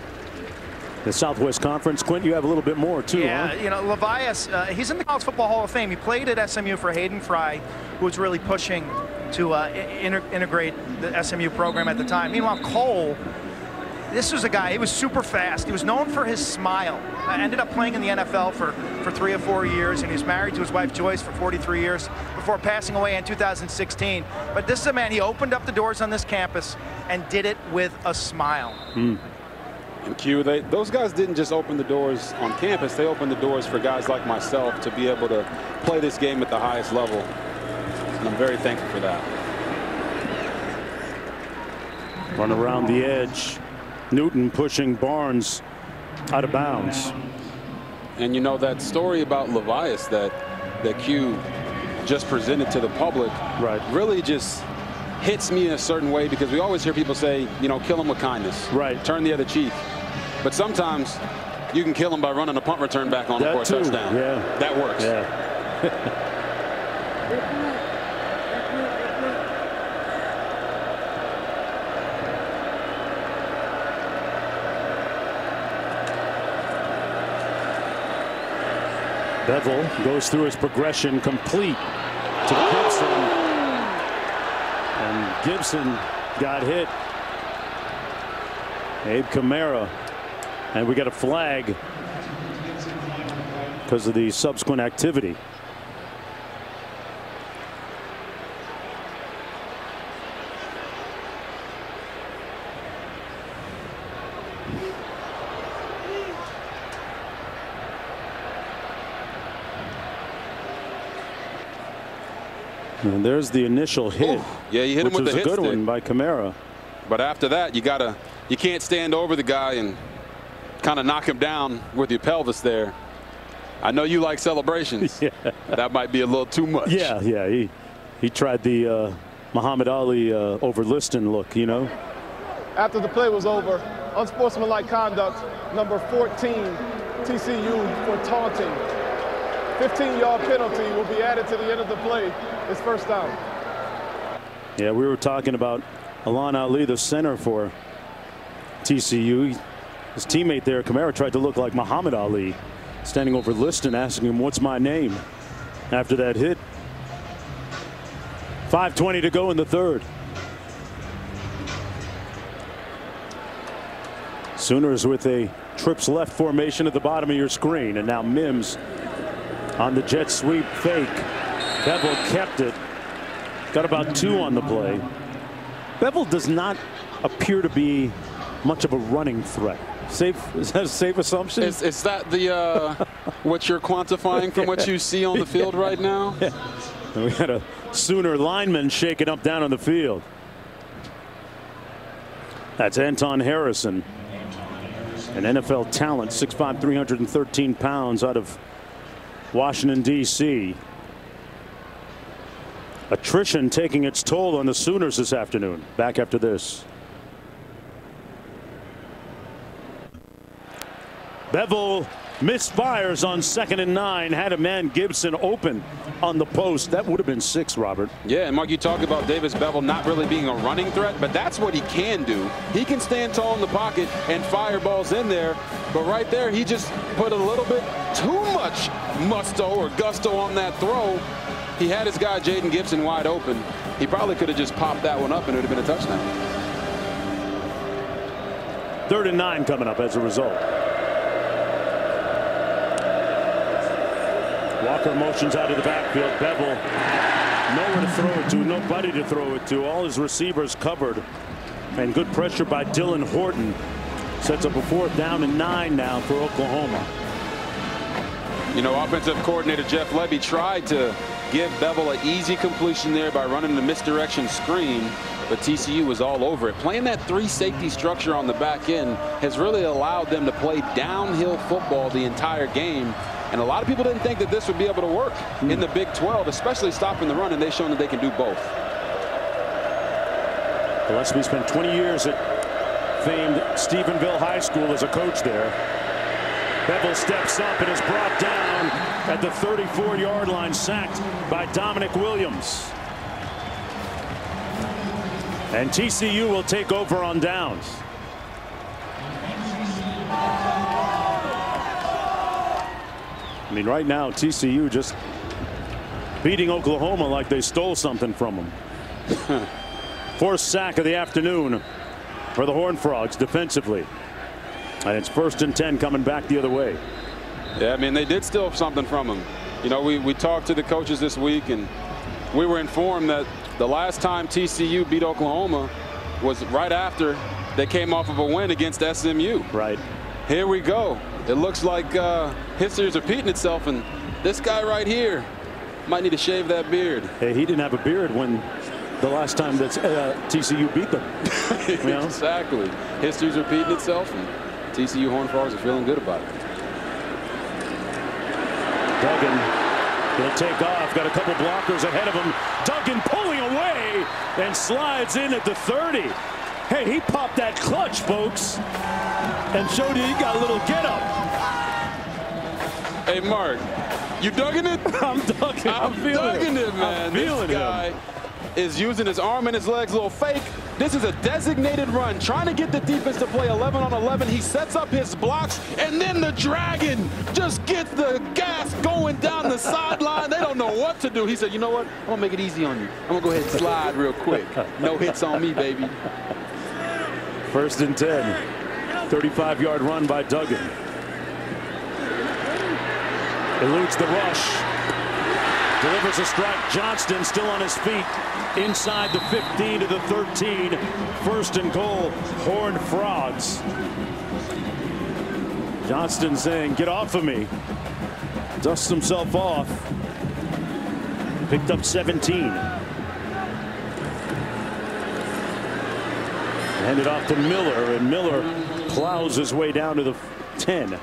The Southwest Conference. Quint, you have a little bit more, too, Yeah, huh? you know, Levias, he's in the College Football Hall of Fame. He played at SMU for Hayden Fry, who was really pushing to integrate the SMU program at the time. Meanwhile, Cole This was a guy, he was super fast. He was known for his smile. I ended up playing in the NFL for 3 or 4 years, and he was married to his wife Joyce for 43 years before passing away in 2016. But this is a man, he opened up the doors on this campus and did it with a smile. And Q, those guys didn't just open the doors on campus, they opened the doors for guys like myself to be able to play this game at the highest level. And I'm very thankful for that. Run around the edge. Newton pushing Barnes out of bounds. And you know that story about Levias that Q just presented to the public, right, really just hits me in a certain way, because we always hear people say, you know, kill him with kindness, right, turn the other cheek. But sometimes you can kill him by running a punt return back on him for a touchdown. Yeah, that works. Yeah. Bevel goes through his progression complete to Gibson. And Gibson got hit. Abe Kamara. And we got a flag because of the subsequent activity. And there's the initial hit. Ooh, yeah, you hit him with the hit stick. Which was a good one by Kamara. But after that, you can't stand over the guy and kind of knock him down with your pelvis there. I know you like celebrations. Yeah. That might be a little too much. Yeah, yeah. He tried the Muhammad Ali over Liston look, you know. After the play was over, unsportsmanlike conduct, number 14, TCU for taunting. 15-yard penalty will be added to the end of the play. It's first down. Yeah, we were talking about Alon Ali, the center for TCU. His teammate there, Kamara, tried to look like Muhammad Ali, standing over Liston, asking him, "What's my name?" after that hit. 5:20 to go in the third. Sooners with a trips left formation at the bottom of your screen, and now Mims on the jet sweep fake. Bevel kept it. Got about 2 on the play. Bevel does not appear to be much of a running threat. Safe? Is that a safe assumption? Is that the what you're quantifying from what you see on the field right now? Yeah. And we got a Sooner lineman shaking up down on the field. That's Anton Harrison, an NFL talent, 6'5", 313 pounds, out of Washington, D.C. Attrition taking its toll on the Sooners this afternoon. Back after this. Bevel misfires on 2nd and 9. Had a man, Gibson, open on the post. That would have been 6, Robert. Yeah, and Mark, you talk about Davis Bevel not really being a running threat, but that's what he can do. He can stand tall in the pocket and fire balls in there. But right there, he just put a little bit too much gusto on that throw. He had his guy, Jaden Gibson, wide open. He probably could have just popped that one up and it would have been a touchdown. 3rd and 9 coming up as a result. Walker motions out of the backfield. Bevel, nowhere to throw it to, nobody to throw it to. All his receivers covered. And good pressure by Dylan Horton. Sets up a 4th down and 9 now for Oklahoma. You know, offensive coordinator Jeff Levy tried to give Bevel an easy completion there by running the misdirection screen, but TCU was all over it. Playing that 3 safety structure on the back end has really allowed them to play downhill football the entire game. And a lot of people didn't think that this would be able to work in the Big 12, especially stopping the run, and they've shown that they can do both. Gillespie spent 20 years at famed Stephenville High School as a coach there. Bevel steps up and is brought down at the 34-yard line, sacked by Dominic Williams. And TCU will take over on downs. I mean, right now, TCU just beating Oklahoma like they stole something from them. 4th sack of the afternoon for the Horned Frogs defensively. And it's 1st and 10 coming back the other way. Yeah, I mean, they did steal something from him. You know, we talked to the coaches this week, and we were informed that the last time TCU beat Oklahoma was right after they came off of a win against SMU. Right. Here we go. It looks like history is repeating itself, and this guy right here might need to shave that beard. Hey, he didn't have a beard when the last time that TCU beat them. You know? Exactly. History's repeating itself, and TCU Horned Frogs are feeling good about it. Duggan will take off. Got a couple blockers ahead of him. Duggan pulling away and slides in at the 30. Hey, he popped that clutch, folks, and showed you he got a little get up. Hey, Mark, you dugging it? I'm dugging. I'm feeling it, man. I'm feeling this guy is using his arm and his legs a little fake. This is a designated run, trying to get the defense to play 11 on 11. He sets up his blocks, and then the Dragon just gets the gas going down the sideline. They don't know what to do. He said, you know what? I'm going to make it easy on you. I'm going to go ahead and slide real quick. No hits on me, baby. 1st and 10. 35-yard run by Duggan. Eludes the rush. Delivers a strike. Johnston still on his feet. Inside the 15 to the 13. 1st and goal. Horned Frogs. Johnston saying, get off of me. Dusts himself off. Picked up 17. Handed off to Miller, and Miller plows his way down to the 10.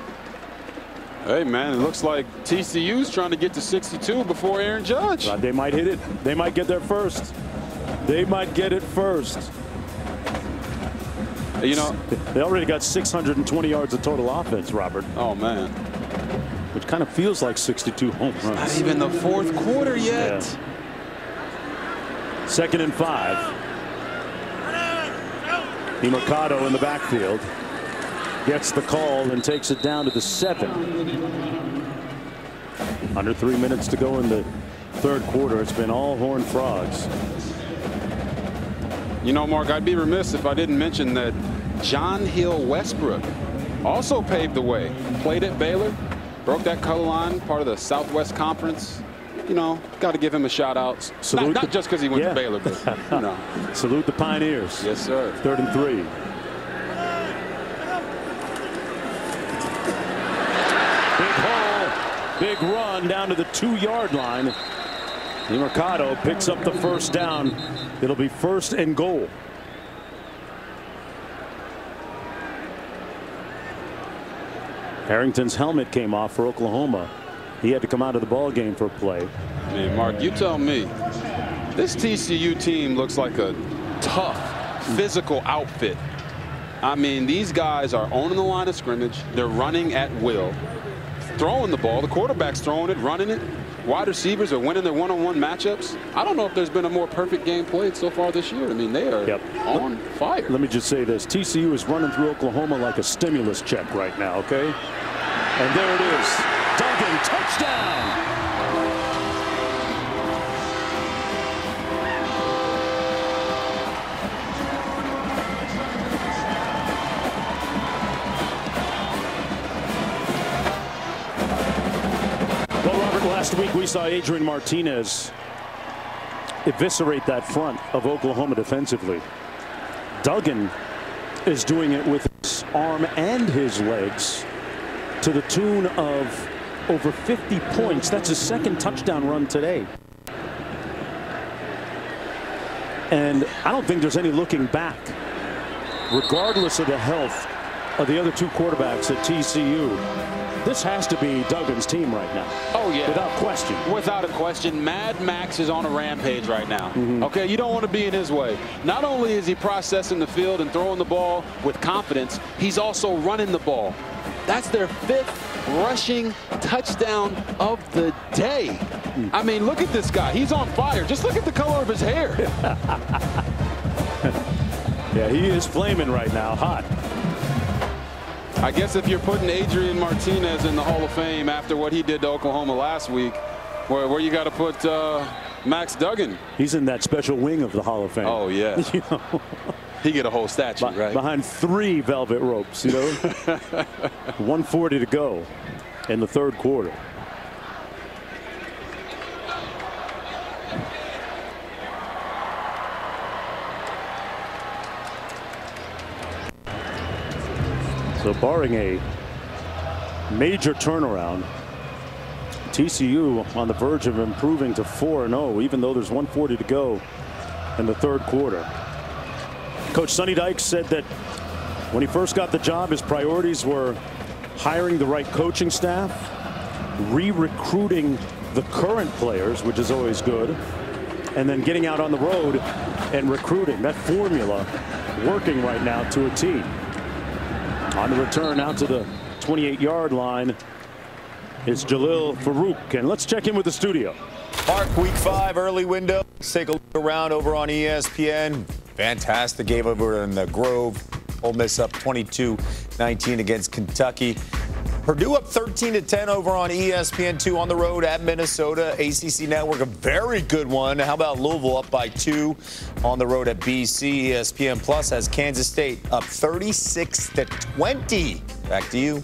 Hey, man, it looks like TCU's trying to get to 62 before Aaron Judge. They might hit it. They might get there first. They might get it first. You know, they already got 620 yards of total offense, Robert. Oh, man. Which kind of feels like 62 home runs. Not even the 4th quarter yet. Yeah. 2nd and 5. Mercado in the backfield. Gets the call and takes it down to the 7. Under 3 minutes to go in the 3rd quarter. It's been all Horned Frogs. You know, Mark, I'd be remiss if I didn't mention that John Hill Westbrook also paved the way. Played at Baylor, broke that color line, part of the Southwest Conference. You know, got to give him a shout out. Not just because he went to Baylor, but you know. Salute the Pioneers. Yes, sir. 3rd and 3. Big hole, big run down to the 2-yard line. Mercado picks up the 1st down. It'll be 1st and goal. Harrington's helmet came off for Oklahoma. He had to come out of the ball game for a play. Man, Mark, you tell me. This TCU team looks like a tough, physical outfit. I mean, these guys are owning the line of scrimmage. They're running at will, throwing the ball. The quarterback's throwing it, running it. Wide receivers are winning their one-on-one matchups. I don't know if there's been a more perfect game played so far this year. I mean, they are on fire. Let me just say this. TCU is running through Oklahoma like a stimulus check right now, okay? And there it is. Duggan, touchdown! Last week we saw Adrian Martinez eviscerate that front of Oklahoma defensively. Duggan is doing it with his arm and his legs to the tune of over 50 points. That's his 2nd touchdown run today. And I don't think there's any looking back. Regardless of the health of the other 2 quarterbacks at TCU, this has to be Duggan's team right now. Oh, yeah. Without question. Without a question. Mad Max is on a rampage right now. Okay, you don't want to be in his way. Not only is he processing the field and throwing the ball with confidence, he's also running the ball. That's their 5th rushing touchdown of the day. I mean, look at this guy. He's on fire. Just look at the color of his hair. Yeah, he is flaming right now. Hot. I guess if you're putting Adrian Martinez in the Hall of Fame after what he did to Oklahoma last week, where you got to put Max Duggan. He's in that special wing of the Hall of Fame. Oh, yeah. You know? He get a whole statue, right? Behind 3 velvet ropes, you know. 1:40 to go in the third quarter. So barring a major turnaround, TCU on the verge of improving to 4-0, even though there's 1:40 to go in the third quarter. Coach Sonny Dykes said that when he first got the job, his priorities were hiring the right coaching staff, re-recruiting the current players, which is always good, and then getting out on the road and recruiting. That formula working right now to a T. On the return out to the 28-yard line is Jalil Farouk. And let's check in with the studio. Mark, week 5 early window. Let's take a look around over on ESPN. Fantastic game over in the Grove. Ole Miss up 22-19 against Kentucky. Purdue up 13-10 over on ESPN2 on the road at Minnesota. ACC Network, a very good one. How about Louisville up by 2 on the road at BC? ESPN Plus has Kansas State up 36-20. Back to you.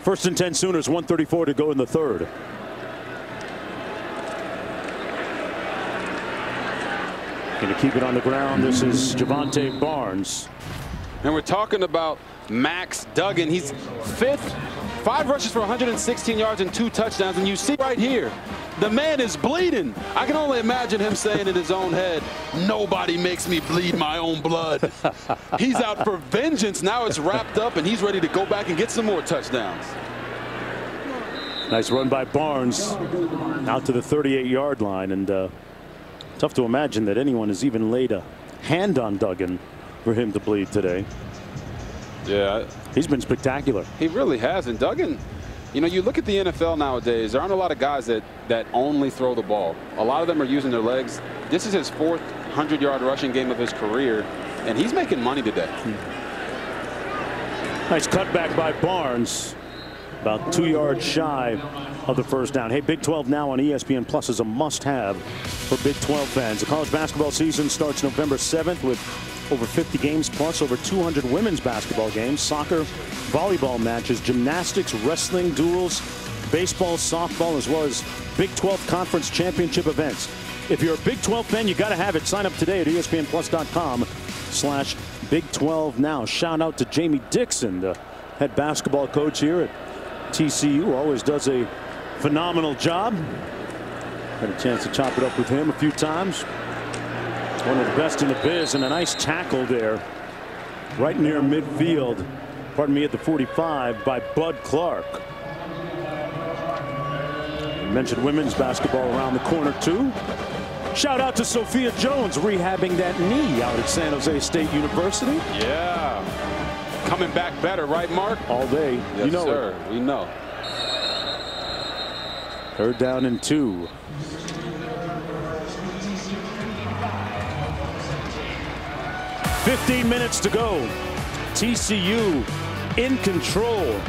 First and 10 Sooners, 1:34 to go in the third. Going to keep it on the ground. This is Javonte Barnes. And we're talking about Max Duggan. He's 5th, 5 rushes for 116 yards and 2 touchdowns. And you see right here, the man is bleeding. I can only imagine him saying in his own head, nobody makes me bleed my own blood. He's out for vengeance. Now it's wrapped up and he's ready to go back and get some more touchdowns. Nice run by Barnes out to the 38-yard line. And tough to imagine that anyone has even laid a hand on Duggan for him to bleed today. Yeah. He's been spectacular. He really has. And Duggan, you know, you look at the NFL nowadays, there aren't a lot of guys that only throw the ball. A lot of them are using their legs. This is his 4th 100-yard rushing game of his career, and he's making money today. Nice cutback by Barnes. About 2 yards shy of the first down. Hey, Big 12 now on ESPN Plus is a must-have for Big 12 fans. The college basketball season starts November 7th with over 50 games plus over 200 women's basketball games, soccer, volleyball matches, gymnastics, wrestling, duels, baseball, softball, as well as Big 12 conference championship events. If you're a Big 12 fan, you got to have it. Sign up today at ESPNplus.com/Big 12 now. Shout out to Jamie Dixon, the head basketball coach here at TCU. Always does a phenomenal job. Had a chance to chop it up with him a few times. One of the best in the biz, and a nice tackle there right near midfield. Pardon me, at the 45 by Bud Clark. You mentioned women's basketball around the corner too. Shout out to Sophia Jones rehabbing that knee out at San Jose State University. Yeah. Coming back better, right, Mark? All day. Yes, you know sir. it. We know. 3rd down and 2. "15 minutes to go. TCU in control."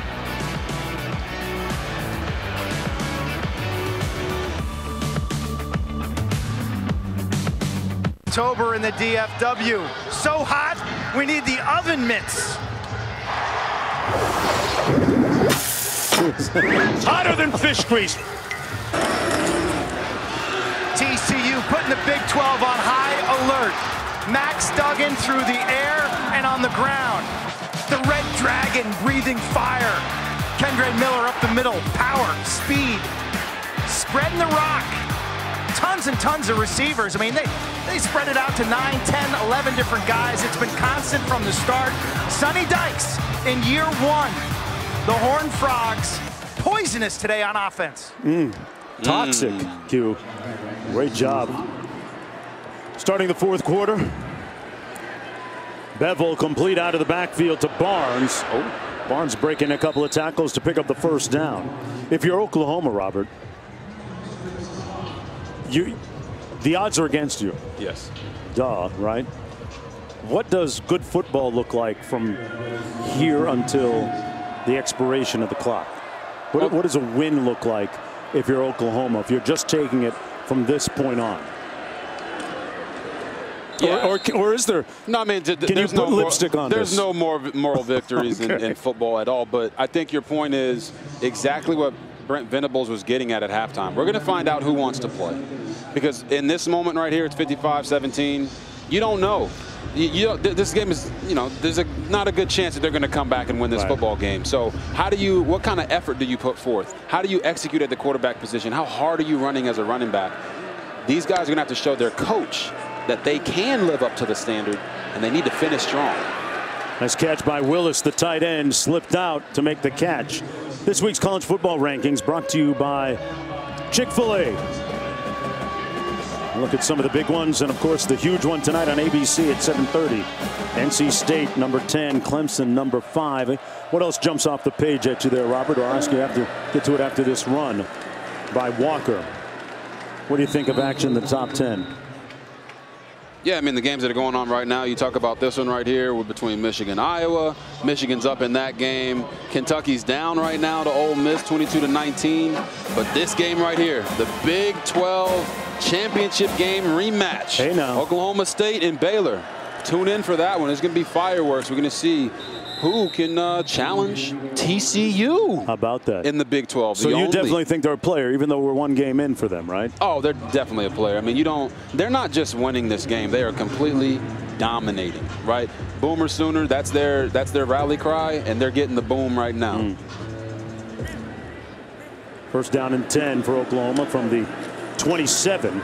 October in the DFW. So hot, we need the oven mitts. Hotter than fish grease. TCU putting the Big 12 on high alert. Max Duggan through the air and on the ground. The Red Dragon breathing fire. Kendre Miller up the middle. Power, speed, spreading the rock. Tons and tons of receivers. I mean, they spread it out to 9, 10, 11 different guys. It's been constant from the start. Sonny Dykes in year 1. The Horned Frogs, poisonous today on offense. Toxic, Q. Great job. Starting the fourth quarter. Bevel complete out of the backfield to Barnes. Oh, Barnes breaking a couple of tackles to pick up the first down. If you're Oklahoma, Robert, the odds are against you. Yes. Duh, right? What does good football look like from here until the expiration of the clock? What does a win look like if you're Oklahoma, if you're just taking it from this point on? Yeah. Or is there? No, I mean, can you put lipstick on there's this? no more moral victories Okay. in football at all. But I think your point is exactly what Brent Venables was getting at halftime. We're going to find out who wants to play. Because in this moment right here, it's 55-17. You don't know. This game is, there's not a good chance that they're going to come back and win this football game. So what kind of effort do you put forth? How do you execute at the quarterback position? How hard are you running as a running back? These guys are going to have to show their coach that they can live up to the standard, and they need to finish strong. Nice catch by Willis, the tight end, slipped out to make the catch. This week's college football rankings brought to you by Chick-fil-A. Look at some of the big ones, and of course the huge one tonight on ABC at 7:30. NC State number 10, Clemson number 5. What else jumps off the page at you there, Robert? I'll ask you to get to it after this run by Walker. What do you think of action in the top 10? Yeah, I mean, the games that are going on right now, you talk about this one right here between Michigan and Iowa. Michigan's up in that game. Kentucky's down right now to Ole Miss, 22-19. But this game right here, the Big 12 championship game rematch. Hey now. Oklahoma State and Baylor. Tune in for that one. It's going to be fireworks. We're going to see who can challenge TCU. How about that? In the Big 12. So you definitely think they're a player, even though we're one game in for them, right? Oh, they're definitely a player. I mean, they're not just winning this game. They are completely dominating, right? Boomer Sooner, that's their rally cry, and they're getting the boom right now. First down and 10 for Oklahoma from the 27.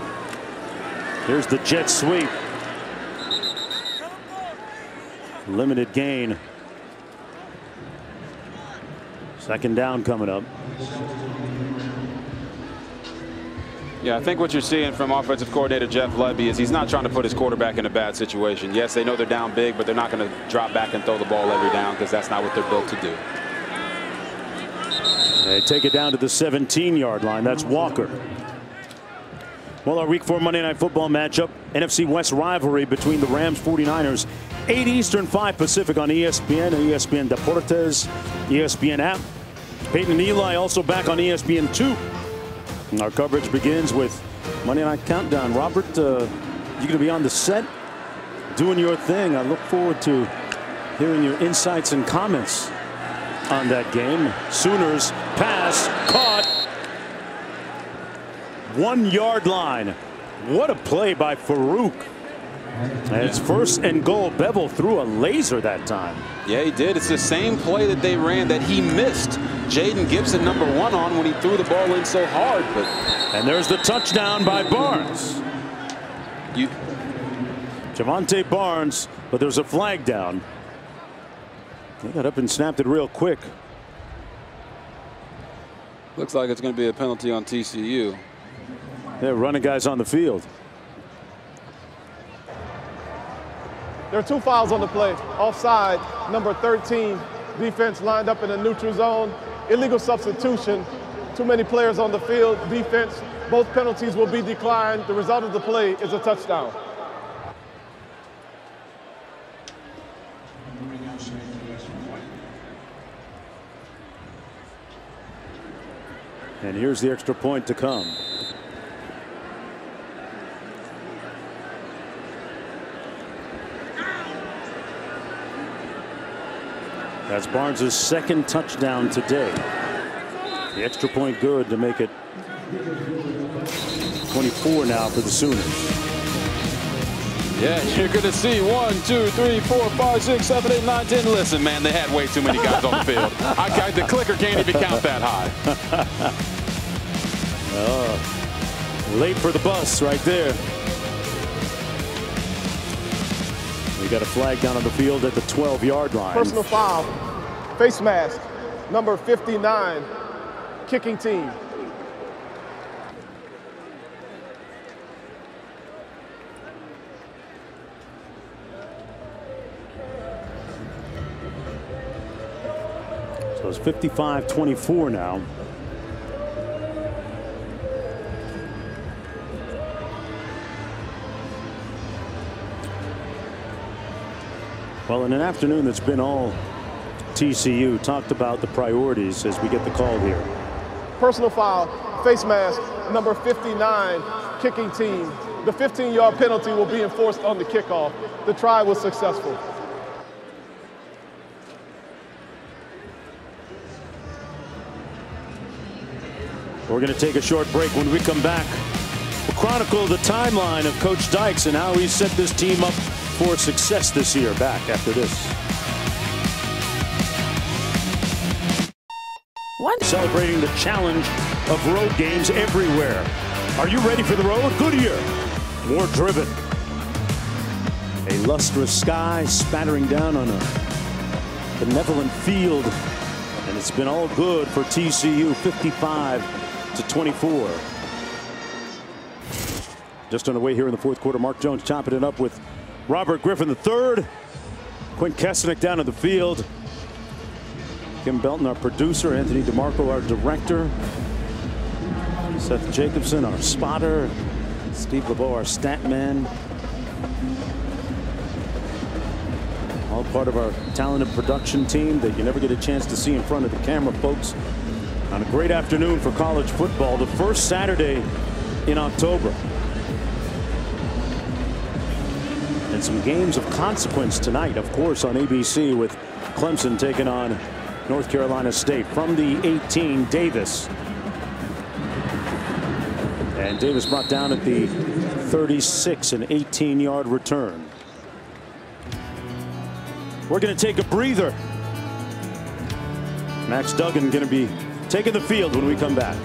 Here's the jet sweep. Limited gain. Second down coming up. Yeah, I think what you're seeing from offensive coordinator Jeff Levy is he's not trying to put his quarterback in a bad situation. Yes, they know they're down big, but they're not going to drop back and throw the ball every down because that's not what they're built to do. They take it down to the 17-yard line. That's Walker. Well, our Week 4 Monday Night Football matchup, NFC West rivalry between the Rams 49ers, 8 Eastern, 5 Pacific on ESPN and ESPN Deportes, ESPN app. Peyton and Eli also back on ESPN2. And our coverage begins with Monday Night Countdown. Robert, you're going to be on the set doing your thing. I look forward to hearing your insights and comments on that game. Sooners pass caught. 1 yard line. What a play by Farouk. And it's first and goal. Bevel threw a laser that time. Yeah, he did. It's the same play that they ran that he missed Jaden Gibson #1 on when he threw the ball in so hard. And there's the touchdown by Barnes. Javonte Barnes, but there's a flag down. They got up and snapped it real quick. Looks like it's going to be a penalty on TCU. They're running guys on the field. There are 2 fouls on the play. Offside, number 13, defense lined up in a neutral zone. Illegal substitution, too many players on the field, defense. Both penalties will be declined. The result of the play is a touchdown. And here's the extra point to come. That's Barnes' second touchdown today. The extra point good to make it 24 now for the Sooners. Yeah, you're going to see 1, 2, 3, 4, 5, 6, 7, 8, 9, 10. Listen, man, they had way too many guys on the field. The clicker can't even count that high. Late for the bus right there. We got a flag down on the field at the 12-yard line. Personal foul, face mask, number 59, kicking team. So it's 55-24 now. Well, in an afternoon that's been all TCU, talked about the priorities as we get the call here. Personal foul, face mask, number 59, kicking team. The 15-yard penalty will be enforced on the kickoff. The try was successful. We're going to take a short break. When we come back, we'll chronicle the timeline of Coach Dykes and how he set this team up for success this year. Back after this. What? Celebrating the challenge of road games everywhere. Are you ready for the road? Goodyear. More driven. A lustrous sky spattering down on a benevolent field. And it's been all good for TCU, 55-24. Just on the way here in the fourth quarter, Mark Jones chopping it up with Robert Griffin III. Quint Kesnick down in the field. Kim Belton, our producer. Anthony DeMarco, our director. Seth Jacobson, our spotter. Steve LeBeau, our stat man. All part of our talented production team that you never get a chance to see in front of the camera, folks. On a great afternoon for college football, the first Saturday in October. And some games of consequence tonight, of course, on ABC with Clemson taking on North Carolina State. From the 18, Davis. And Davis brought down at the 36, an 18-yard return. We're going to take a breather. Max Duggan going to be taking the field when we come back.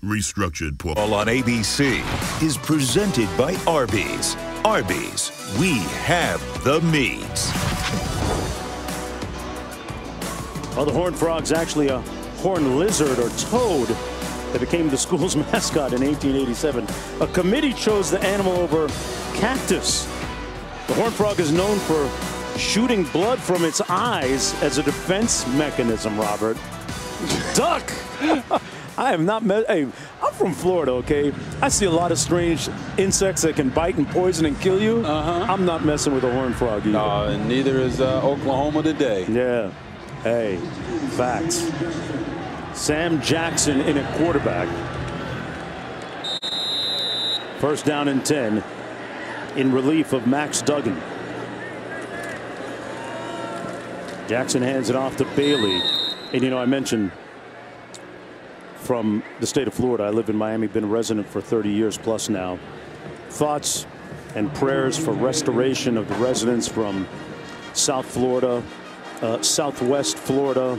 Restructured Paul on ABC is presented by Arby's. Arby's, we have the meats. Well, the horned frog's actually a horned lizard or toad that became the school's mascot in 1887. A committee chose the animal over cactus. The horned frog is known for shooting blood from its eyes as a defense mechanism, Robert. Duck! I have not met. Hey, I'm from Florida, okay? I see a lot of strange insects that can bite and poison and kill you. I'm not messing with a horned frog either. And neither is Oklahoma today. Yeah. Hey, facts. Sam Jackson in at quarterback. First down and 10 in relief of Max Duggan. Jackson hands it off to Bailey. And, you know, I mentioned from the state of Florida. I live in Miami, been a resident for 30 years plus now. Thoughts and prayers for restoration of the residents from South Florida, Southwest Florida,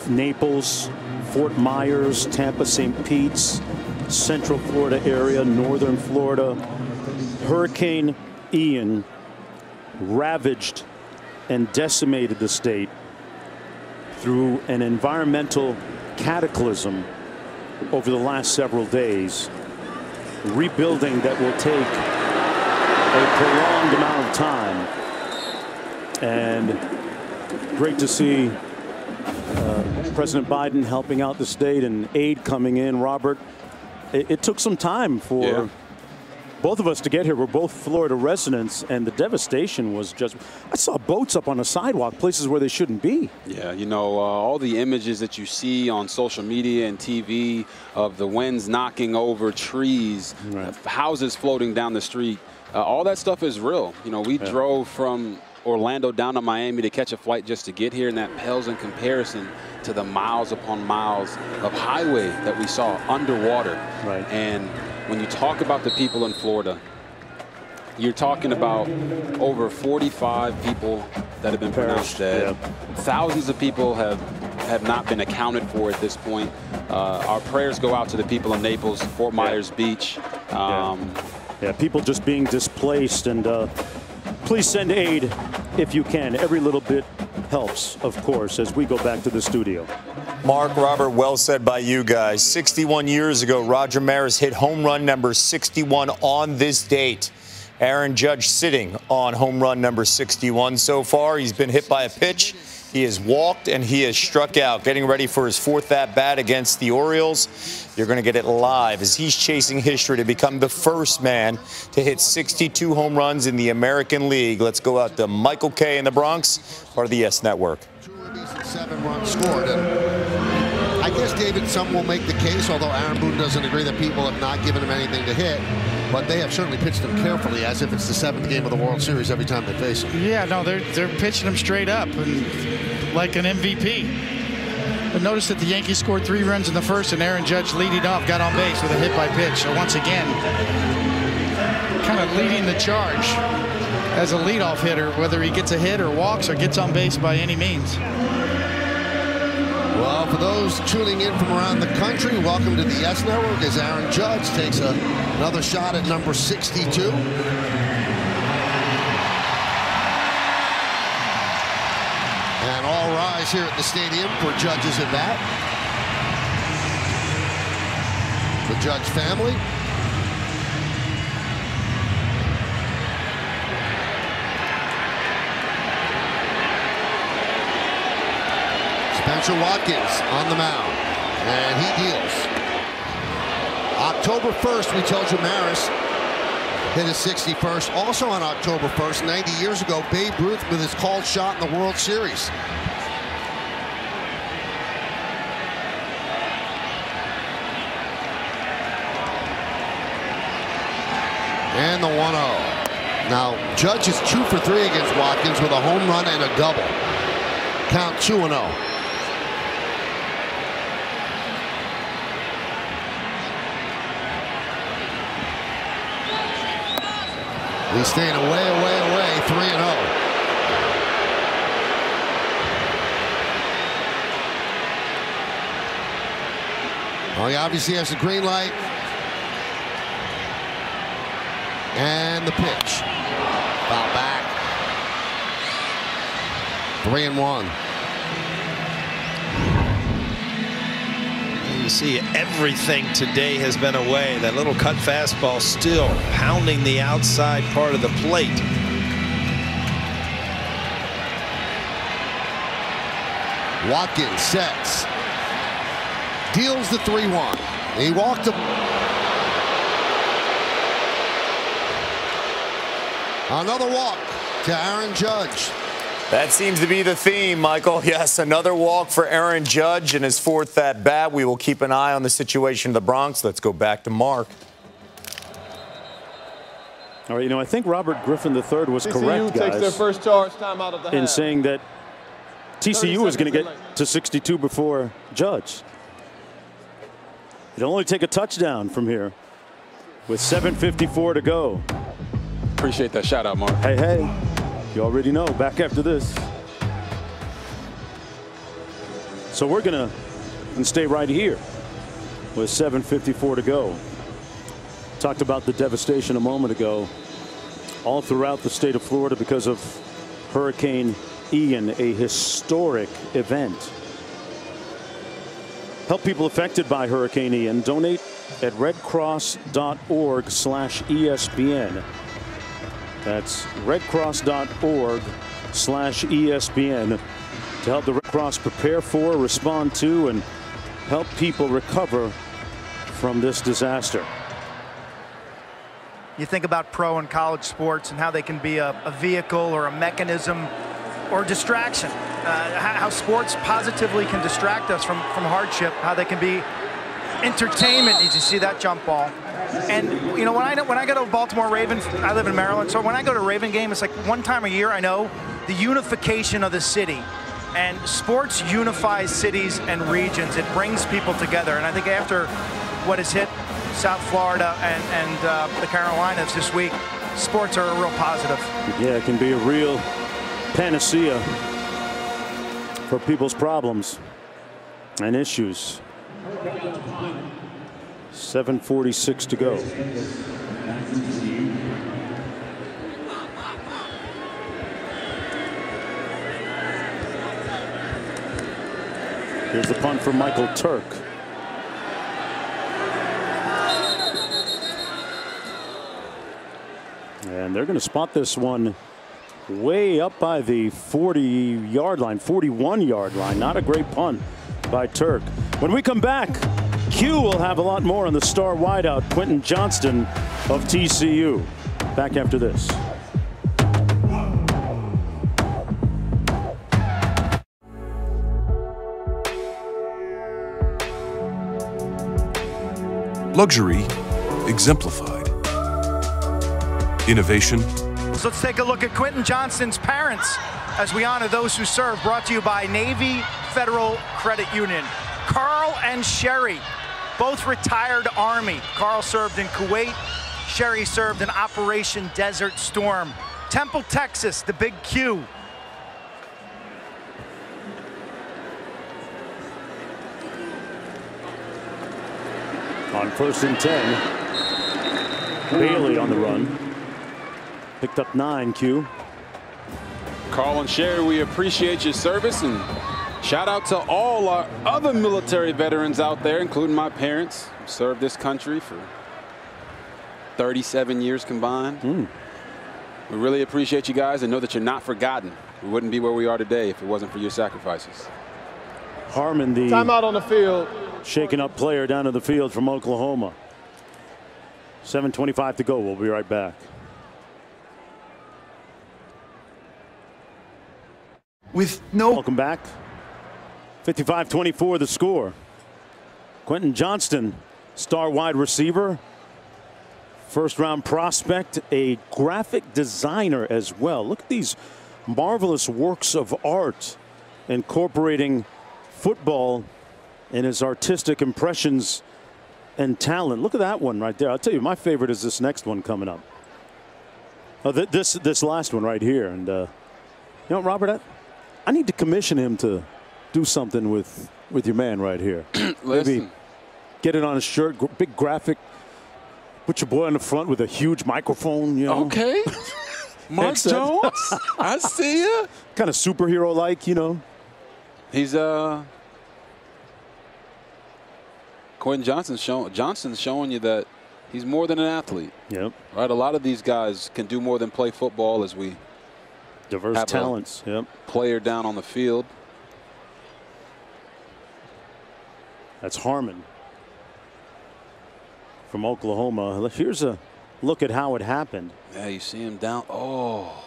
Naples, Fort Myers, Tampa, St. Pete's, Central Florida area, Northern Florida. Hurricane Ian ravaged and decimated the state through an environmental cataclysm over the last several days. Rebuilding that will take a prolonged amount of time. And great to see President Biden helping out the state and aid coming in. Robert, it took some time for both of us to get here. We're both Florida residents, and the devastation was just, I saw boats up on the sidewalk, places where they shouldn't be. Yeah, you know, all the images that you see on social media and TV of the winds knocking over trees, houses floating down the street, all that stuff is real. You know, we drove from Orlando down to Miami to catch a flight just to get here, and that pales in comparison to the miles upon miles of highway that we saw underwater. And when you talk about the people in Florida, you're talking about over 45 people that have been pronounced dead. Thousands of people have not been accounted for at this point. Our prayers go out to the people in Naples, Fort Myers Beach. People just being displaced, and please send aid if you can. Every little bit helps, of course, as we go back to the studio. Mark, Robert, well said by you guys. 61 years ago, Roger Maris hit home run number 61 on this date. Aaron Judge sitting on home run number 61 so far. He's been hit by a pitch. He has walked and he has struck out, getting ready for his fourth at-bat against the Orioles. You're going to get it live as he's chasing history to become the first man to hit 62 home runs in the American League. Let's go out to Michael K. in the Bronx, part of the YES Network. 2 ribbies and 7 runs scored. And I guess, David, some will make the case, although Aaron Boone doesn't agree, that people have not given him anything to hit. But they have certainly pitched him carefully, as if it's the 7th game of the World Series every time they face him. Yeah, no, they're pitching him straight up and like an MVP. But notice that the Yankees scored 3 runs in the first, and Aaron Judge leading off got on base with a hit by pitch. So once again, kind of leading the charge as a leadoff hitter, whether he gets a hit or walks or gets on base by any means. Well, for those tuning in from around the country, welcome to the Yes Network as Aaron Judge takes another shot at number 62. And all rise here at the stadium for Judge's at bat. The Judge family. Spencer Watkins on the mound, and he deals. October 1st, we told you Maris hit his 61st. Also on October 1st, 90 years ago, Babe Ruth with his called shot in the World Series. And the 1-0. Now, Judge is 2 for 3 against Watkins with a home run and a double. Count 2-0. He's staying away, 3-0. Well, he obviously has the green light. And the pitch. Foul back. 3-1. You see everything today has been away. That little cut fastball still pounding the outside part of the plate. Watkins sets. Deals the 3-1. He walked him. Another walk to Aaron Judge. That seems to be the theme, Michael. Yes, another walk for Aaron Judge in his 4th at bat. We will keep an eye on the situation in the Bronx. Let's go back to Mark. All right, I think Robert Griffin III was TCU correct, guys, takes their first charge time out of the in half. saying that TCU was going to get to 62 before Judge. It'll only take a touchdown from here with 7:54 to go. Appreciate that shout out, Mark. Hey. You already know, back after this. So we're going to stay right here with 7:54 to go. Talked about the devastation a moment ago all throughout the state of Florida because of Hurricane Ian, a historic event. Help people affected by Hurricane Ian. Donate at redcross.org/ESPN. That's redcross.org/ESPN to help the Red Cross prepare for, respond to, and help people recover from this disaster. You think about pro and college sports and how they can be a vehicle or a mechanism or distraction. How sports positively can distract us from hardship, how they can be entertainment. Did you see that jump ball? And when I go to Baltimore Ravens, I live in Maryland, so when I go to a Raven game, it's like one time a year. I know the unification of the city, and sports unifies cities and regions. It brings people together, and I think after what has hit South Florida and the Carolinas this week, sports are a real positive. Yeah, it can be a real panacea for people's problems and issues. 7:46 to go. Here's the punt from Michael Turk. And they're going to spot this one way up by the 40-yard line, 41-yard line. Not a great punt by Turk. When we come back, Q will have a lot more on the star wideout, Quentin Johnston of TCU. Back after this. Luxury exemplified. Innovation. So let's take a look at Quentin Johnston's parents as we honor those who serve. Brought to you by Navy Federal Credit Union. Carl and Sherry, both retired Army. Carl served in Kuwait. Sherry served in Operation Desert Storm. Temple, Texas, the Big Q. On 1st and 10. Bailey on the run. Picked up 9, Q. Carl and Sherry, we appreciate your service, and shout out to all our other military veterans out there, including my parents, who served this country for 37 years combined. We really appreciate you guys and know that you're not forgotten. We wouldn't be where we are today if it wasn't for your sacrifices. Harmon, the timeout on the field. Shaken up player down to the field from Oklahoma. 7:25 to go. We'll be right back. Welcome back. 55-24 the score. Quentin Johnston, star wide receiver, first-round prospect, a graphic designer as well. Look at these marvelous works of art incorporating football in his artistic impressions and talent. Look at that one right there. I'll tell you, my favorite is this next one coming up. Oh, this last one right here. And you know, Robert, I need to commission him to do something with your man right here. Maybe get it on a shirt, big graphic. Put your boy on the front with a huge microphone. You know. Okay. Mark Jones, I see ya. Kind of superhero-like, you know. He's Quentin Johnston's showing you that he's more than an athlete. Yep. Right. A lot of these guys can do more than play football, as we diverse talents. Yep. Player down on the field. That's Harmon from Oklahoma. Here's a look at how it happened. Yeah, you see him down. Oh,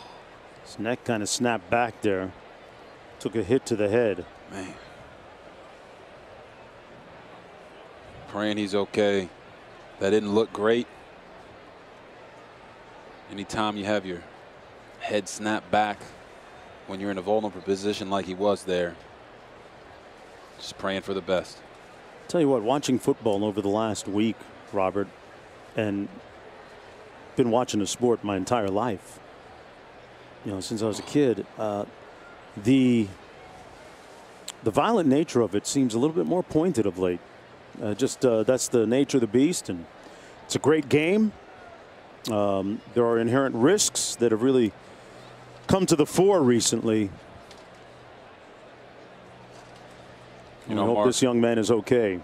his neck kind of snapped back there. Took a hit to the head. Man. Praying he's okay. That didn't look great. Anytime you have your head snap back when you're in a vulnerable position like he was there, just praying for the best. Tell you what, watching football over the last week, Robert, and been watching the sport my entire life, you know, since I was a kid, the violent nature of it seems a little bit more pointed of late. That's the nature of the beast, and it's a great game. There are inherent risks that have really come to the fore recently. I hope this young man is okay.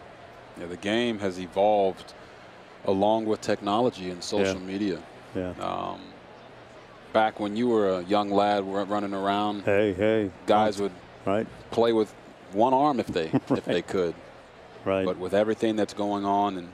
Yeah, the game has evolved along with technology and social media. Yeah. Back when you were a young lad running around, guys would play with one arm if they if they could. Right. But with everything that's going on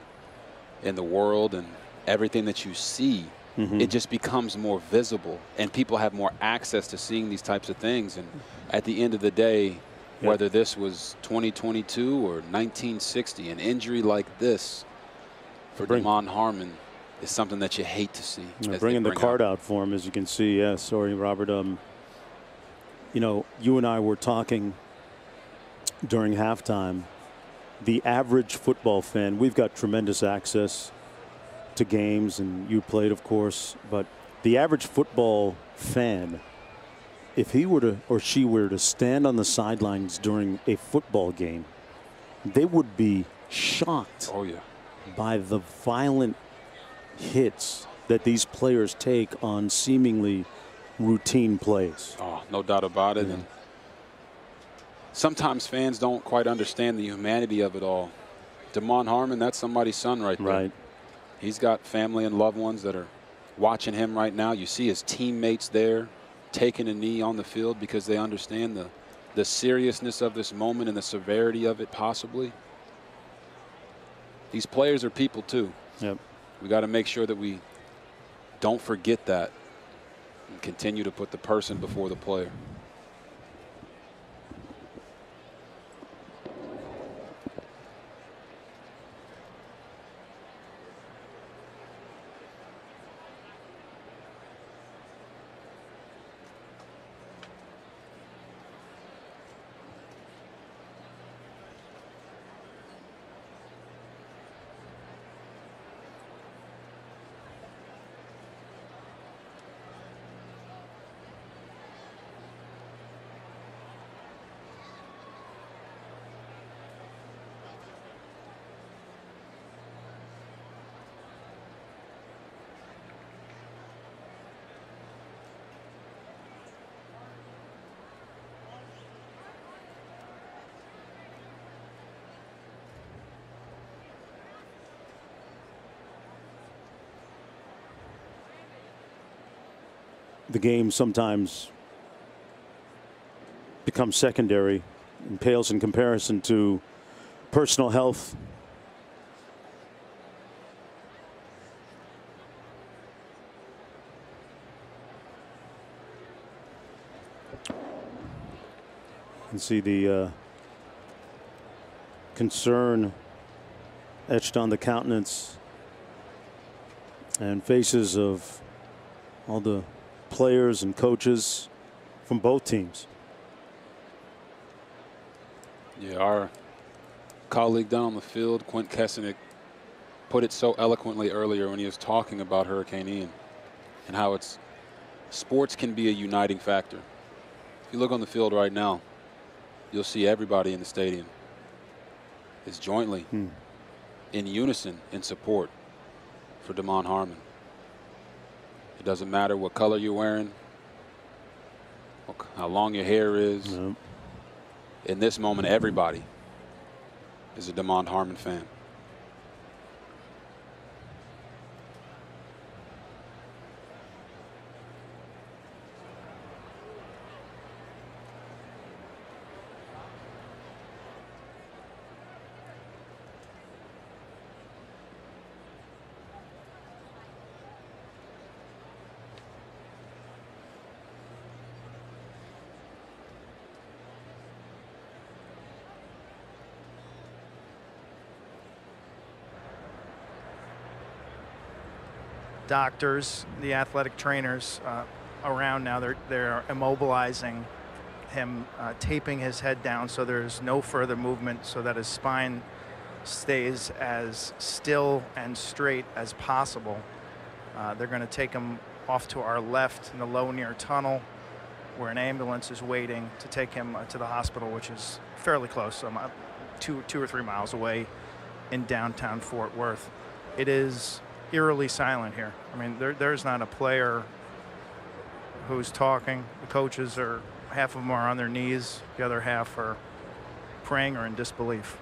in the world and everything that you see, it just becomes more visible, and people have more access to seeing these types of things. And at the end of the day, whether this was 2022 or 1960, an injury like this for Damon Harmon is something that you hate to see. Bringing the card out for him, as you can see. Yeah, sorry, Robert. You know, you and I were talking during halftime. The average football fan, we've got tremendous access to games, and you played, of course, but the average football fan, if he were to or she were to stand on the sidelines during a football game, they would be shocked by the violent hits that these players take on seemingly routine plays. Oh, no doubt about it. And sometimes fans don't quite understand the humanity of it all. Damon Harmon, that's somebody's son right there. Right. He's got family and loved ones that are watching him right now. You see his teammates there taking a knee on the field because they understand the seriousness of this moment and the severity of it possibly. These players are people too. Yep. We got to make sure that we don't forget that and continue to put the person before the player. the game sometimes becomes secondary and pales in comparison to personal health. You can see the concern etched on the countenance and faces of all the players and coaches from both teams. Yeah, our colleague down on the field, Quint Kesenick, put it so eloquently earlier when he was talking about Hurricane Ian and how sports can be a uniting factor. If you look on the field right now, you'll see everybody in the stadium is jointly in unison in support for Damon Harmon. It doesn't matter what color you're wearing, how long your hair is. Nope. In this moment, everybody is a Damon Harmon fan. Doctors, the athletic trainers around now, they're immobilizing him, taping his head down so there's no further movement so that his spine stays as still and straight as possible. They're going to take him off to our left in the low near tunnel where an ambulance is waiting to take him to the hospital, which is fairly close, two or 3 miles away in downtown Fort Worth. It is eerily silent here. I mean, there's not a player who's talking. The coaches are, half of them are on their knees, the other half are praying or in disbelief.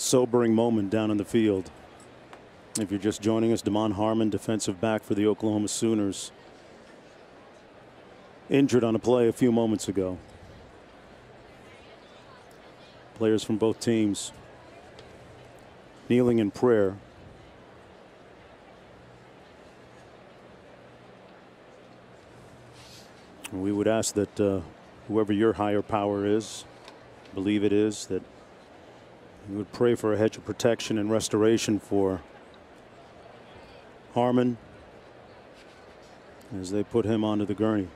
Sobering moment down in the field. If you're just joining us, Damon Harmon, defensive back for the Oklahoma Sooners, injured on a play a few moments ago. Players from both teams kneeling in prayer. We would ask that whoever your higher power is, believe it is, that you would pray for a hedge of protection and restoration for Harmon as they put him onto the gurney.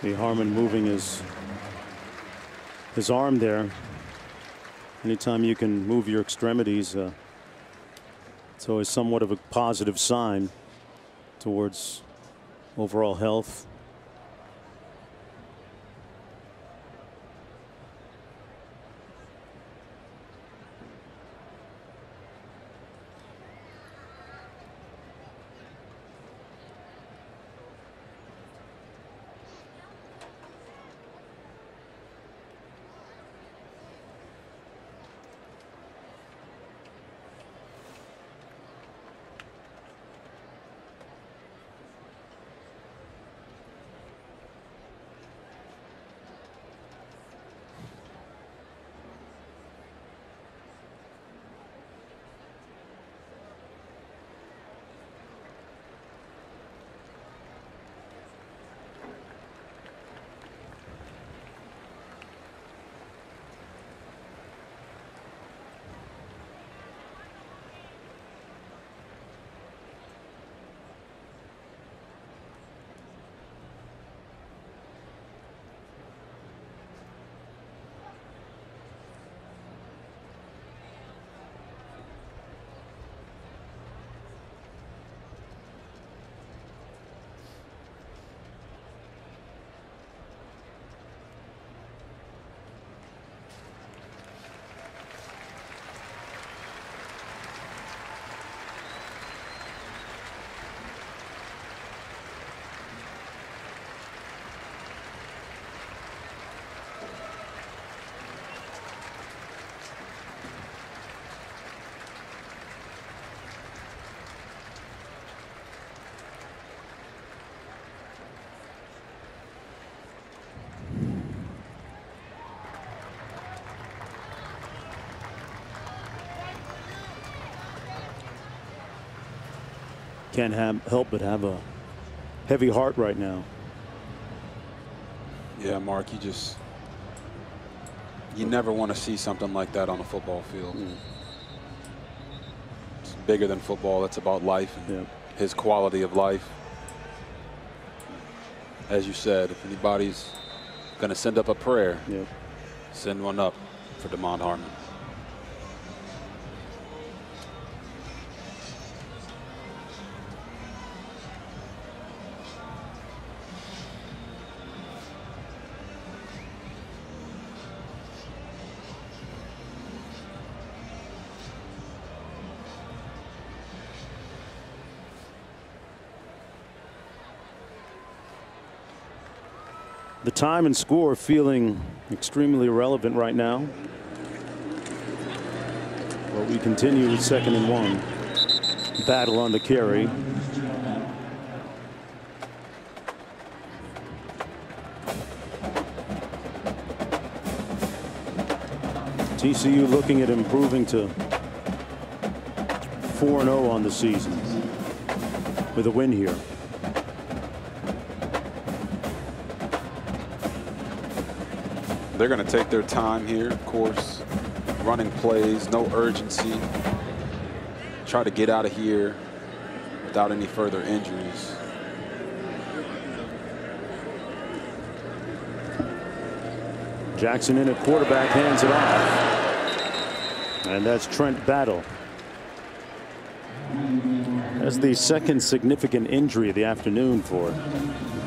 See Harmon moving his arm there. Anytime you can move your extremities, it's always somewhat of a positive sign towards overall health. Can't help but have a heavy heart right now. Yeah, Mark, you never want to see something like that on a football field. It's bigger than football. It's about life and his quality of life. As you said, if anybody's going to send up a prayer, send one up for DeMond Harmon. The time and score feeling extremely irrelevant right now. But we continue with 2nd and 1. Battle on the carry. TCU looking at improving to 4-0 on the season with a win here. they're going to take their time here, of course. Running plays, no urgency. Try to get out of here without any further injuries. Jackson in at quarterback, hands it off. And that's Trent Battle. That's the second significant injury of the afternoon for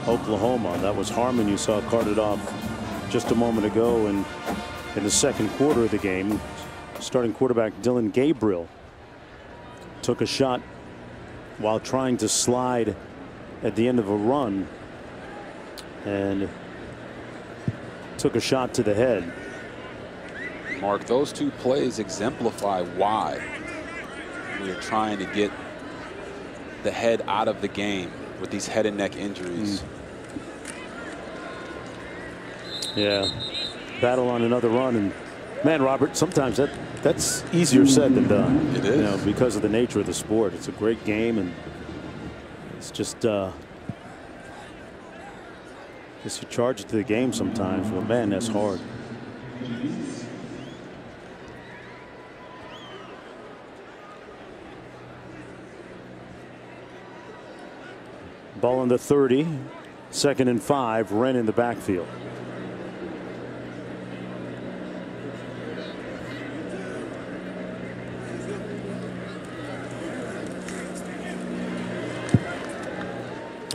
Oklahoma. That was Harmon you saw carted off just a moment ago, and in the second quarter of the game, starting quarterback Dylan Gabriel took a shot while trying to slide at the end of a run and took a shot to the head. Mark, those two plays exemplify why we're trying to get the head out of the game with these head and neck injuries. Yeah, Battle on another run, and man, Robert, sometimes that's easier said than done. It is, you know, because of the nature of the sport. It's a great game, and it's just you charge it to the game sometimes. Well, man, that's hard. Ball on the 30, 2nd and 5. Wren in the backfield.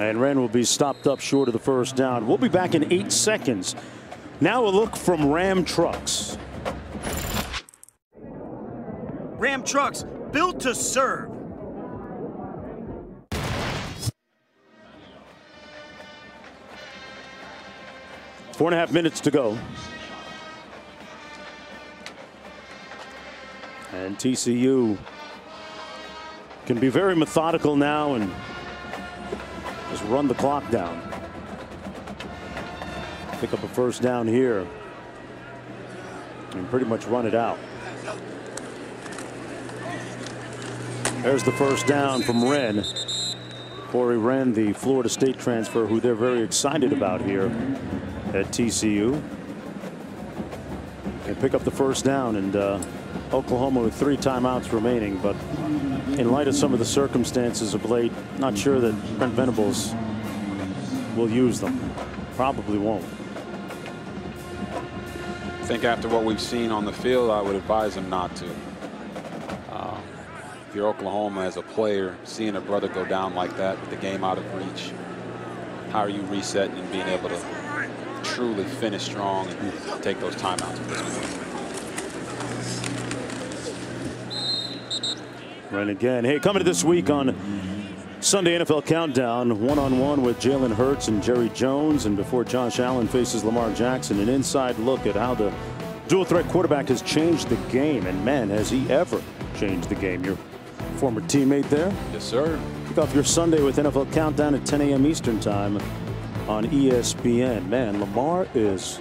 And Wren will be stopped up short of the first down. We'll be back in 8 seconds. Now a look from Ram Trucks. Ram Trucks, built to serve. Four and a half minutes to go. And TCU can be very methodical now and just run the clock down. Pick up a first down here and pretty much run it out. There's the first down from Wren. Corey Wren, the Florida State transfer, who they're very excited about here at TCU. They pick up the first down, and Oklahoma with 3 timeouts remaining, but in light of some of the circumstances of late, not sure that Brent Venables will use them. Probably won't. I think after what we've seen on the field, I would advise him not to. If you're Oklahoma as a player, seeing a brother go down like that with the game out of reach, how are you resetting and being able to truly finish strong and take those timeouts at this point? Wren again. Hey, coming to this week on Sunday NFL Countdown, one-on-one with Jalen Hurts and Jerry Jones, and before Josh Allen faces Lamar Jackson, an inside look at how the dual-threat quarterback has changed the game, and man, has he ever changed the game. Your former teammate there. Yes, sir. Kick off your Sunday with NFL Countdown at 10 a.m. Eastern Time on ESPN. Man, Lamar is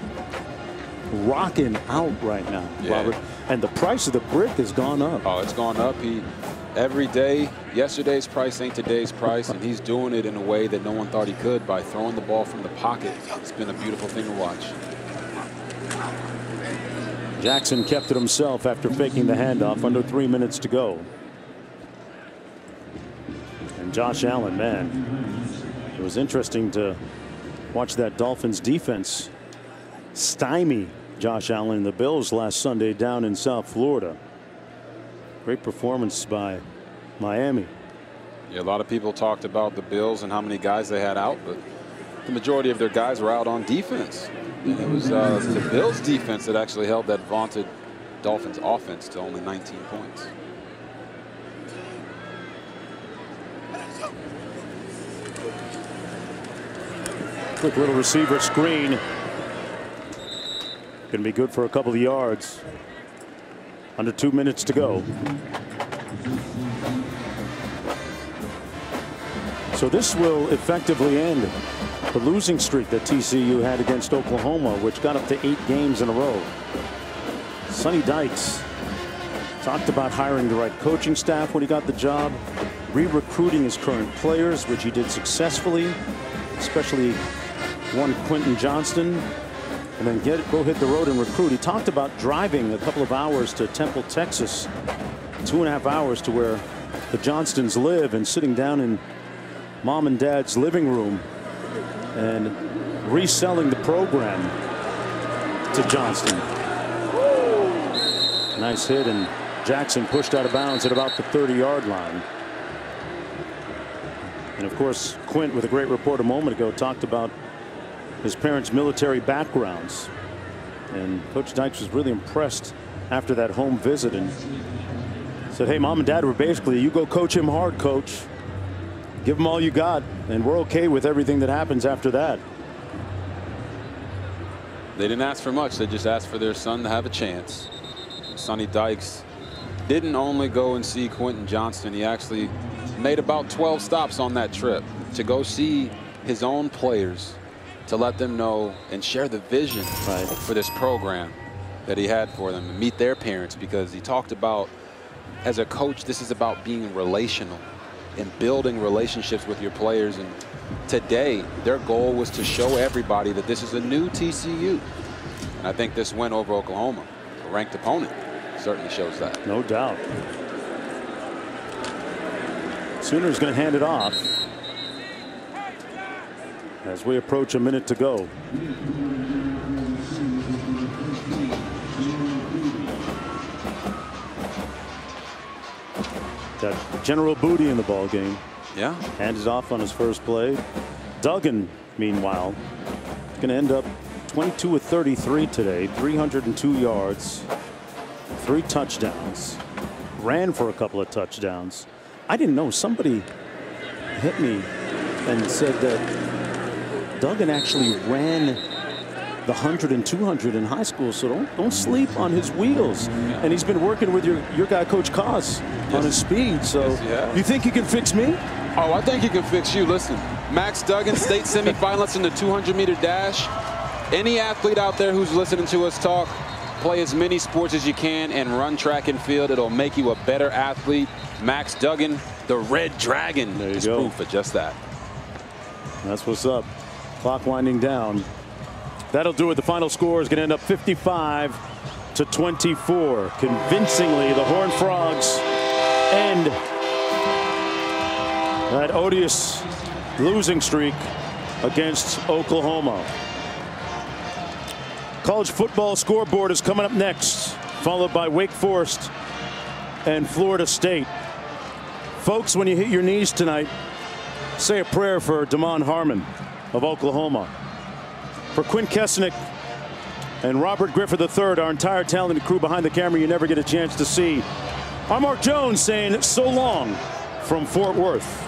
rocking out right now, Robert. And the price of the brick has gone up. Oh, it's gone up. Every day, yesterday's price ain't today's price, and he's doing it in a way that no one thought he could by throwing the ball from the pocket. It's been a beautiful thing to watch. Jackson kept it himself after faking the handoff. Under 3 minutes to go. And Josh Allen, man, it was interesting to watch that Dolphins defense stymie Josh Allen and the Bills last Sunday down in South Florida. Great performance by Miami. Yeah, a lot of people talked about the Bills and how many guys they had out, but the majority of their guys were out on defense. And it was the Bills defense that actually held that vaunted Dolphins offense to only 19 points. Quick little receiver screen. Going to be good for a couple of yards. Under 2 minutes to go. So this will effectively end the losing streak that TCU had against Oklahoma, which got up to 8 games in a row. Sonny Dykes talked about hiring the right coaching staff when he got the job, re-recruiting his current players, which he did successfully, especially one Quentin Johnston, and then go hit the road and recruit. He talked about driving a couple of hours to Temple, Texas, 2.5 hours to where the Johnstons live, and sitting down in mom and dad's living room and reselling the program to Johnston. Nice hit, and Jackson pushed out of bounds at about the 30-yard line. And of course, Quint, with a great report a moment ago, talked about his parents' military backgrounds. And Coach Dykes was really impressed after that home visit and said, hey, mom and dad were basically, you go coach him hard, coach. Give him all you got, and we're okay with everything that happens after that. They didn't ask for much. They just asked for their son to have a chance. Sonny Dykes didn't only go and see Quentin Johnston. He actually made about 12 stops on that trip to go see his own players, to let them know and share the vision for this program that he had for them, and meet their parents, because he talked about, as a coach, this is about being relational and building relationships with your players. And today, their goal was to show everybody that this is a new TCU. And I think this win over Oklahoma, a ranked opponent, certainly shows that. No doubt. Sooners going to hand it off as we approach a minute to go. Got General Booty in the ball game. Yeah. Handed off on his first play. Duggan, meanwhile, going to end up 22 of 33 today, 302 yards, 3 touchdowns, ran for a couple of touchdowns. I didn't know, somebody hit me and said that Duggan actually ran the 100 and 200 in high school, so don't sleep on his wheels. And he's been working with your guy, Coach Koss, on his speed. So you think he can fix me? Oh, I think he can fix you. Listen, Max Duggan, state semifinalist in the 200-meter dash. Any athlete out there who's listening to us talk, play as many sports as you can and run track and field. It'll make you a better athlete. Max Duggan, the Red Dragon, is proof of just that. That's what's up. Clock winding down. That'll do it. The final score is going to end up 55-24. Convincingly, the Horned Frogs end that odious losing streak against Oklahoma. College football scoreboard is coming up next, followed by Wake Forest and Florida State. Folks, when you hit your knees tonight, say a prayer for Damon Harmon of Oklahoma. For Quint Kesnick and Robert Griffith III, our entire talented crew behind the camera you never get a chance to see, I'm Mark Jones saying so long from Fort Worth.